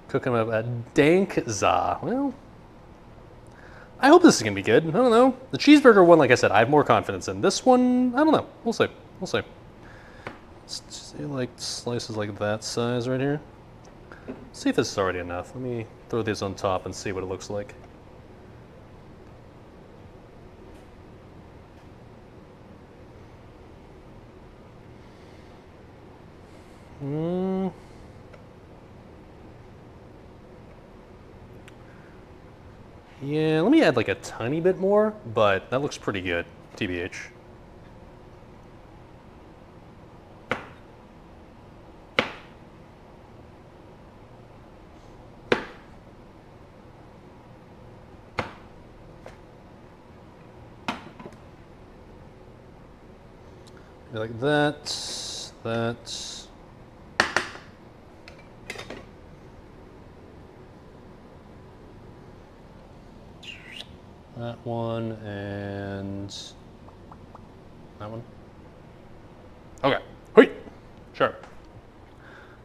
Cooking up a dank za. Well, I hope this is going to be good. I don't know. The cheeseburger one, like I said, I have more confidence in. This one, I don't know. We'll see. We'll see. Let's see, like slices like that size right here. See if this is already enough. Let me throw these on top and see what it looks like. Yeah, let me add like a tiny bit more, but that looks pretty good, TBH. Like that, that one, and that one. Okay, hoi, sure.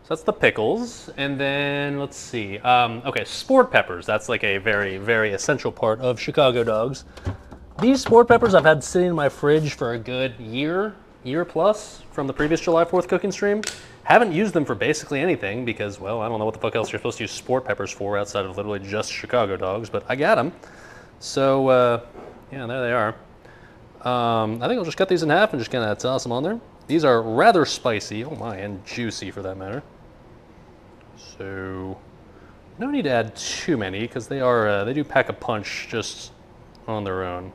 So that's the pickles, and then let's see. Okay, sport peppers. That's like a very, very essential part of Chicago dogs. These sport peppers I've had sitting in my fridge for a good year plus from the previous July 4th cooking stream. Haven't used them for basically anything because, well, I don't know what the fuck else you're supposed to use sport peppers for outside of literally just Chicago dogs, but I got them. So, yeah, there they are. I think I'll just cut these in half and just kind of toss them on there. These are rather spicy, oh my, and juicy for that matter. So, no need to add too many because they are, they do pack a punch just on their own.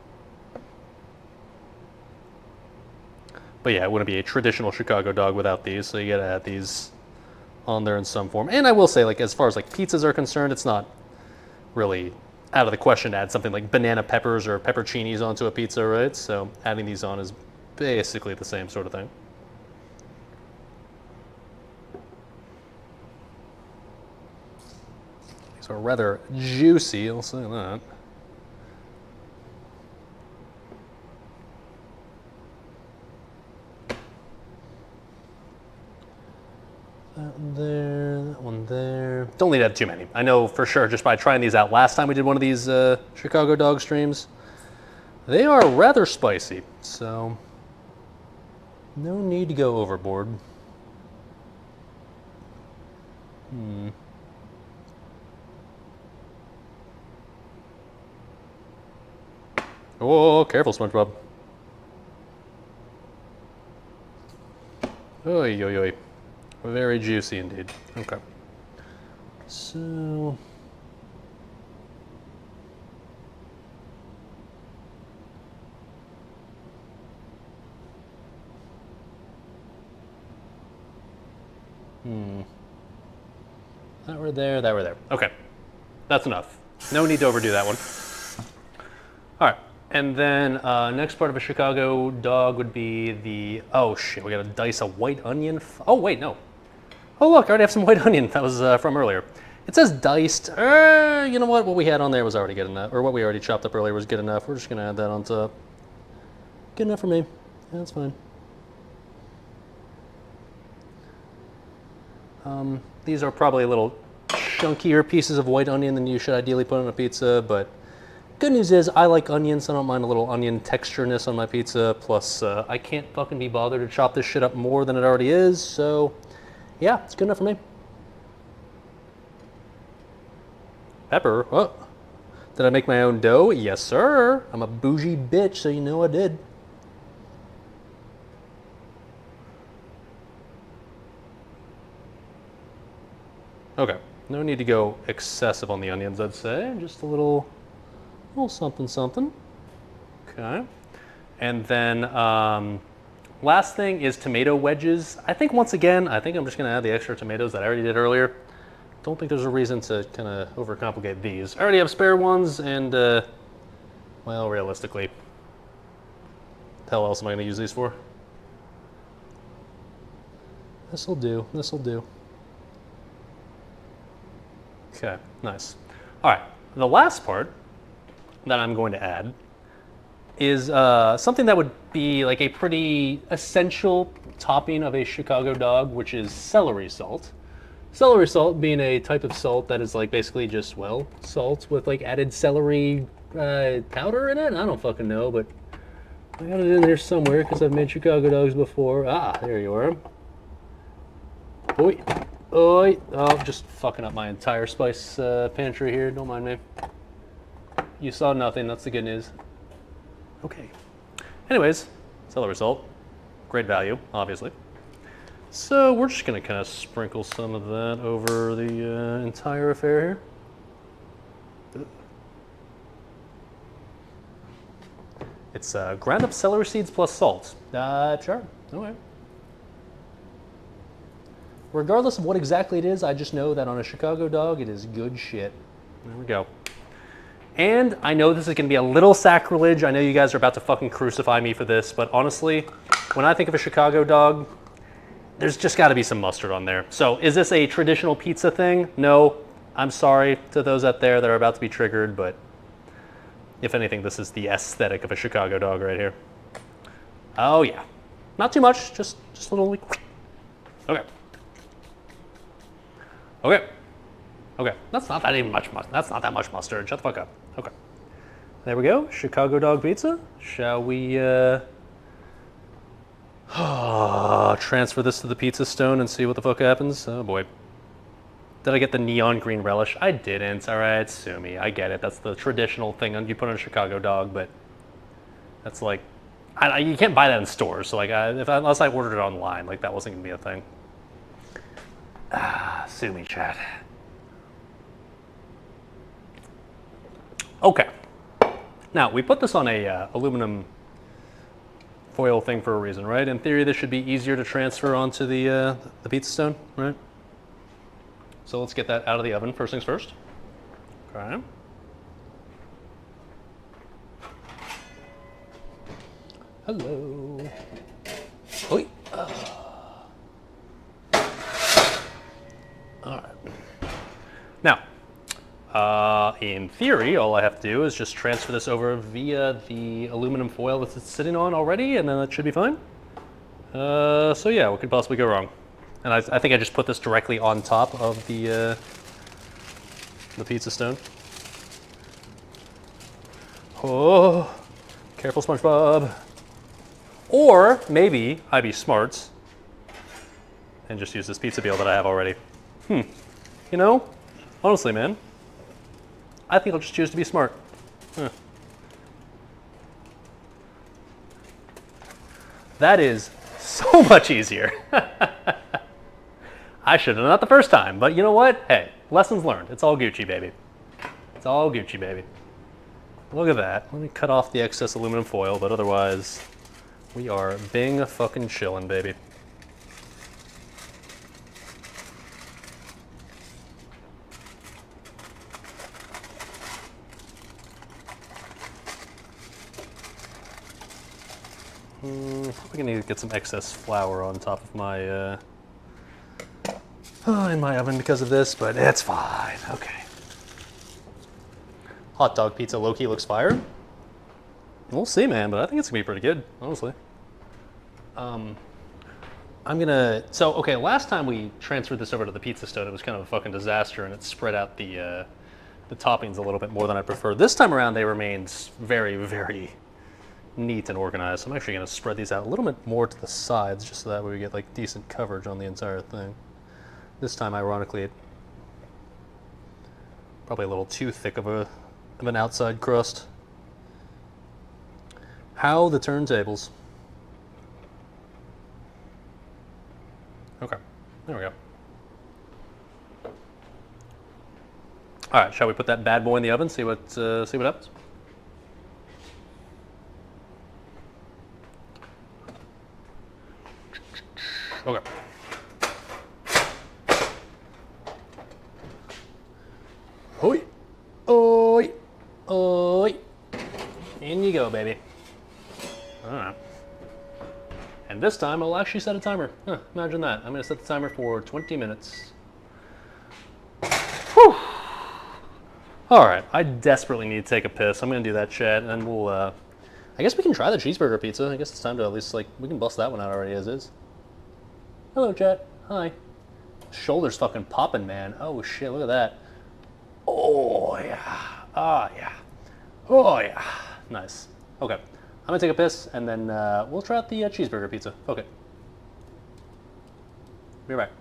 But yeah, it wouldn't be a traditional Chicago dog without these, so you gotta add these on there in some form. And I will say, like, as far as like pizzas are concerned, it's not really out of the question to add something like banana peppers or pepperoncinis onto a pizza, right? So adding these on is basically the same sort of thing. These are rather juicy, I'll say that. That one there, that one there. Don't need to add too many. I know for sure just by trying these out last time we did one of these Chicago dog streams, they are rather spicy, so no need to go overboard. Oh, careful, SpongeBob. Oy, oy, oy. Very juicy indeed. Okay. So... That were there, that were there. Okay. That's enough. No need to overdo that one. All right. And then next part of a Chicago dog would be the... Oh, shit. We got to dice a white onion. Oh, wait, no. Oh, look. I already have some white onion. That was from earlier. It says diced. You know what? What we had on there was already good enough. Or what we already chopped up earlier was good enough. We're just going to add that on top. Good enough for me. Yeah, that's fine. These are probably a little chunkier pieces of white onion than you should ideally put on a pizza, but good news is I like onions. I don't mind a little onion textureness on my pizza. Plus, I can't fucking be bothered to chop this shit up more than it already is. So, yeah, it's good enough for me. Pepper. Oh, did I make my own dough? Yes, sir. I'm a bougie bitch, so you know I did. Okay, no need to go excessive on the onions, I'd say. Just a little something, something. Okay. And then last thing is tomato wedges. I think once again, I'm just gonna add the extra tomatoes that I already did earlier. Don't think there's a reason to kind of overcomplicate these. I already have spare ones and, well, realistically, the hell else am I gonna use these for? This'll do, this'll do. Okay, nice. All right, the last part that I'm going to add is something that would be like a pretty essential topping of a Chicago dog, which is celery salt. Celery salt being a type of salt that is like basically just, well, salt with like added celery powder in it. I don't fucking know, but I got it in there somewhere because I've made Chicago dogs before. Ah, there you are. Oi. Oi. Oh, just fucking up my entire spice pantry here. Don't mind me. You saw nothing. That's the good news. Okay. Anyways, celery salt. Great value, obviously. So we're just going to kind of sprinkle some of that over the entire affair here. It's ground up celery seeds plus salt. Sure. Okay. Regardless of what exactly it is, I just know that on a Chicago dog, it is good shit. There we go. And I know this is going to be a little sacrilege. I know you guys are about to fucking crucify me for this, but honestly, when I think of a Chicago dog, there's just got to be some mustard on there. So is this a traditional pizza thing? No. I'm sorry to those out there that are about to be triggered, but if anything, this is the aesthetic of a Chicago dog right here. Oh yeah. Not too much, just a little. Okay. Okay. Okay. That's not that even much mustard. That's not that much mustard. Shut the fuck up. Okay. There we go. Chicago dog pizza. Shall we transfer this to the pizza stone and see what the fuck happens? Oh boy. Did I get the neon green relish? I didn't. All right, sue me. I get it. That's the traditional thing you put on a Chicago dog, but that's like, you can't buy that in stores. So like, unless I ordered it online, like that wasn't gonna be a thing. Sue me, chat. Okay. Now we put this on a aluminum foil thing for a reason, right? In theory, this should be easier to transfer onto the pizza stone, right? So let's get that out of the oven first things first. Okay. Hello. Oi. All right. Now, in theory, all I have to do is just transfer this over via the aluminum foil that it's sitting on already, and then that should be fine. So yeah, what could possibly go wrong? And I think I just put this directly on top of the pizza stone. Oh, careful, SpongeBob. Or maybe I'd be smart and just use this pizza peel that I have already. You know, honestly, man, I think I'll just choose to be smart. That is So much easier. I should have done that the first time, but you know what? Hey, lessons learned. It's all Gucci, baby. It's all Gucci, baby. Look at that. Let me cut off the excess aluminum foil, but otherwise, we are bing fucking chillin', baby. Probably gonna need to get some excess flour on top of my in my oven because of this, but it's fine. Okay. Hot dog pizza low-key looks fire. We'll see, man, but I think it's gonna be pretty good, honestly. Okay, last time we transferred this over to the pizza stove, it was kind of a fucking disaster, and it spread out the toppings a little bit more than I prefer. This time around, they remained very, very neat and organized. So I'm actually gonna spread these out a little bit more to the sides, just so that way we get like decent coverage on the entire thing. This time, ironically, probably a little too thick of an outside crust. How the turntables. Okay, there we go. All right, shall we put that bad boy in the oven? See what happens. Okay. Oi, oi, oi. In you go, baby. All right. And this time I'll actually set a timer. Huh, imagine that. I'm gonna set the timer for 20 minutes. Whew. All right, I desperately need to take a piss. I'm gonna do that, chat, and then we'll, I guess we can try the cheeseburger pizza. I guess it's time to at least, we can bust that one out already as is. Hello, chat. Hi. Shoulder's fucking popping, man. Oh, shit, look at that. Oh, yeah. Oh, yeah. Oh, yeah. Nice. Okay. I'm gonna take a piss, and then we'll try out the cheeseburger pizza. Okay. Be right back.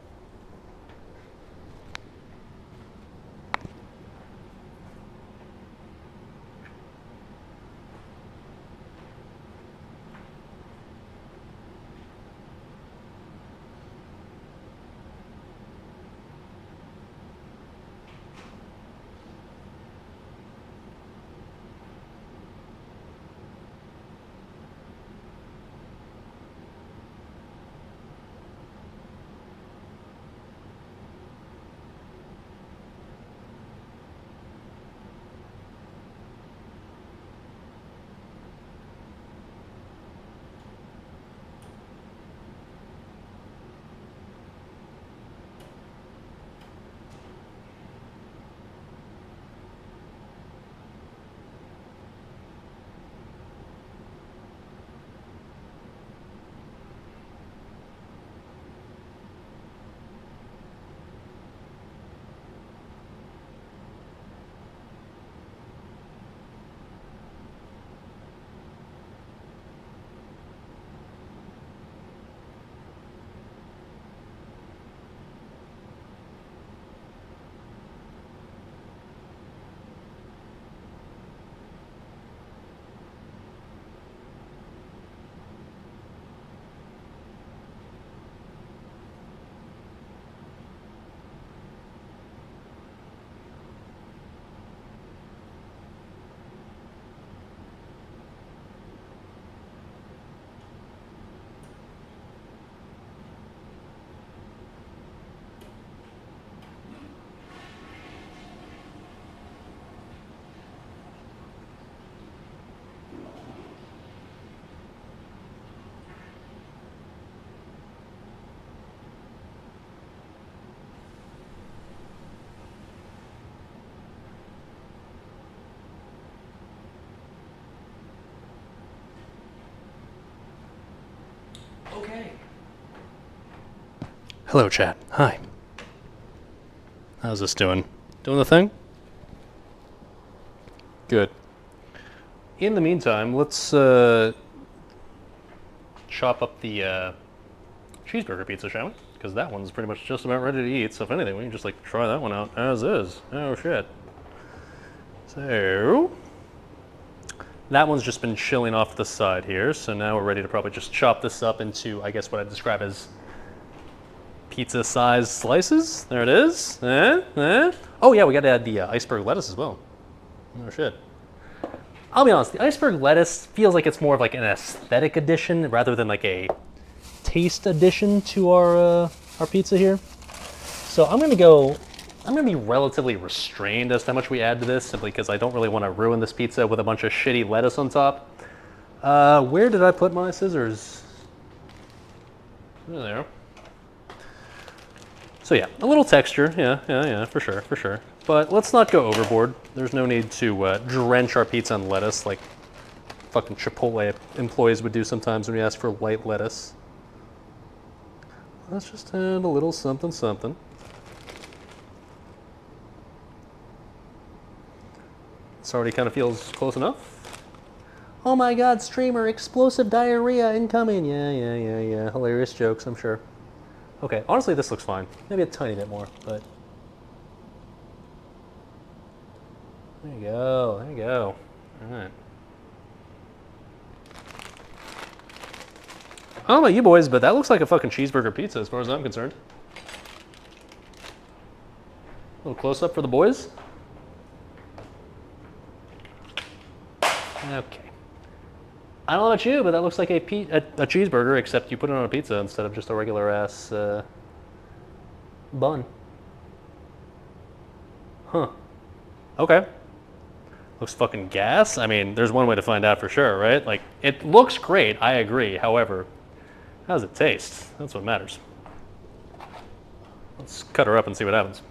Okay. Hello, chat. Hi. How's this doing? Doing the thing? Good. In the meantime, let's chop up the cheeseburger pizza, shall we? Because that one's pretty much just about ready to eat. So if anything, we can just try that one out as is. Oh shit. So That one's just been chilling off the side here, so now we're ready to probably just chop this up into, I guess, what I'd describe as pizza-sized slices. There it is. Oh yeah, we got to add the iceberg lettuce as well. Oh shit. I'll be honest, the iceberg lettuce feels like it's more of like an aesthetic addition rather than like a taste addition to our pizza here. So I'm gonna be relatively restrained as to how much we add to this, simply because I don't really want to ruin this pizza with a bunch of shitty lettuce on top. Where did I put my scissors? There. So yeah, a little texture, yeah, for sure. But let's not go overboard. There's no need to drench our pizza in lettuce like fucking Chipotle employees would do sometimes when we ask for light lettuce. Let's just add a little something. This already kind of feels close enough. Oh my god, streamer, explosive diarrhea incoming. Yeah. Hilarious jokes, I'm sure. Okay, honestly, this looks fine. Maybe a tiny bit more, but... There you go. All right. I don't know about you boys, but that looks like a fucking cheeseburger pizza as far as I'm concerned. A little close up for the boys. Okay. I don't know about you, but that looks like a cheeseburger, except you put it on a pizza instead of just a regular ass bun. Huh. Okay. Looks fucking gas. I mean, there's one way to find out for sure, right? Like, it looks great, I agree. However, how does it taste? That's what matters. Let's cut her up and see what happens.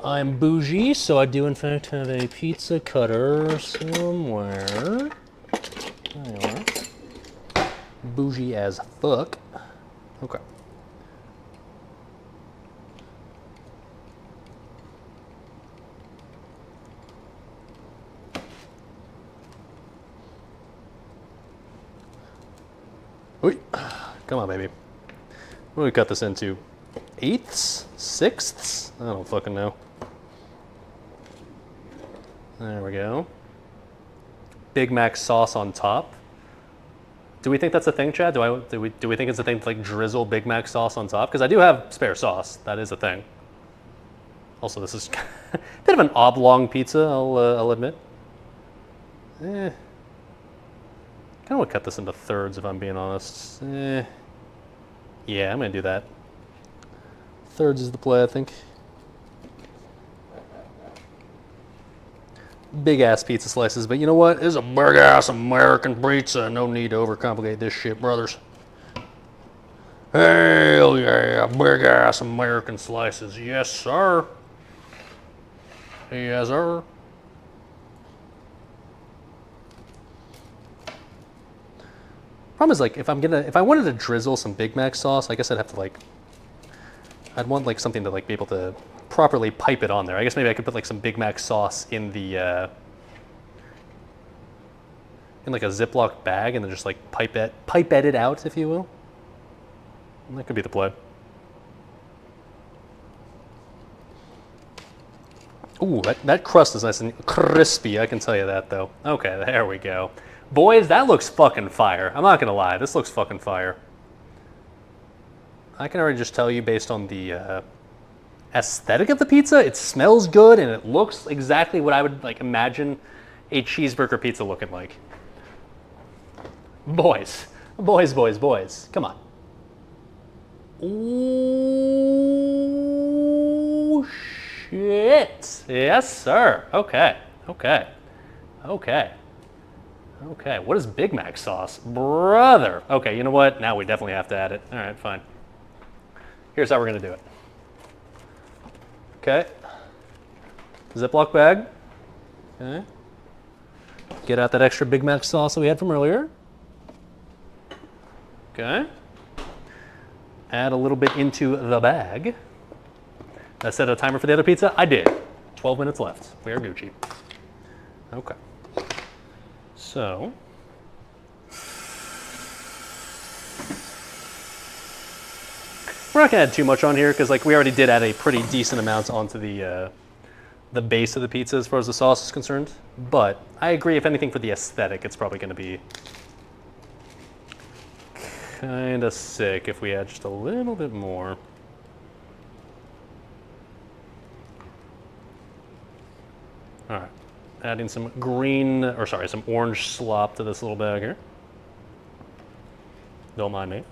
I'm bougie, so I do in fact have a pizza cutter somewhere. There you are. Bougie as fuck. Okay. Oy. Come on, baby. What do we cut this into? Eighths? Sixths? I don't fucking know. There we go. Big Mac sauce on top. Do we think that's a thing, Chad? Do we think it's a thing to like drizzle Big Mac sauce on top? Because I do have spare sauce. That is a thing. Also, this is a bit of an oblong pizza, I'll admit. Kind of want to cut this into thirds if I'm being honest. Yeah, I'm gonna do that. Thirds is the play, I think. Big ass pizza slices, but you know what? It's a big ass American pizza. No need to overcomplicate this shit, brothers. Hell yeah, big ass American slices. Yes, sir. Yes, sir. Problem is, like, if I wanted to drizzle some Big Mac sauce, I guess I'd have to like, I'd want like something to like be able to properly pipe it on there. I guess maybe I could put like some Big Mac sauce in the in like a Ziploc bag and then just like pipette it out, if you will. And that could be the play. Ooh, that crust is nice and crispy, I can tell you that though. Okay, there we go. Boys, that looks fucking fire. I'm not gonna lie, this looks fucking fire. I can already just tell you based on the aesthetic of the pizza, it smells good and it looks exactly what I would like imagine a cheeseburger pizza looking like. Boys, come on. Ooh, shit. Yes, sir. Okay. What is Big Mac sauce? Brother. Okay, you know what? Now we definitely have to add it. All right, fine. Here's how we're going to do it. Okay. Ziploc bag. Okay. Get out that extra Big Mac sauce that we had from earlier. Okay. Add a little bit into the bag. I set a timer for the other pizza? I did. 12 minutes left. We are Gucci. Okay. So. We're not gonna add too much on here because like we already did add a pretty decent amount onto the the base of the pizza as far as the sauce is concerned. But I agree, if anything, for the aesthetic, it's probably going to be kind of sick if we add just a little bit more. All right, adding some some orange slop to this little bag here. Don't mind me.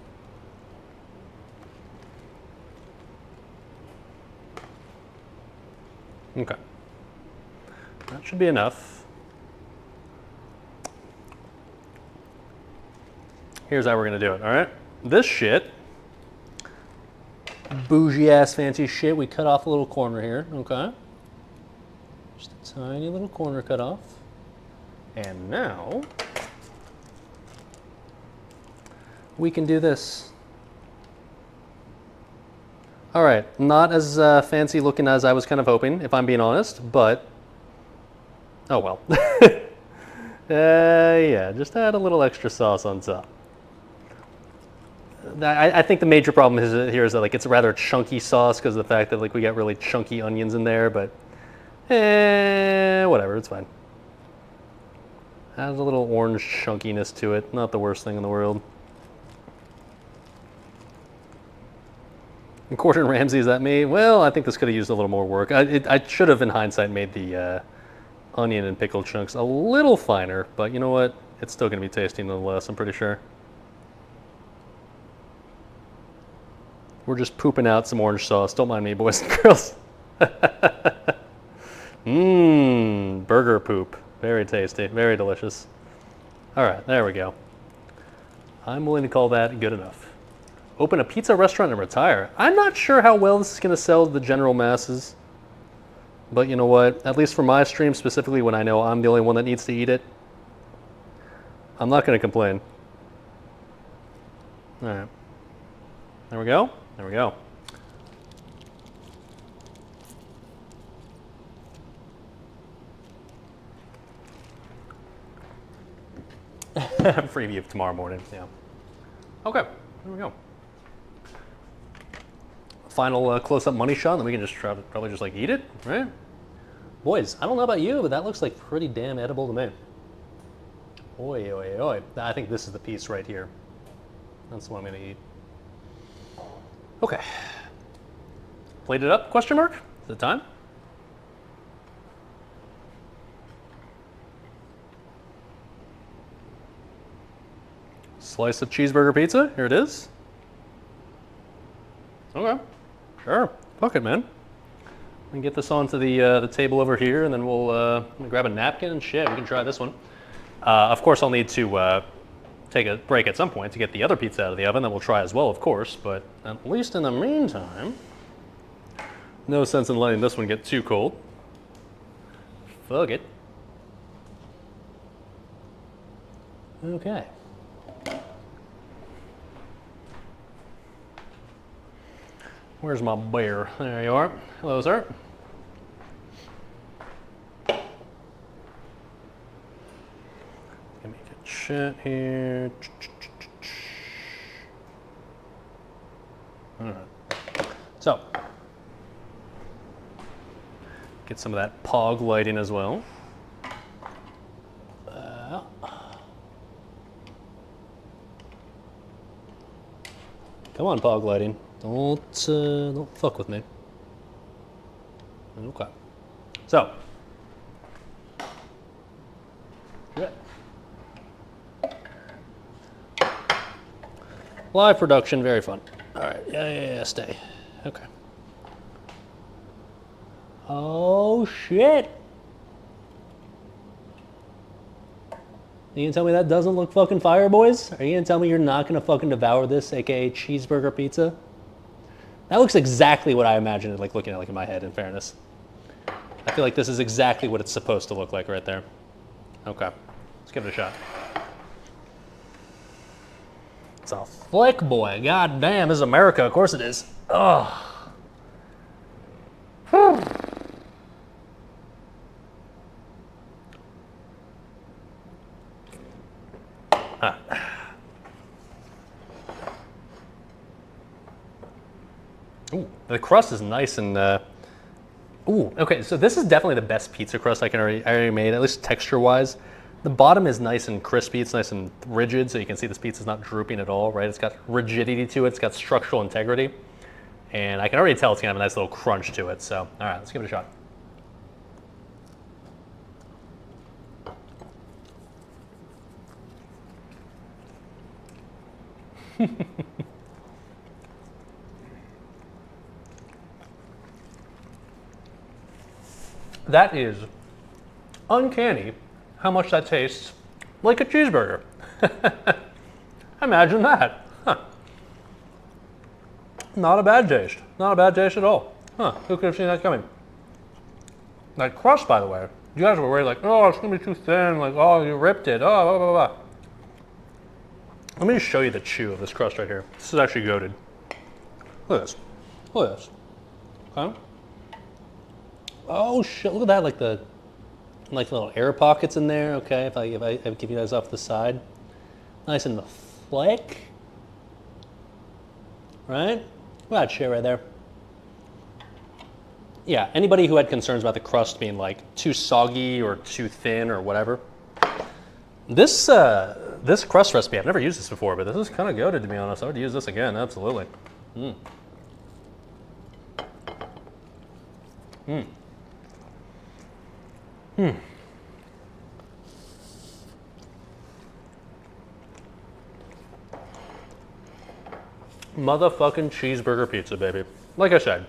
Okay. That should be enough. Here's how we're gonna do it, all right? This shit, bougie ass fancy shit, we cut off a little corner here, okay? Just a tiny little corner cut off. And now, we can do this. All right, not as fancy looking as I was kind of hoping, if I'm being honest, but oh well. Yeah, just add a little extra sauce on top. I think the major problem here is that like it's a rather chunky sauce because of the fact that like we got really chunky onions in there, but whatever, it's fine. Adds a little orange chunkiness to it, not the worst thing in the world. And Gordon Ramsay, is that me? Well, I think this could have used a little more work. I should have, in hindsight, made the onion and pickle chunks a little finer, but you know what? It's still going to be tasty nonetheless, I'm pretty sure. We're just pooping out some orange sauce. Don't mind me, boys and girls. Mmm, burger poop. Very tasty, very delicious. All right, there we go. I'm willing to call that good enough. Open a pizza restaurant and retire. I'm not sure how well this is going to sell to the general masses. But you know what? At least for my stream specifically, when I know I'm the only one that needs to eat it, I'm not going to complain. All right. There we go. There we go. Freebie of tomorrow morning, yeah. Okay, there we go. Final close-up money shot, and then we can just probably just like eat it, right? Boys, I don't know about you, but that looks like pretty damn edible to me. Oi, oi, oi. I think this is the piece right here. That's what I'm gonna eat. Okay. Plate it up, question mark? Is it time? Slice of cheeseburger pizza, here it is. Okay, sure, fuck it, man. We can get this onto the table over here, and then we'll grab a napkin and shit, we can try this one. Of course, I'll need to take a break at some point to get the other pizza out of the oven that we'll try as well, of course, but at least in the meantime, no sense in letting this one get too cold. Fuck it. Okay. Where's my bear? There you are. Hello, sir. Let me get shit here. All right. So, get some of that pog lighting as well. Come on, pog lighting. Don't fuck with me. Okay. So. Yeah. Live production, very fun. All right, yeah, stay. Okay. Oh, shit. You gonna tell me that doesn't look fucking fire, boys? Are you gonna tell me you're not gonna fucking devour this, aka cheeseburger pizza? That looks exactly what I imagined it like looking at like in my head, in fairness. I feel like this is exactly what it's supposed to look like right there. Okay, let's give it a shot. It's a flick, boy. God damn, this is America. Of course it is. Ugh. Whew. Ooh, the crust is nice and Ooh, okay, so this is definitely the best pizza crust I already made, at least texture-wise. The bottom is nice and crispy, it's nice and rigid, so you can see this pizza's not drooping at all, right? It's got rigidity to it, it's got structural integrity. And I can already tell it's gonna have a nice little crunch to it, so all right, let's give it a shot. That is uncanny how much that tastes like a cheeseburger. Imagine that. Huh. Not a bad taste. Not a bad taste at all. Huh, who could have seen that coming? That crust, by the way, you guys were worried like, oh, it's gonna be too thin, like, oh, you ripped it, oh, blah, blah, blah. Let me just show you the chew of this crust right here. This is actually goated. Look at this. Look at this. Okay. Oh shit! Look at that, like the little air pockets in there. Okay, if I give you guys off the side, nice and thick, right? Look at that shit right there. Yeah, anybody who had concerns about the crust being like too soggy or too thin or whatever, this crust recipe, I've never used this before, but this is kind of goated, to be honest. I would use this again, absolutely. Mm. Mm. Hmm. Motherfucking cheeseburger pizza, baby. Like I said,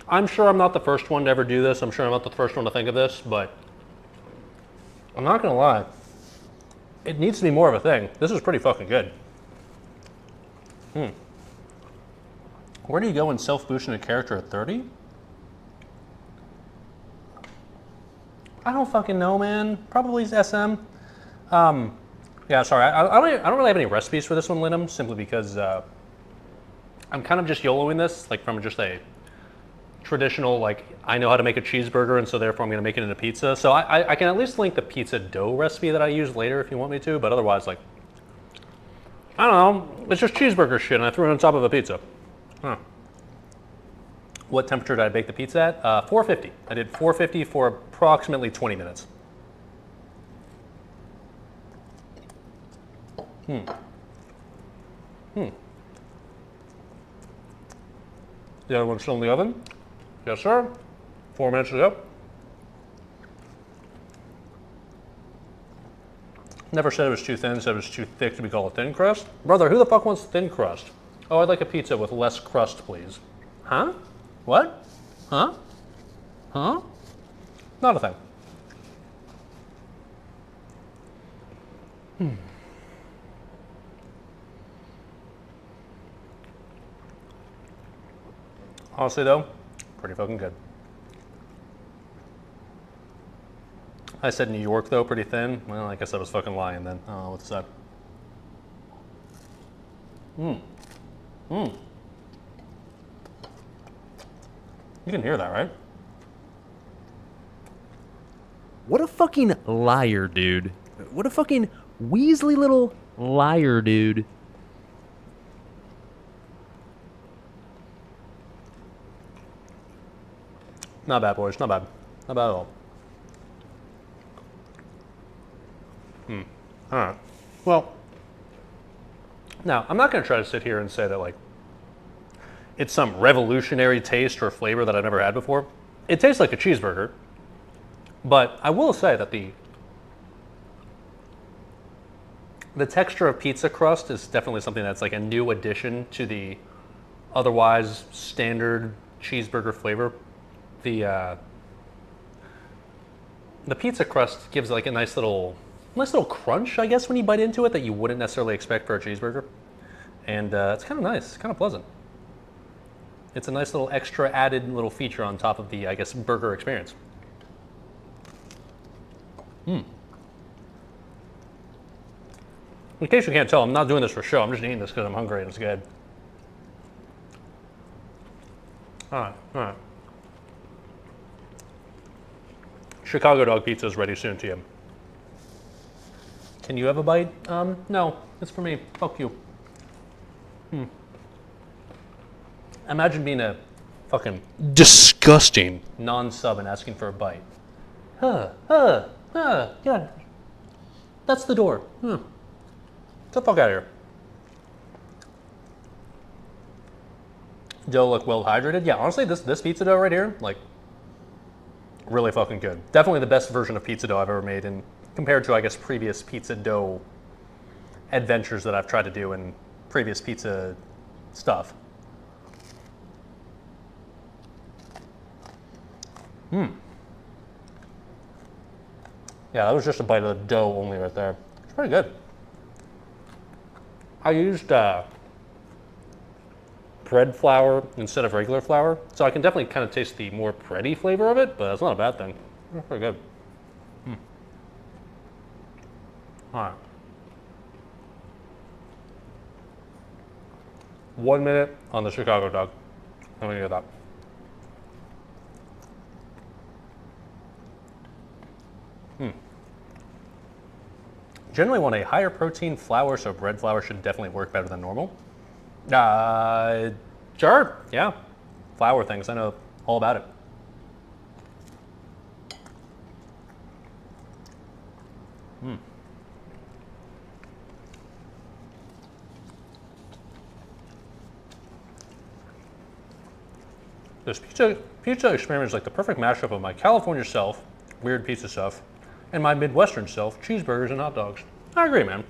I'm sure I'm not the first one to ever do this. I'm sure I'm not the first one to think of this, but I'm not gonna lie. It needs to be more of a thing. This is pretty fucking good. Hmm. Where do you go in self-boosting a character at 30? I don't fucking know, man. Probably SM. Yeah, sorry. I don't really have any recipes for this one, Linum, simply because I'm kind of just YOLOing this, like from just a traditional, like, I know how to make a cheeseburger, and so therefore I'm going to make it into pizza. So I can at least link the pizza dough recipe that I use later if you want me to, but otherwise, like, I don't know. It's just cheeseburger shit, and I threw it on top of a pizza. Huh. What temperature did I bake the pizza at? 450. I did 450 for approximately 20 minutes. Hmm. The other one's still in the oven? Yes, sir. 4 minutes to go. Never said it was too thin, said it was too thick to be called a thin crust. Brother, who the fuck wants thin crust? Oh, I'd like a pizza with less crust, please. Huh? What? Huh? Huh? Not a thing. Honestly though, pretty fucking good. I said New York though, pretty thin. Well, I guess I was fucking lying then. I don't know what to say. You can hear that, right? What a fucking liar, dude. What a fucking Weasley little liar, dude. Not bad, boys. Not bad. Not bad at all. All right. Well, now, I'm not going to try to sit here and say that, like, it's some revolutionary taste or flavor that I've never had before. It tastes like a cheeseburger, but I will say that the texture of pizza crust is definitely something that's like a new addition to the otherwise standard cheeseburger flavor. The pizza crust gives like a nice little crunch, I guess, when you bite into it that you wouldn't necessarily expect for a cheeseburger. And it's kind of nice, it's kind of pleasant. It's a nice little extra added little feature on top of the, I guess, burger experience. In case you can't tell, I'm not doing this for show. I'm just eating this because I'm hungry and it's good. All right. Chicago dog pizza is ready soon to you. Can you have a bite? No, it's for me. Fuck you. Imagine being a Fucking disgusting non-sub and asking for a bite. Yeah. That's the door. Get the fuck out of here. Dough look well hydrated. Yeah, honestly, this pizza dough right here, like, really fucking good. Definitely the best version of pizza dough I've ever made, and compared to, I guess, previous pizza dough adventures that I've tried to do in previous pizza stuff. Yeah, that was just a bite of the dough only right there. It's pretty good. I used bread flour instead of regular flour, so I can definitely kind of taste the more bready flavor of it, but it's not a bad thing. It's pretty good. All right. 1 minute on the Chicago dog. Let me get that. Generally want a higher protein flour, so bread flour should definitely work better than normal. Sure, yeah. Flour things, I know all about it. This pizza experiment is like the perfect mashup of my California self, weird pizza stuff, and my Midwestern self, cheeseburgers and hot dogs. I agree, man.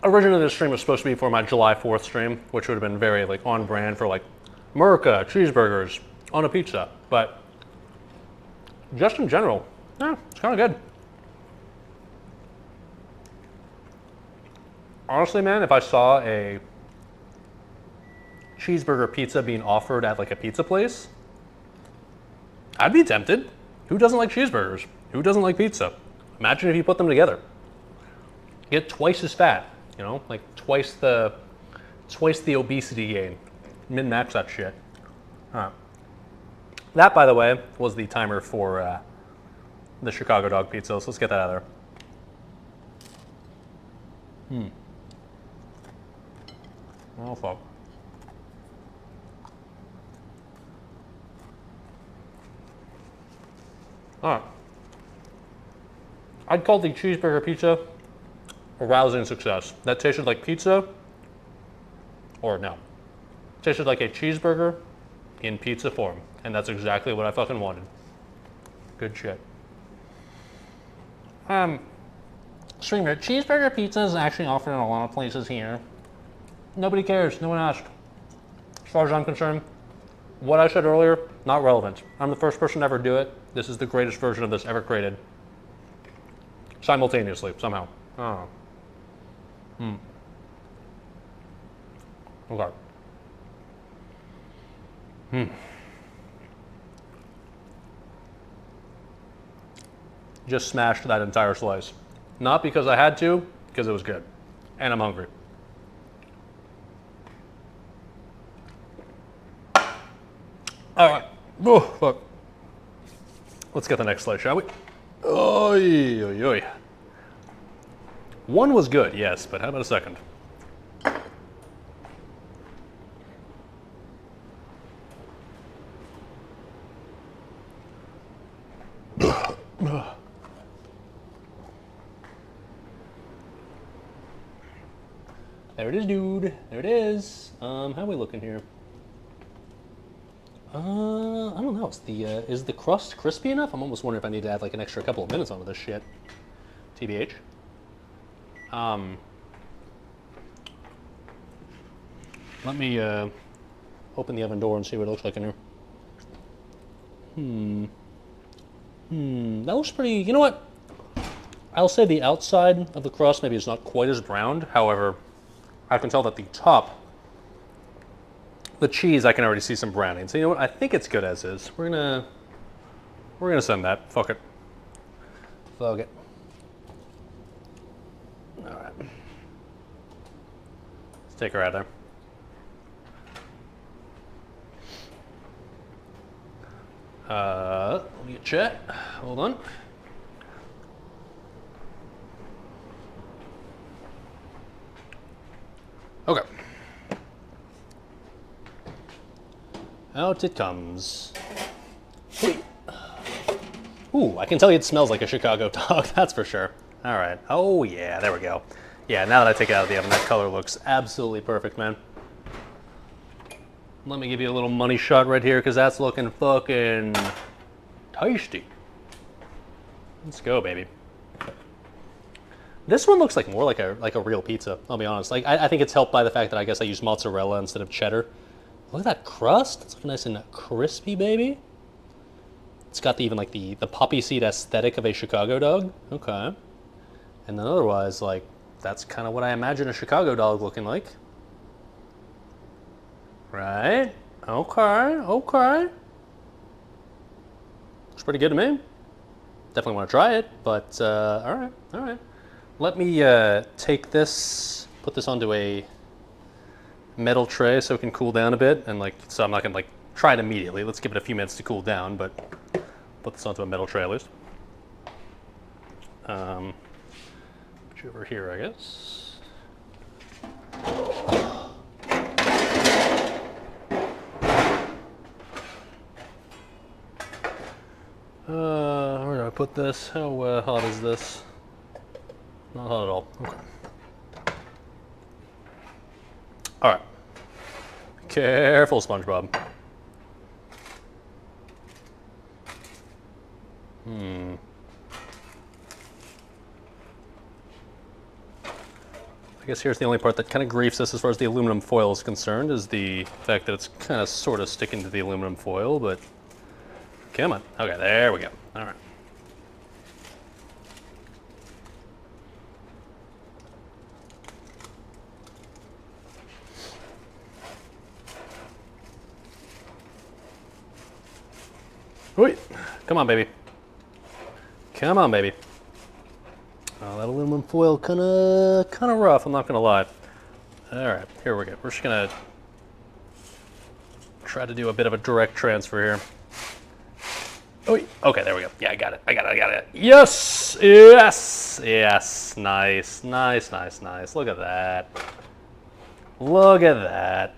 Originally, this stream was supposed to be for my July 4th stream, which would have been very like on brand for like America, cheeseburgers on a pizza. But just in general, yeah, it's kind of good. Honestly, man, if I saw a cheeseburger pizza being offered at like a pizza place, I'd be tempted. Who doesn't like cheeseburgers? Who doesn't like pizza? Imagine if you put them together. Get twice as fat, you know, like twice the obesity gain. Min-max that shit. That, by the way, was the timer for the Chicago dog pizza, so let's get that out of there. Oh, fuck. Alright. I'd call the cheeseburger pizza a rousing success. That tasted like pizza, or no. Tasted like a cheeseburger in pizza form. And that's exactly what I fucking wanted. Good shit. Streamer, cheeseburger pizza is actually offered in a lot of places here. Nobody cares, no one asked. As far as I'm concerned, what I said earlier, not relevant. I'm the first person to ever do it. This is the greatest version of this ever created. Simultaneously, somehow. I don't know. Okay. Just smashed that entire slice. Not because I had to, because it was good. And I'm hungry. Alright. Oh, fuck. Let's get the next slice, shall we? Oy, oy, oy. One was good, yes, but how about a second? There it is, dude. There it is. How are we looking here? I don't know. Is the crust crispy enough? I'm almost wondering if I need to add like an extra couple of minutes onto this shit. TBH. Let me open the oven door and see what it looks like in here. That looks pretty. You know what? I'll say the outside of the crust maybe is not quite as browned. However, I can tell that the top, the cheese, I can already see some browning. So you know what? I think it's good as is. We're gonna send that. Fuck it. Fuck it. All right. Let's take her out there. Let me check. Hold on. Okay. Out it comes. Ooh, I can tell you it smells like a Chicago dog, that's for sure. All right. Oh, yeah, there we go. Yeah, now that I take it out of the oven, that color looks absolutely perfect, man. Let me give you a little money shot right here, because that's looking fucking tasty. Let's go, baby. This one looks like more like a real pizza, I'll be honest. Like I think it's helped by the fact that I guess I use mozzarella instead of cheddar. Look at that crust. It's looking nice and crispy, baby. It's got even like the poppy seed aesthetic of a Chicago dog. Okay. And then otherwise, like, that's kind of what I imagine a Chicago dog looking like. Right? Okay, okay. Looks pretty good to me. Definitely want to try it, but all right, all right. Let me take this, put this onto a metal tray so it can cool down a bit, and like, so I'm not gonna like try it immediately. Let's give it a few minutes to cool down, but put this onto a metal tray at least. Put you over here, I guess. Where do I put this? How hot is this? Not hot at all. Okay. All right. Careful, SpongeBob. I guess here's the only part that kind of griefs us as far as the aluminum foil is concerned, is the fact that it's kind of sort of sticking to the aluminum foil, but come on. Okay, there we go. All right. Wait, come on, baby. Come on, baby. Oh, that aluminum foil kind of rough. I'm not gonna lie. All right, here we go. We're just gonna try to do a bit of a direct transfer here. Oh, okay, there we go. Yeah, I got it. I got it. I got it. Yes, yes, yes. Nice, nice, nice, nice. Look at that. Look at that.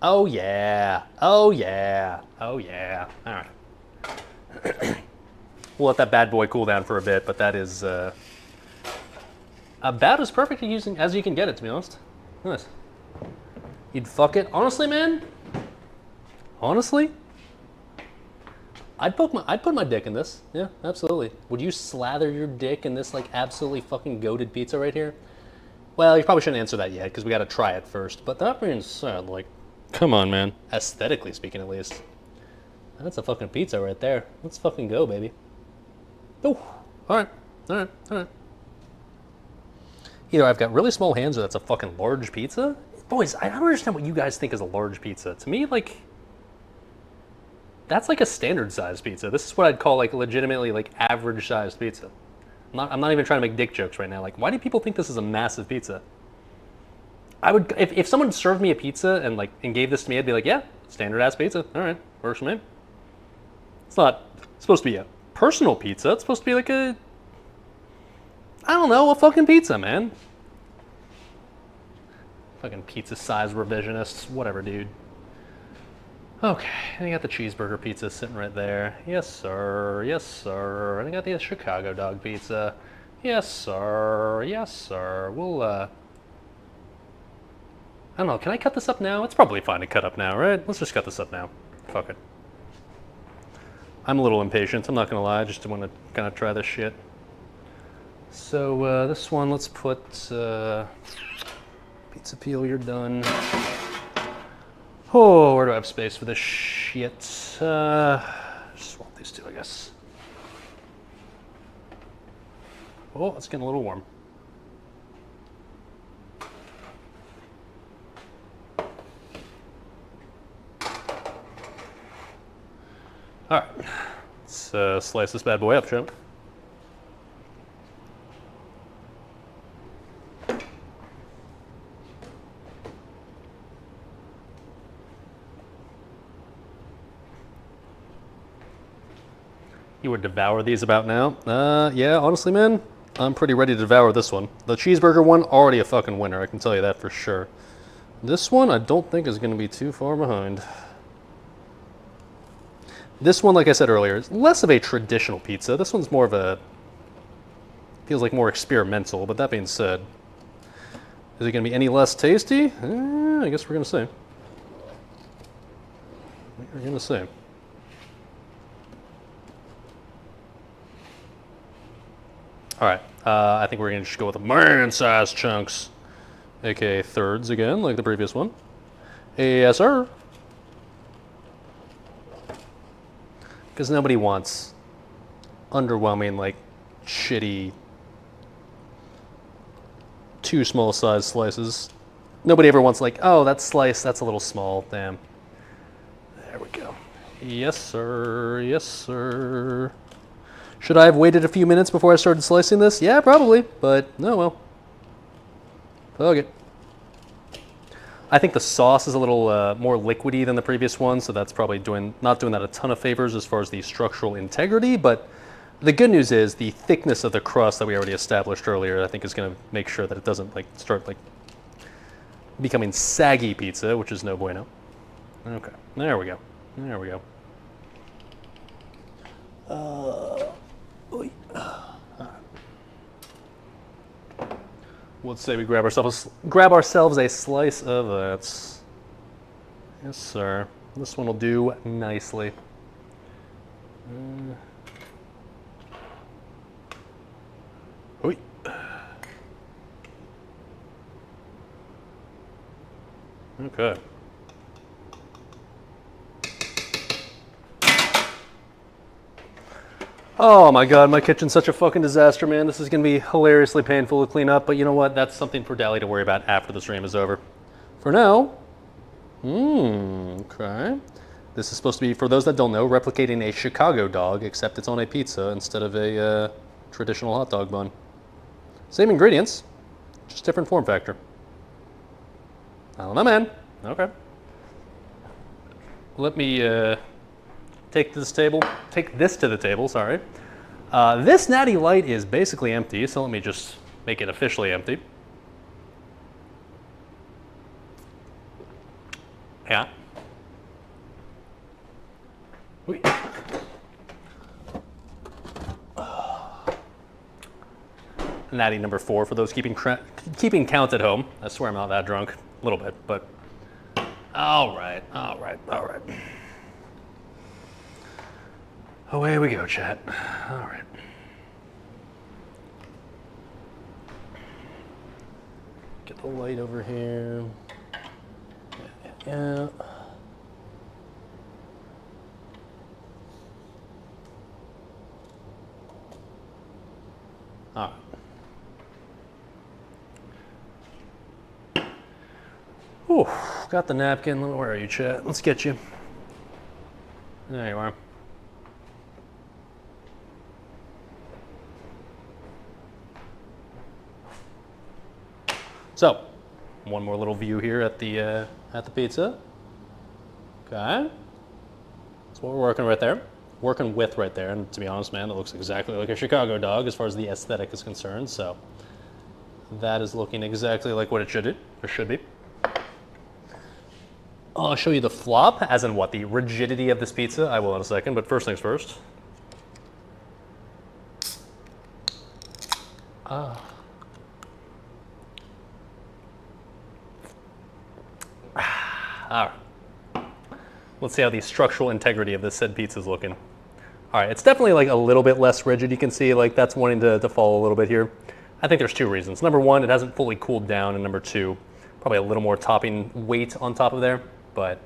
Oh yeah. Oh yeah. Oh yeah. All right. We'll let that bad boy cool down for a bit, but that is about as perfect as you can get it, to be honest. Nice. You'd fuck it. Honestly, man. Honestly, I'd put my dick in this. Yeah, absolutely. Would you slather your dick in this like absolutely fucking goated pizza right here? Well, you probably shouldn't answer that yet because we got to try it first. But that being said, like, come on, man. Aesthetically speaking, at least, that's a fucking pizza right there. Let's fucking go, baby. Oh, all right, all right, all right. Either I've got really small hands or that's a fucking large pizza. Boys, I don't understand what you guys think is a large pizza. To me, like, that's like a standard size pizza. This is what I'd call like legitimately like average sized pizza. I'm not even trying to make dick jokes right now. Like, why do people think this is a massive pizza? I would, if someone served me a pizza and gave this to me, I'd be like, yeah, standard ass pizza. All right, works for me. It's not supposed to be a personal pizza. It's supposed to be like a, I don't know, a fucking pizza, man. Fucking pizza size revisionists, whatever, dude. Okay, and I got the cheeseburger pizza sitting right there. Yes, sir. Yes, sir. And I got the Chicago dog pizza. Yes, sir. Yes, sir. We'll, I don't know, can I cut this up now? It's probably fine to cut up now, right? Let's just cut this up now. Fuck it. I'm a little impatient, I'm not gonna lie. I just want to kind of try this shit. So, this one, let's put, pizza peel, you're done. Oh, where do I have space for this shit? Just swap these two, I guess. Oh, it's getting a little warm. All right, let's slice this bad boy up, shall we? You would devour these about now? Yeah, honestly, man, I'm pretty ready to devour this one. The cheeseburger one, already a fucking winner, I can tell you that for sure. This one I don't think is going to be too far behind. This one, like I said earlier, is less of a traditional pizza. This one's more of a, feels like more experimental, but that being said, is it going to be any less tasty? I guess we're going to see. We're going to see. All right, I think we're going to just go with the man-sized chunks, aka thirds again, like the previous one. Yes, sir. Because nobody wants underwhelming, like, shitty, too small size slices. Nobody ever wants, like, oh, that slice, that's a little small, damn. There we go. Yes, sir. Yes, sir. Should I have waited a few minutes before I started slicing this? Yeah, probably, but no, well. Okay. I think the sauce is a little more liquidy than the previous one, so that's probably not doing that a ton of favors as far as the structural integrity, but the good news is the thickness of the crust that we already established earlier, I think is going to make sure that it doesn't like start like becoming saggy pizza, which is no bueno. Okay, there we go. There we go. Let's say we grab ourselves a slice of that. Yes, sir. This one will do nicely. Oi. Okay. Oh my god, my kitchen's such a fucking disaster, man. This is going to be hilariously painful to clean up, but you know what? That's something for Dali to worry about after the stream is over. For now, okay. This is supposed to be, for those that don't know, replicating a Chicago dog, except it's on a pizza instead of a traditional hot dog bun. Same ingredients, just different form factor. I don't know, man. Okay. Let me take this to the table, sorry. This Natty Light is basically empty, so let me just make it officially empty. Yeah. Wait. Natty number 4 for those keeping count at home. I swear I'm not that drunk. A little bit, but all right. Away we go, chat. All right. Get the light over here. Yeah. All right. Ooh, got the napkin. Where are you, chat? Let's get you. There you are. So, one more little view here at the pizza. Okay, that's what we're working with right there. And to be honest, man, it looks exactly like a Chicago dog as far as the aesthetic is concerned. So, that is looking exactly like what it should be. I'll show you the flop, as in what, the rigidity of this pizza. I will in a second, but first things first. All right. Let's see how the structural integrity of this said pizza is looking. All right, it's definitely like a little bit less rigid. You can see like that's wanting to fall a little bit here. I think there's 2 reasons. Number 1, it hasn't fully cooled down, and number 2, probably a little more topping weight on top of there. But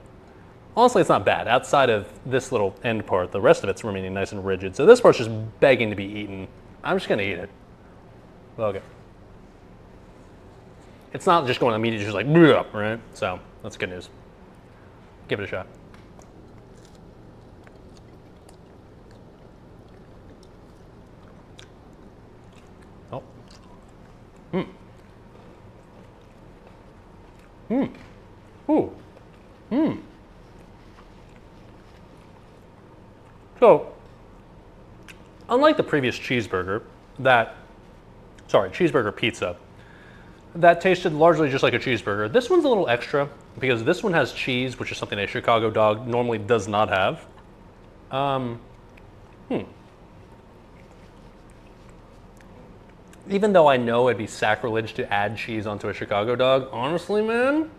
honestly, it's not bad. Outside of this little end part, the rest of it's remaining nice and rigid. So this part's just begging to be eaten. I'm just gonna eat it. Okay. It's not just going immediately, just like, right? So that's good news. Give it a shot. Oh. Ooh. So, unlike the previous cheeseburger pizza, that tasted largely just like a cheeseburger. This one's a little extra because this one has cheese, which is something a Chicago dog normally does not have. Even though I know it'd be sacrilege to add cheese onto a Chicago dog, honestly, man,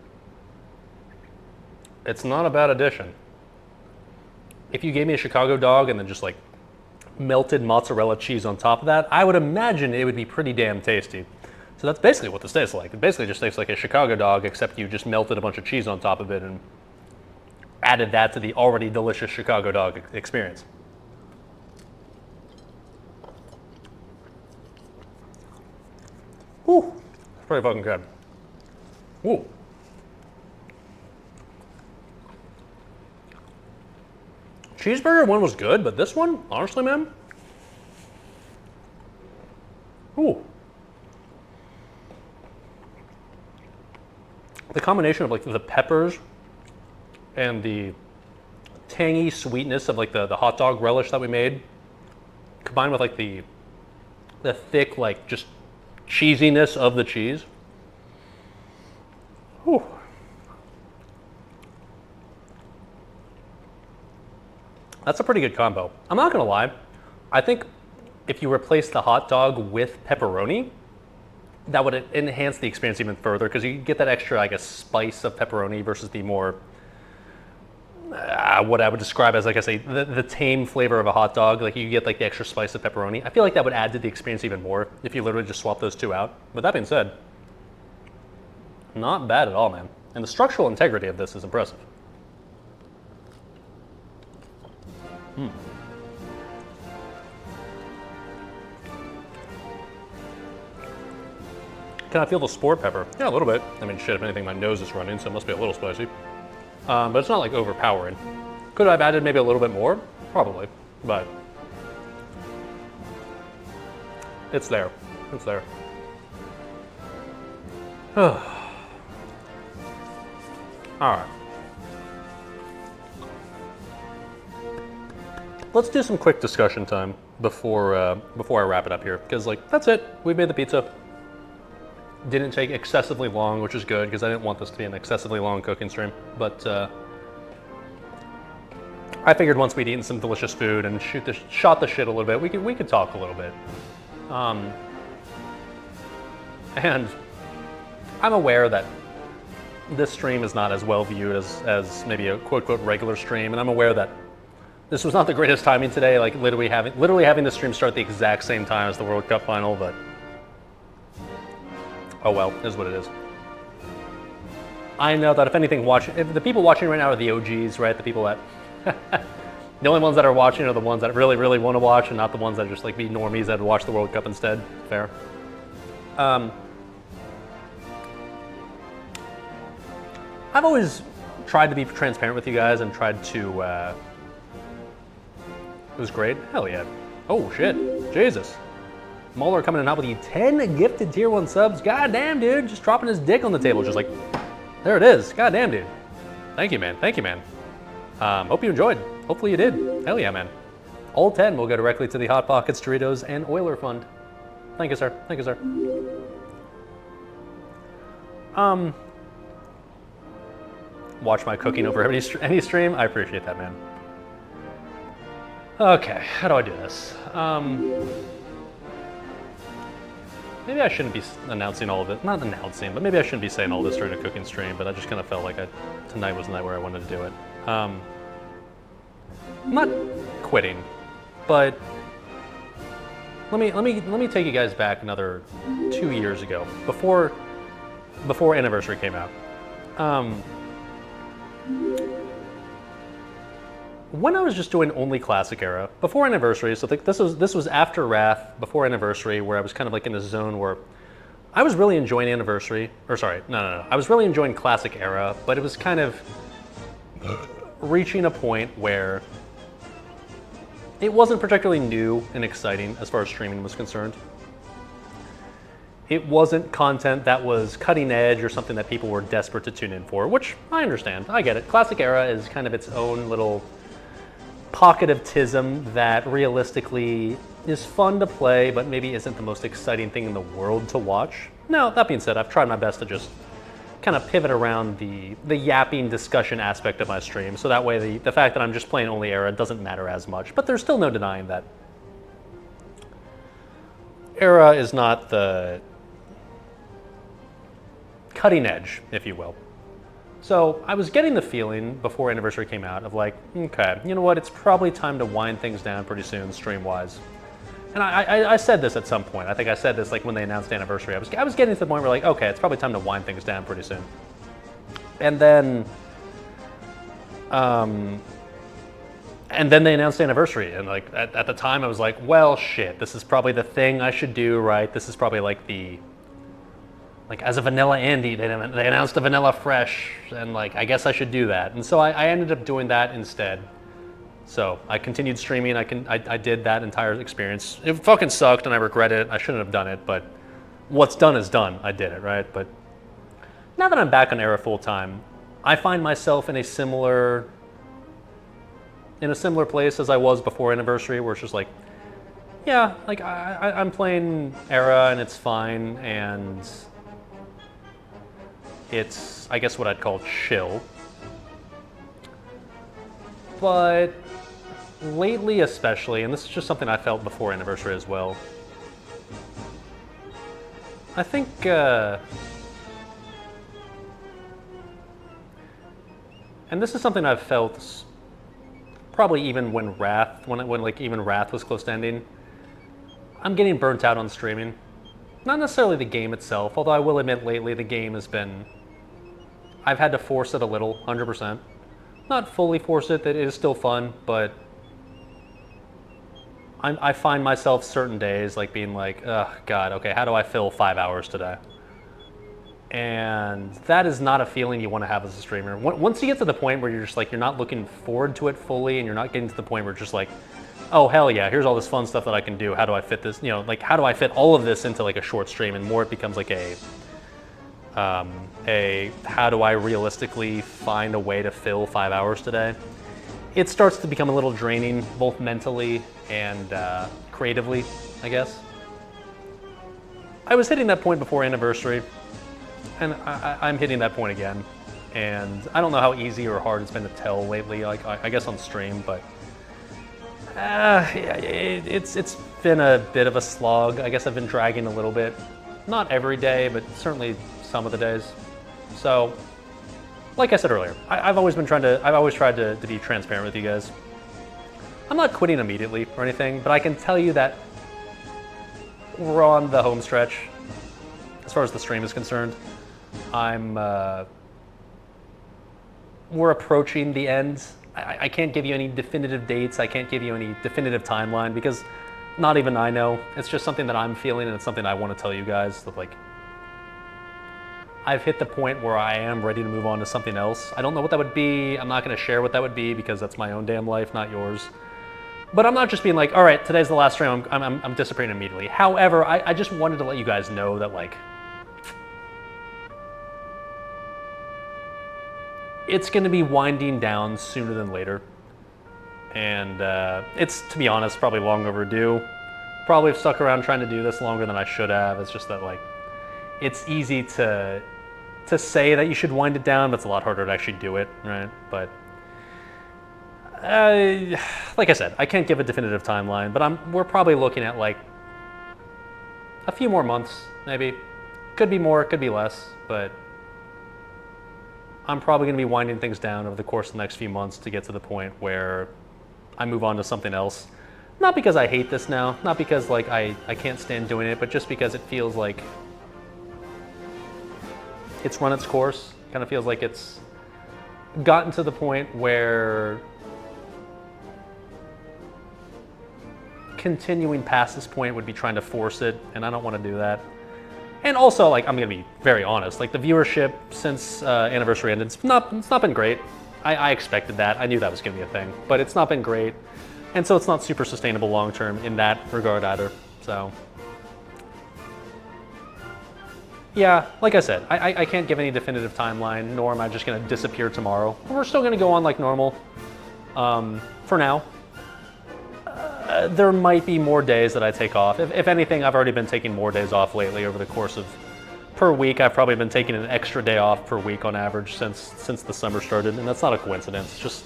it's not a bad addition. If you gave me a Chicago dog and then just like melted mozzarella cheese on top of that, I would imagine it would be pretty damn tasty. So that's basically what this tastes like. It basically just tastes like a Chicago dog, except you just melted a bunch of cheese on top of it and added that to the already delicious Chicago dog experience. Whew, it's pretty fucking good. Woo. Cheeseburger one was good, but this one, honestly, man, ooh. The combination of like the peppers and the tangy sweetness of like the hot dog relish that we made, combined with like the thick like just cheesiness of the cheese. Whew. That's a pretty good combo. I'm not gonna lie. I think if you replace the hot dog with pepperoni, that would enhance the experience even further because you get that extra, I guess, spice of pepperoni versus the more, what I would describe as, like I say, the tame flavor of a hot dog. Like you get like the extra spice of pepperoni. I feel like that would add to the experience even more if you literally just swap those two out. But that being said, not bad at all, man. And the structural integrity of this is impressive. Can I feel the sport pepper? Yeah, a little bit. I mean, shit, if anything, my nose is running, so it must be a little spicy. But it's not like overpowering. Could I have added maybe a little bit more? Probably, but it's there. It's there. All right. Let's do some quick discussion time before I wrap it up here, because like that's it. We made the pizza. Didn't take excessively long, which is good because I didn't want this to be an excessively long cooking stream. But I figured once we'd eaten some delicious food and shot the shit a little bit, we could talk a little bit. And I'm aware that this stream is not as well viewed as maybe a quote unquote regular stream, and I'm aware that this was not the greatest timing today. Like literally having the stream start the exact same time as the World Cup final, but. Oh well, is what it is. I know that if anything, if the people watching right now are the OGs, right? The people that, the only ones that are watching are the ones that really, really want to watch, and not the ones that just like be normies that watch the World Cup instead. Fair. I've always tried to be transparent with you guys and tried to. It was great. Hell yeah. Oh shit. Jesus. Muller coming in hot with you 10 gifted tier 1 subs. God damn, dude. Just dropping his dick on the table. Just like, there it is. God damn, dude. Thank you, man. Thank you, man. Hope you enjoyed. Hopefully you did. Hell yeah, man. All 10 will go directly to the Hot Pockets, Doritos, and Oiler Fund. Thank you, sir. Thank you, sir. Watch my cooking over any stream. I appreciate that, man. Okay, how do I do this? Maybe I shouldn't be announcing all of it. Not announcing, but maybe I shouldn't be saying all this during a cooking stream, but I just kind of felt like tonight was the night where I wanted to do it. I'm not quitting, but let me take you guys back another 2 years ago, before Anniversary came out. When I was just doing only Classic Era, before Anniversary, so this was after Wrath, before Anniversary, where I was kind of like in a zone where I was really enjoying Anniversary, or sorry, no. I was really enjoying Classic Era, but it was kind of reaching a point where it wasn't particularly new and exciting as far as streaming was concerned. It wasn't content that was cutting edge or something that people were desperate to tune in for, which I understand, I get it. Classic Era is kind of its own little pocket of tism that realistically is fun to play, but maybe isn't the most exciting thing in the world to watch. Now, that being said, I've tried my best to just kind of pivot around the yapping discussion aspect of my stream, so that way the fact that I'm just playing only Era doesn't matter as much. But there's still no denying that Era is not the cutting edge, if you will. So I was getting the feeling before Anniversary came out of like, okay, you know what, it's probably time to wind things down pretty soon, stream-wise. And I said this at some point. I think I said this like when they announced Anniversary. I was getting to the point where like, okay, it's probably time to wind things down pretty soon. And then they announced Anniversary, and like at the time I was like, well, shit, this is probably the thing I should do, right? This is probably like as a Vanilla Andy, they announced a Vanilla Fresh, and like I guess I should do that. And so I ended up doing that instead. So I continued streaming. I did that entire experience. It fucking sucked, and I regret it. I shouldn't have done it, but what's done is done. I did it, right? But now that I'm back on Era full time, I find myself in a similar place as I was before Anniversary, where it's just like, yeah, like I'm playing Era and it's fine, and it's, I guess, what I'd call chill. But lately especially, and this is just something I felt before Anniversary as well, I think and this is something I've felt probably even when Wrath was close to ending, I'm getting burnt out on streaming. Not necessarily the game itself, although I will admit lately the game has been, I've had to force it a little, 100%. Not fully force it, that it is still fun, but I find myself certain days like being like, oh God, okay, how do I fill 5 hours today? And that is not a feeling you want to have as a streamer. Once you get to the point where you're just like, you're not looking forward to it fully, and you're not getting to the point where it's just like, oh hell yeah, here's all this fun stuff that I can do. How do I fit this? You know, like how do I fit all of this into like a short stream? And more it becomes like a how do I realistically find a way to fill 5 hours today? It starts to become a little draining, both mentally and creatively, I guess. I was hitting that point before Anniversary, and I'm hitting that point again. And I don't know how easy or hard it's been to tell lately, like I guess on stream, but it's been a bit of a slog. I guess I've been dragging a little bit. Not every day, but certainly some of the days. So, like I said earlier, I've always tried to be transparent with you guys. I'm not quitting immediately or anything, but I can tell you that we're on the home stretch as far as the stream is concerned. We're approaching the end. I can't give you any definitive dates. I can't give you any definitive timeline because not even I know. It's just something that I'm feeling, and it's something I want to tell you guys that like, I've hit the point where I am ready to move on to something else. I don't know what that would be. I'm not going to share what that would be because that's my own damn life, not yours. But I'm not just being like, all right, today's the last stream, I'm disappearing immediately. However, I just wanted to let you guys know that like, it's going to be winding down sooner than later. And it's, to be honest, probably long overdue. Probably have stuck around trying to do this longer than I should have. It's just that like, it's easy to say that you should wind it down, but it's a lot harder to actually do it, right? But like I said, I can't give a definitive timeline, but we're probably looking at like a few more months, maybe. Could be more, could be less, but I'm probably going to be winding things down over the course of the next few months to get to the point where I move on to something else. Not because I hate this now, not because like I can't stand doing it, but just because it feels like it's run its course. Kind of feels like it's gotten to the point where continuing past this point would be trying to force it, and I don't want to do that. And also, like, I'm gonna be very honest, like the viewership since Anniversary ended, it's not been great. I expected that. I knew that was gonna be a thing, but it's not been great. And so it's not super sustainable long term in that regard either. So yeah, like I said, I can't give any definitive timeline, nor am I just gonna disappear tomorrow. We're still gonna go on like normal for now. There might be more days that I take off. If anything, I've already been taking more days off lately over the course of per week, I've probably been taking an extra day off per week on average since the summer started, and that's not a coincidence. It's just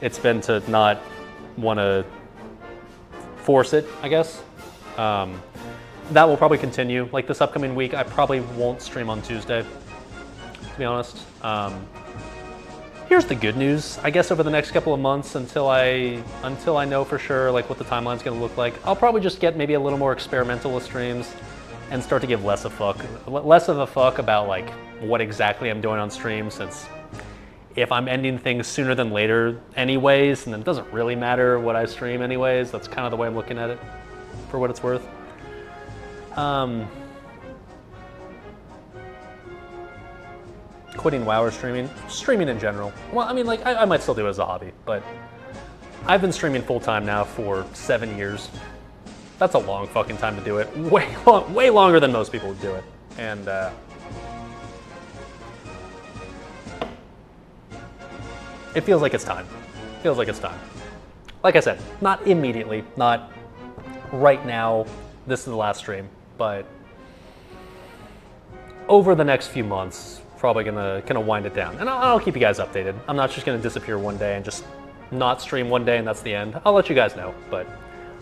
it's been to not want to force it, I guess. That will probably continue. Like this upcoming week, I probably won't stream on Tuesday, to be honest. Here's the good news. I guess over the next couple of months, until I know for sure like what the timeline's going to look like, I'll probably just get maybe a little more experimental with streams and start to give less of a fuck about like what exactly I'm doing on stream, since if I'm ending things sooner than later anyways, and it doesn't really matter what I stream anyways. That's kind of the way I'm looking at it, for what it's worth. Quitting WoW or streaming in general. Well, I mean, like, I might still do it as a hobby, but I've been streaming full time now for 7 years. That's a long fucking time to do it. Way longer than most people would do it. And it feels like it's time. Like I said, not immediately, not right now. This is the last stream, but over the next few months, probably gonna wind it down, and I'll keep you guys updated. I'm not just gonna disappear one day and just not stream one day and that's the end. I'll let you guys know, but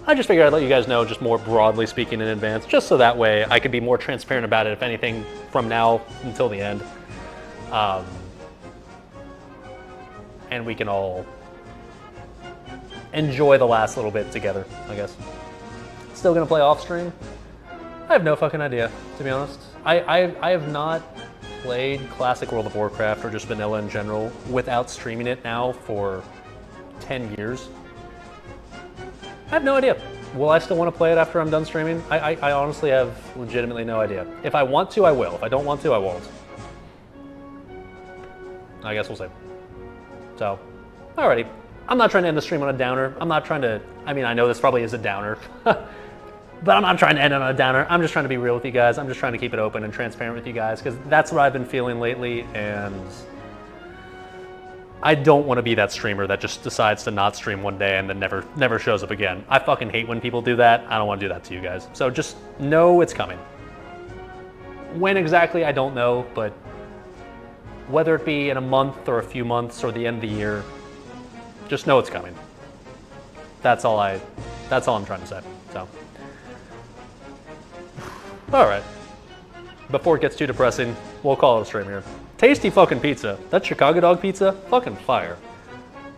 I just figured I'd let you guys know, just more broadly speaking in advance, just so that way I could be more transparent about it, if anything, from now until the end. And we can all enjoy the last little bit together, I guess. Still gonna play off stream? I have no fucking idea, to be honest. I have not played classic World of Warcraft or just vanilla in general without streaming it now for 10 years. I have no idea. Will I still want to play it after I'm done streaming? I honestly have legitimately no idea. If I want to, I will. If I don't want to, I won't. I guess we'll see. So, alrighty. I'm not trying to end the stream on a downer. I'm not trying to, I mean, I know this probably is a downer, but I'm not trying to end on a downer. I'm just trying to be real with you guys. I'm just trying to keep it open and transparent with you guys, because that's what I've been feeling lately, and I don't want to be that streamer that just decides to not stream one day and then never shows up again. I fucking hate when people do that. I don't want to do that to you guys. So just know it's coming. When exactly, I don't know, but whether it be in a month or a few months or the end of the year, just know it's coming. That's all I'm trying to say. So, all right. Before it gets too depressing, we'll call it a stream here. Tasty fucking pizza. That Chicago dog pizza, fucking fire.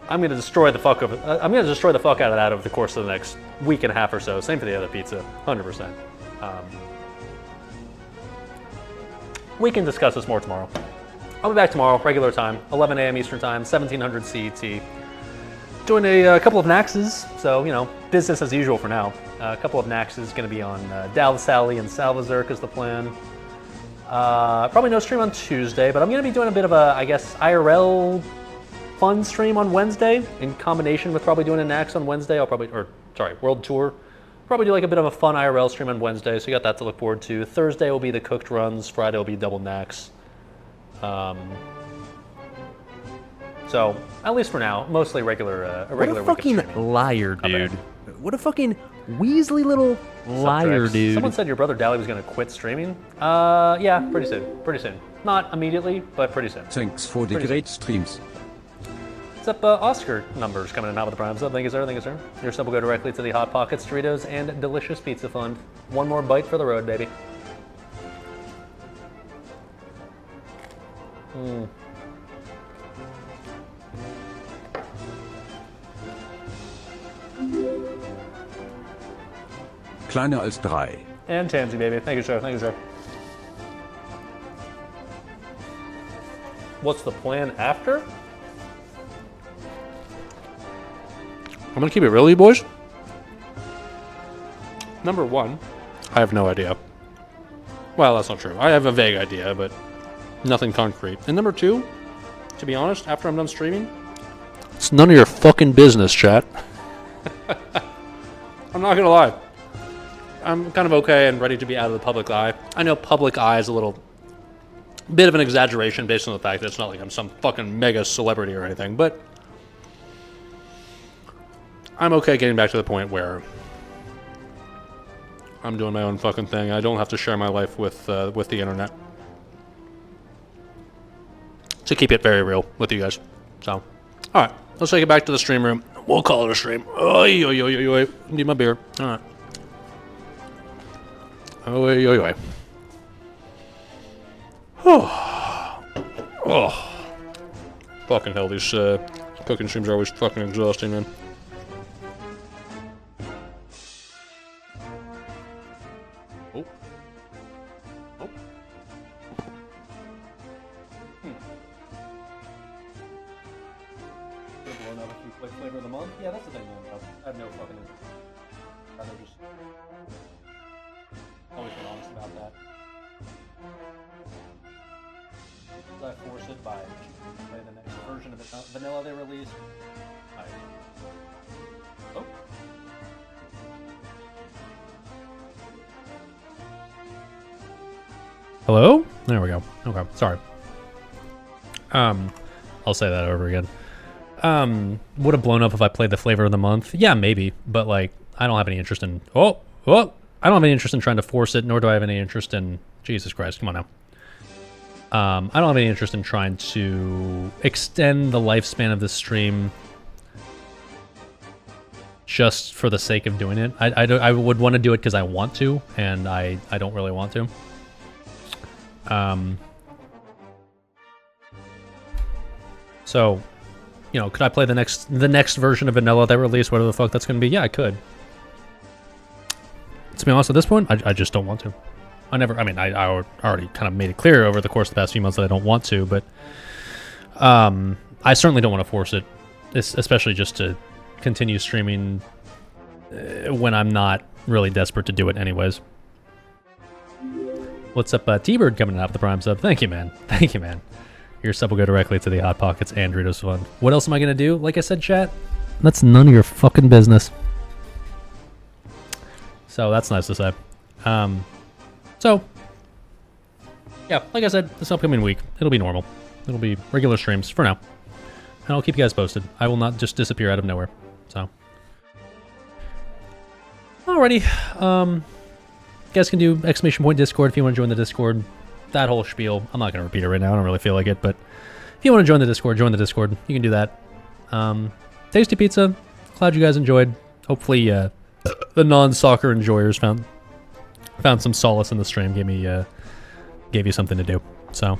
I'm gonna destroy the fuck out of that over the course of the next week and a half or so. Same for the other pizza, 100%. We can discuss this more tomorrow. I'll be back tomorrow, regular time, 11 a.m. Eastern time, 1700 CET. Doing a couple of Naxes, so, you know, business as usual for now. A couple of Naxes going to be on WTF and SalvDali is the plan. Probably no stream on Tuesday, but I'm going to be doing a bit of a, I guess, IRL fun stream on Wednesday, in combination with probably doing a Nax on Wednesday. World Tour. Probably do like a bit of a fun IRL stream on Wednesday, so you got that to look forward to. Thursday will be the cooked runs, Friday will be double Nax. So, at least for now, mostly a regular What a fucking liar, dude. What a fucking Weasley little liar, dude. Someone said your brother Dali was going to quit streaming. Yeah, pretty soon. Not immediately, but pretty soon. Thanks for the great streams. What's up, Oscar numbers coming in hot with the prime sub. Thank you, sir. Your sub will go directly to the Hot Pockets, Doritos, and Delicious Pizza Fund. One more bite for the road, baby. Kleiner als 3. And Tansy, baby. Thank you, sir. What's the plan after? I'm gonna keep it real, you boys. Number one, I have no idea. Well, that's not true. I have a vague idea, but nothing concrete. And number two, to be honest, after I'm done streaming, it's none of your fucking business, chat. I'm not gonna lie. I'm kind of okay and ready to be out of the public eye. I know public eye is a little bit of an exaggeration based on the fact that it's not like I'm some fucking mega celebrity or anything, but I'm okay getting back to the point where I'm doing my own fucking thing. I don't have to share my life with the internet. to keep it very real with you guys. So, all right, let's take it back to the stream room. We'll call it a stream. Oy, oy, oy, oy, oy. Need my beer. All right. Oy, oy, oy. Oh. Fucking hell, these cooking streams are always fucking exhausting, man. Oh. Oh. Blown up if we play Flavor of the Month? Yeah, that's the thing, man. I have no fucking interest. I'd rather just always been honest about that. I force it by play the next version of the vanilla they release. Oh. Hello? There we go. Okay, sorry. I'll say that over again. Would have blown up if I played the Flavor of the Month. Yeah, maybe, but like, I don't have any interest in. I don't have any interest in trying to force it, nor do I have any interest in. Jesus Christ, come on now. I don't have any interest in trying to extend the lifespan of this stream just for the sake of doing it. I would want to do it because I want to, and I don't really want to. So, you know, could I play the next version of vanilla they released, whatever the fuck that's going to be? Yeah, I could. To be honest, at this point, I just don't want to. I already kind of made it clear over the course of the past few months that I don't want to, but I certainly don't want to force it, especially just to continue streaming when I'm not really desperate to do it anyways. What's up, T-Bird coming out with the Prime sub? Thank you, man. Thank you, man. Your sub will go directly to the Hot Pockets and Doritos Fund. What else am I going to do? Like I said, chat, that's none of your fucking business. So that's nice to say. So, yeah, like I said, this upcoming week, it'll be normal. It'll be regular streams for now. And I'll keep you guys posted. I will not just disappear out of nowhere. So, alrighty. You guys can do ! Discord if you want to join the Discord. That whole spiel. I'm not going to repeat it right now. I don't really feel like it. But if you want to join the Discord, join the Discord. You can do that. Tasty pizza. Glad you guys enjoyed. Hopefully, the non-soccer enjoyers found some solace in the stream. Gave you something to do. So,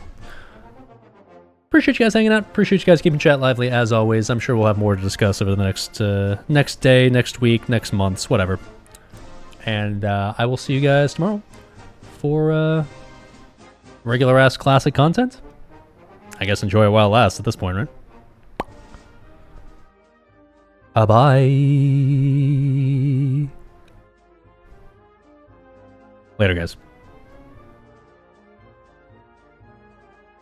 appreciate you guys hanging out. Appreciate you guys keeping chat lively as always. I'm sure we'll have more to discuss over the next day, next week, next months, whatever. And I will see you guys tomorrow for regular ass classic content. I guess enjoy it while it lasts at this point, right? Bye. Later, guys.